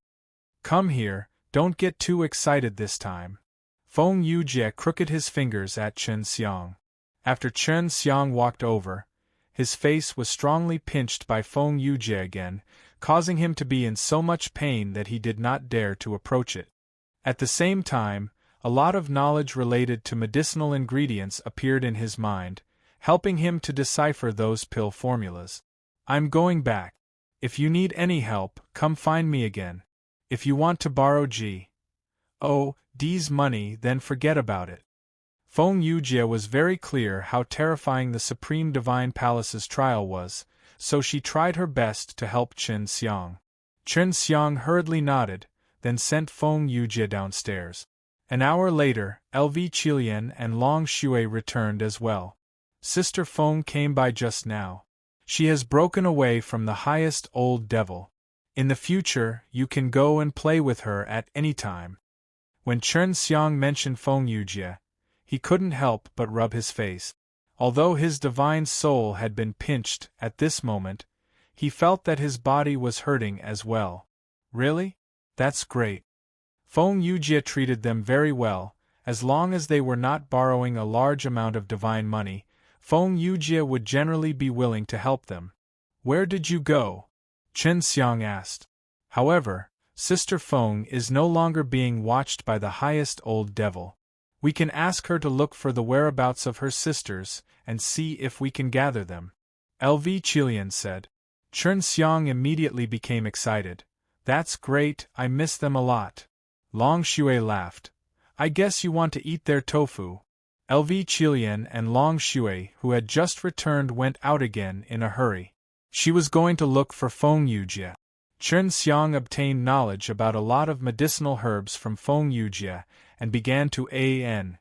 Come here, don't get too excited this time." Feng Yujie crooked his fingers at Chen Xiang. After Chen Xiang walked over, his face was strongly pinched by Feng Yujie again, causing him to be in so much pain that he did not dare to approach it. At the same time, a lot of knowledge related to medicinal ingredients appeared in his mind, helping him to decipher those pill formulas. "I'm going back. If you need any help, come find me again. If you want to borrow D's money, then forget about it." Feng Yujie was very clear how terrifying the Supreme Divine Palace's trial was, so she tried her best to help Chen Xiang. Chen Xiang hurriedly nodded, then sent Feng Yujie downstairs. An hour later, LV Qilian and Long Shui returned as well. "Sister Feng came by just now. She has broken away from the highest old devil. In the future, you can go and play with her at any time." When Chen Xiang mentioned Feng Yujie, he couldn't help but rub his face. Although his divine soul had been pinched at this moment, he felt that his body was hurting as well. "Really? That's great." Feng Yujie treated them very well, as long as they were not borrowing a large amount of divine money. Feng Yujie would generally be willing to help them. "Where did you go?" Chen Xiang asked. "However, Sister Feng is no longer being watched by the highest old devil. We can ask her to look for the whereabouts of her sisters and see if we can gather them," LV Qilian said. Chen Xiang immediately became excited. "That's great, I miss them a lot." Long Shui laughed. "I guess you want to eat their tofu." LV Qilian and Long Shui, who had just returned, went out again in a hurry. She was going to look for Feng Yujie. Chen Xiang obtained knowledge about a lot of medicinal herbs from Feng Yujie, and began to analyze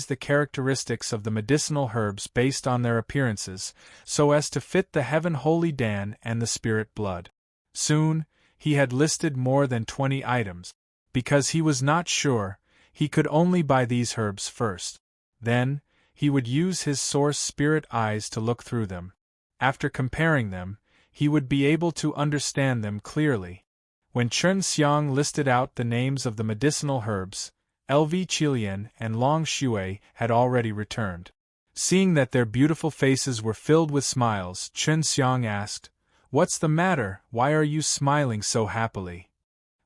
the characteristics of the medicinal herbs based on their appearances, so as to fit the Heaven Holy Dan and the Spirit Blood. Soon, he had listed more than 20 items. Because he was not sure, he could only buy these herbs first. Then, he would use his source spirit eyes to look through them. After comparing them, he would be able to understand them clearly. When Chen Xiang listed out the names of the medicinal herbs, LV Qilian and Long Shui had already returned. Seeing that their beautiful faces were filled with smiles, Chen Xiang asked, "What's the matter? Why are you smiling so happily?"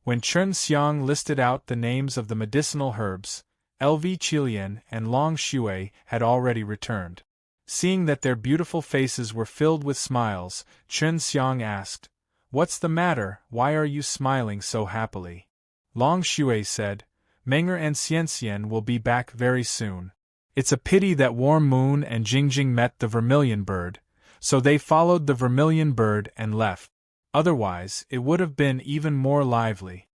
When Chen Xiang listed out the names of the medicinal herbs, LV Qilian and Long Shui had already returned. Seeing that their beautiful faces were filled with smiles, Chen Xiang asked, "What's the matter? Why are you smiling so happily?" Long Shui said, "Menger and Xianxian will be back very soon. It's a pity that Warm Moon and Jingjing met the Vermilion Bird, so they followed the Vermilion Bird and left. Otherwise, it would have been even more lively."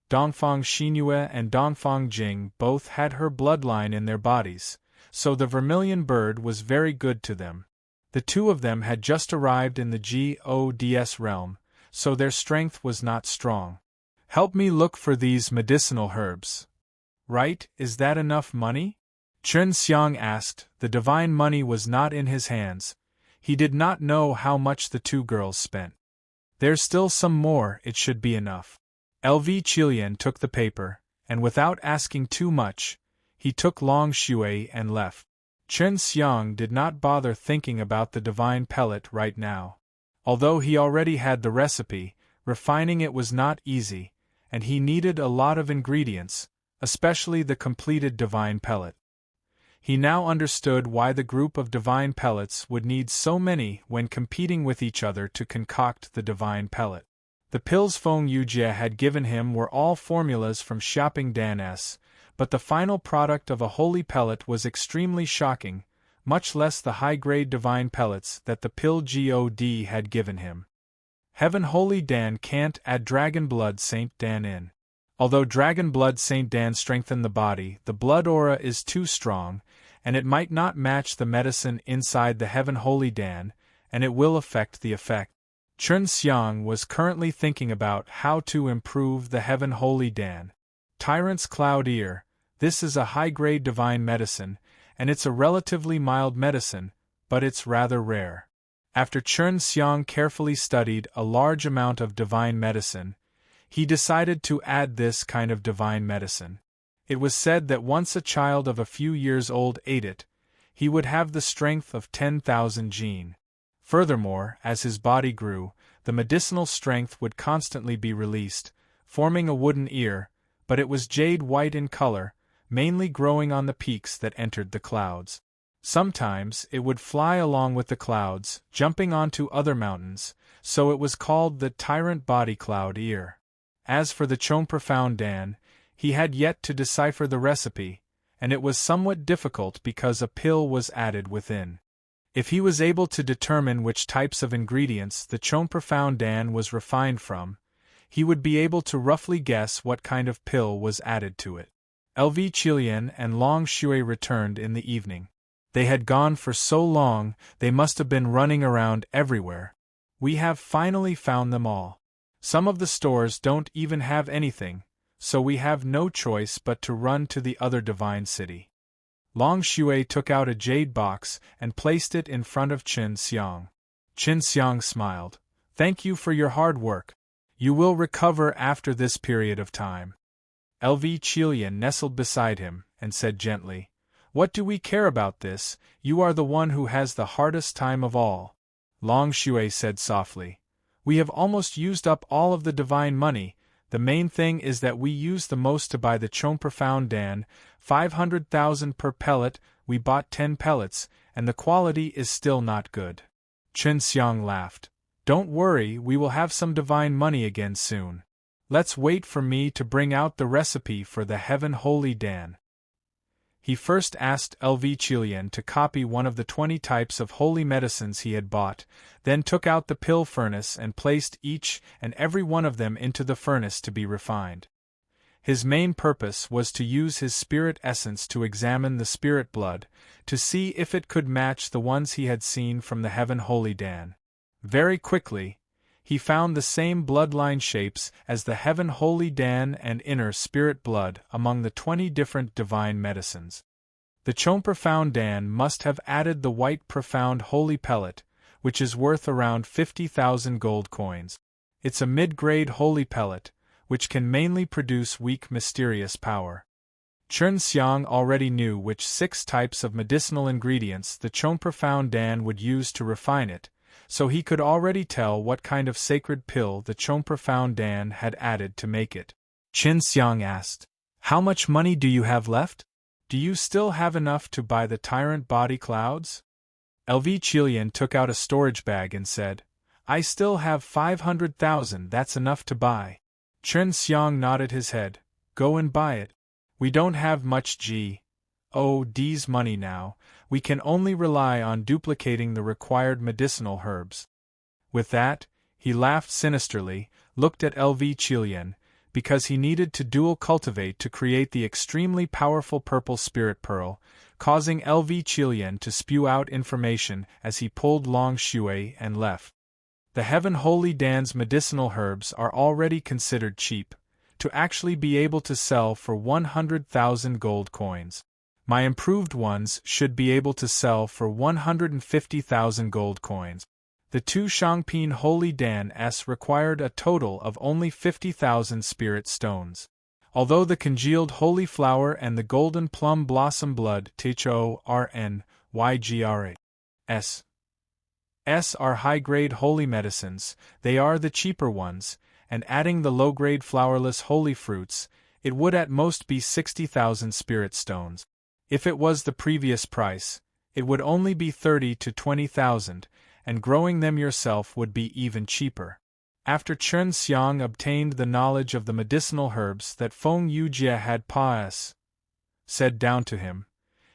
Dongfang Xinyue and Dongfang Jing both had her bloodline in their bodies, so the Vermilion Bird was very good to them. The two of them had just arrived in the Gods realm, so their strength was not strong. "Help me look for these medicinal herbs." "Right, is that enough money?" Chen Xiang asked. The divine money was not in his hands. He did not know how much the two girls spent. There's still some more, it should be enough. LV Qilian took the paper, and without asking too much, he took Long Shui and left. Chen Xiang did not bother thinking about the divine pellet right now. Although he already had the recipe, refining it was not easy, and he needed a lot of ingredients, especially the completed divine pellet. He now understood why the group of divine pellets would need so many when competing with each other to concoct the divine pellet. The pills Feng Yujie had given him were all formulas from Shopping Dan S, but the final product of a holy pellet was extremely shocking, much less the high-grade divine pellets that the pill God had given him. Heaven Holy Dan can't add Dragon Blood Saint Dan in. Although Dragon Blood Saint Dan strengthened the body, the blood aura is too strong, and it might not match the medicine inside the Heaven Holy Dan, and it will affect the effect. Chen Xiang was currently thinking about how to improve the Heaven Holy Dan. Tyrant's Cloud Ear. This is a high-grade divine medicine, and it's a relatively mild medicine, but it's rather rare. After Chen Xiang carefully studied a large amount of divine medicine, he decided to add this kind of divine medicine. It was said that once a child of a few years old ate it, he would have the strength of 10,000 jin. Furthermore, as his body grew, the medicinal strength would constantly be released, forming a wooden ear, but it was jade white in color, mainly growing on the peaks that entered the clouds. Sometimes it would fly along with the clouds, jumping onto other mountains, so it was called the Tyrant Body Cloud Ear. As for the Chong Profound Dan, he had yet to decipher the recipe, and it was somewhat difficult because a pill was added within. If he was able to determine which types of ingredients the Chong Profound Dan was refined from, he would be able to roughly guess what kind of pill was added to it. LV Qilian and Long Shui returned in the evening. They had gone for so long, they must have been running around everywhere. We have finally found them all. Some of the stores don't even have anything, so we have no choice but to run to the other divine city. Long Shui took out a jade box and placed it in front of Chen Xiang. Chen Xiang smiled. Thank you for your hard work. You will recover after this period of time. LV Qilian nestled beside him and said gently, What do we care about this? You are the one who has the hardest time of all. Long Shui said softly, We have almost used up all of the divine money. The main thing is that we use the most to buy the Chong Profound Dan, 500,000 per pellet. We bought 10 pellets, and the quality is still not good. Chen Xiang laughed. Don't worry, we will have some divine money again soon. Let's wait for me to bring out the recipe for the Heaven Holy Dan. He first asked LV Qilian to copy one of the 20 types of holy medicines he had bought, then took out the pill furnace and placed each and every one of them into the furnace to be refined. His main purpose was to use his spirit essence to examine the spirit blood, to see if it could match the ones he had seen from the Heaven Holy Dan. Very quickly, he found the same bloodline shapes as the Heaven Holy Dan and inner spirit blood among the 20 different divine medicines. The Chong Profound Dan must have added the white profound holy pellet, which is worth around 50,000 gold coins. It's a mid-grade holy pellet, which can mainly produce weak mysterious power. Chen Xiang already knew which 6 types of medicinal ingredients the Chong Profound Dan would use to refine it, so he could already tell what kind of sacred pill the Chong Profound Dan had added to make it. Chen Xiang asked, How much money do you have left? Do you still have enough to buy the Tyrant Body Clouds? LV Qilian took out a storage bag and said, I still have 500,000, that's enough to buy. Chen Xiang nodded his head, Go and buy it. We don't have much D's money now, we can only rely on duplicating the required medicinal herbs. With that, he laughed sinisterly, looked at LV Qilian, because he needed to dual cultivate to create the extremely powerful purple spirit pearl, causing LV Qilian to spew out information as he pulled Long Shui and left. The Heaven Holy Dan's medicinal herbs are already considered cheap, to actually be able to sell for 100,000 gold coins. My improved ones should be able to sell for 150,000 gold coins. The 2 Shangpin Holy Dan-s required a total of only 50,000 spirit stones. Although the congealed holy flower and the golden plum blossom blood THORNYGRAS are high-grade holy medicines, they are the cheaper ones, and adding the low-grade flowerless holy fruits, it would at most be 60,000 spirit stones. If it was the previous price, it would only be 30 to 20,000, and growing them yourself would be even cheaper. After Chen Xiang obtained the knowledge of the medicinal herbs that Feng Yujie had said down to him,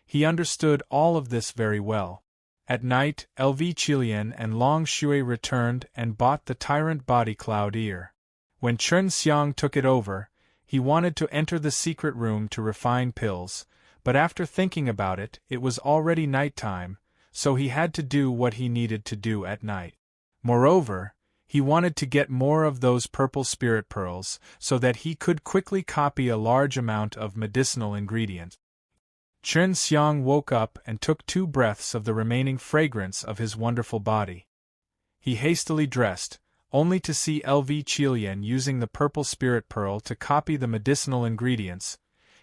he understood all of this very well. At night, LV Qilian and Long Shui returned and bought the Tyrant Body Cloud Ear. When Chen Xiang took it over, he wanted to enter the secret room to refine pills, but after thinking about it, it was already nighttime, so he had to do what he needed to do at night. Moreover, he wanted to get more of those purple spirit pearls so that he could quickly copy a large amount of medicinal ingredients. Chen Xiang woke up and took 2 breaths of the remaining fragrance of his wonderful body. He hastily dressed, only to see LV Qilian using the purple spirit pearl to copy the medicinal ingredients.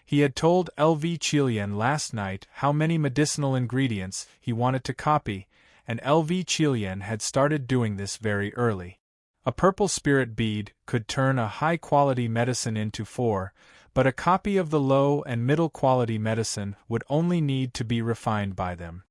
He had told LV Qilian last night how many medicinal ingredients he wanted to copy, and LV Qilian had started doing this very early. A purple spirit bead could turn a high-quality medicine into 4, but a copy of the low and middle-quality medicine would only need to be refined by them.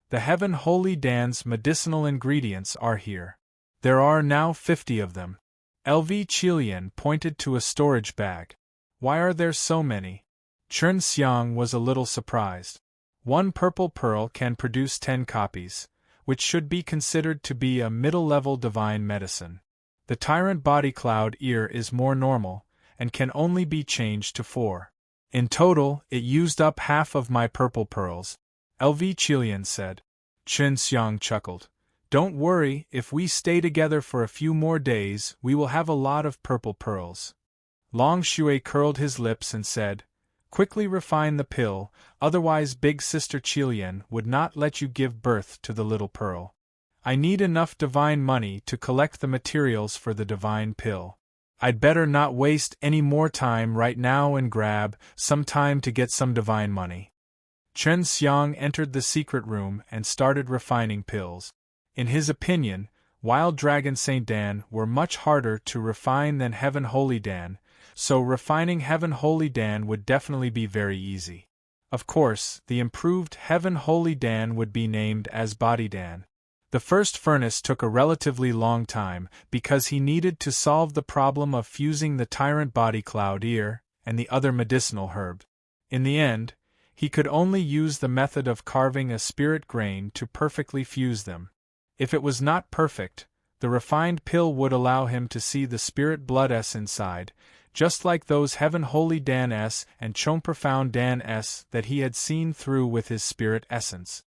The Heaven Holy Dan's medicinal ingredients are here. There are now 50 of them. LV Qilian pointed to a storage bag. Why are there so many? Chen Xiang was a little surprised. 1 purple pearl can produce 10 copies, which should be considered to be a middle-level divine medicine. The Tyrant Body Cloud Ear is more normal, and can only be changed to 4. In total, it used up half of my purple pearls, LV Qilian said. Chen Xiang chuckled. Don't worry, if we stay together for a few more days, we will have a lot of purple pearls. Long Shui curled his lips and said, quickly refine the pill, otherwise Big Sister Qilian would not let you give birth to the little pearl. I need enough divine money to collect the materials for the divine pill. I'd better not waste any more time right now and grab some time to get some divine money. Chen Xiang entered the secret room and started refining pills. In his opinion, Wild Dragon Saint Dan were much harder to refine than Heaven Holy Dan, so refining Heaven Holy Dan would definitely be very easy. Of course, the improved Heaven Holy Dan would be named as Body Dan. The first furnace took a relatively long time because he needed to solve the problem of fusing the Tyrant Body Cloud Ear and the other medicinal herb. In the end, he could only use the method of carving a spirit grain to perfectly fuse them. If it was not perfect, the refined pill would allow him to see the spirit blood S inside, just like those Heaven Holy Dan S and Chong Profound Dan S that he had seen through with his spirit essence.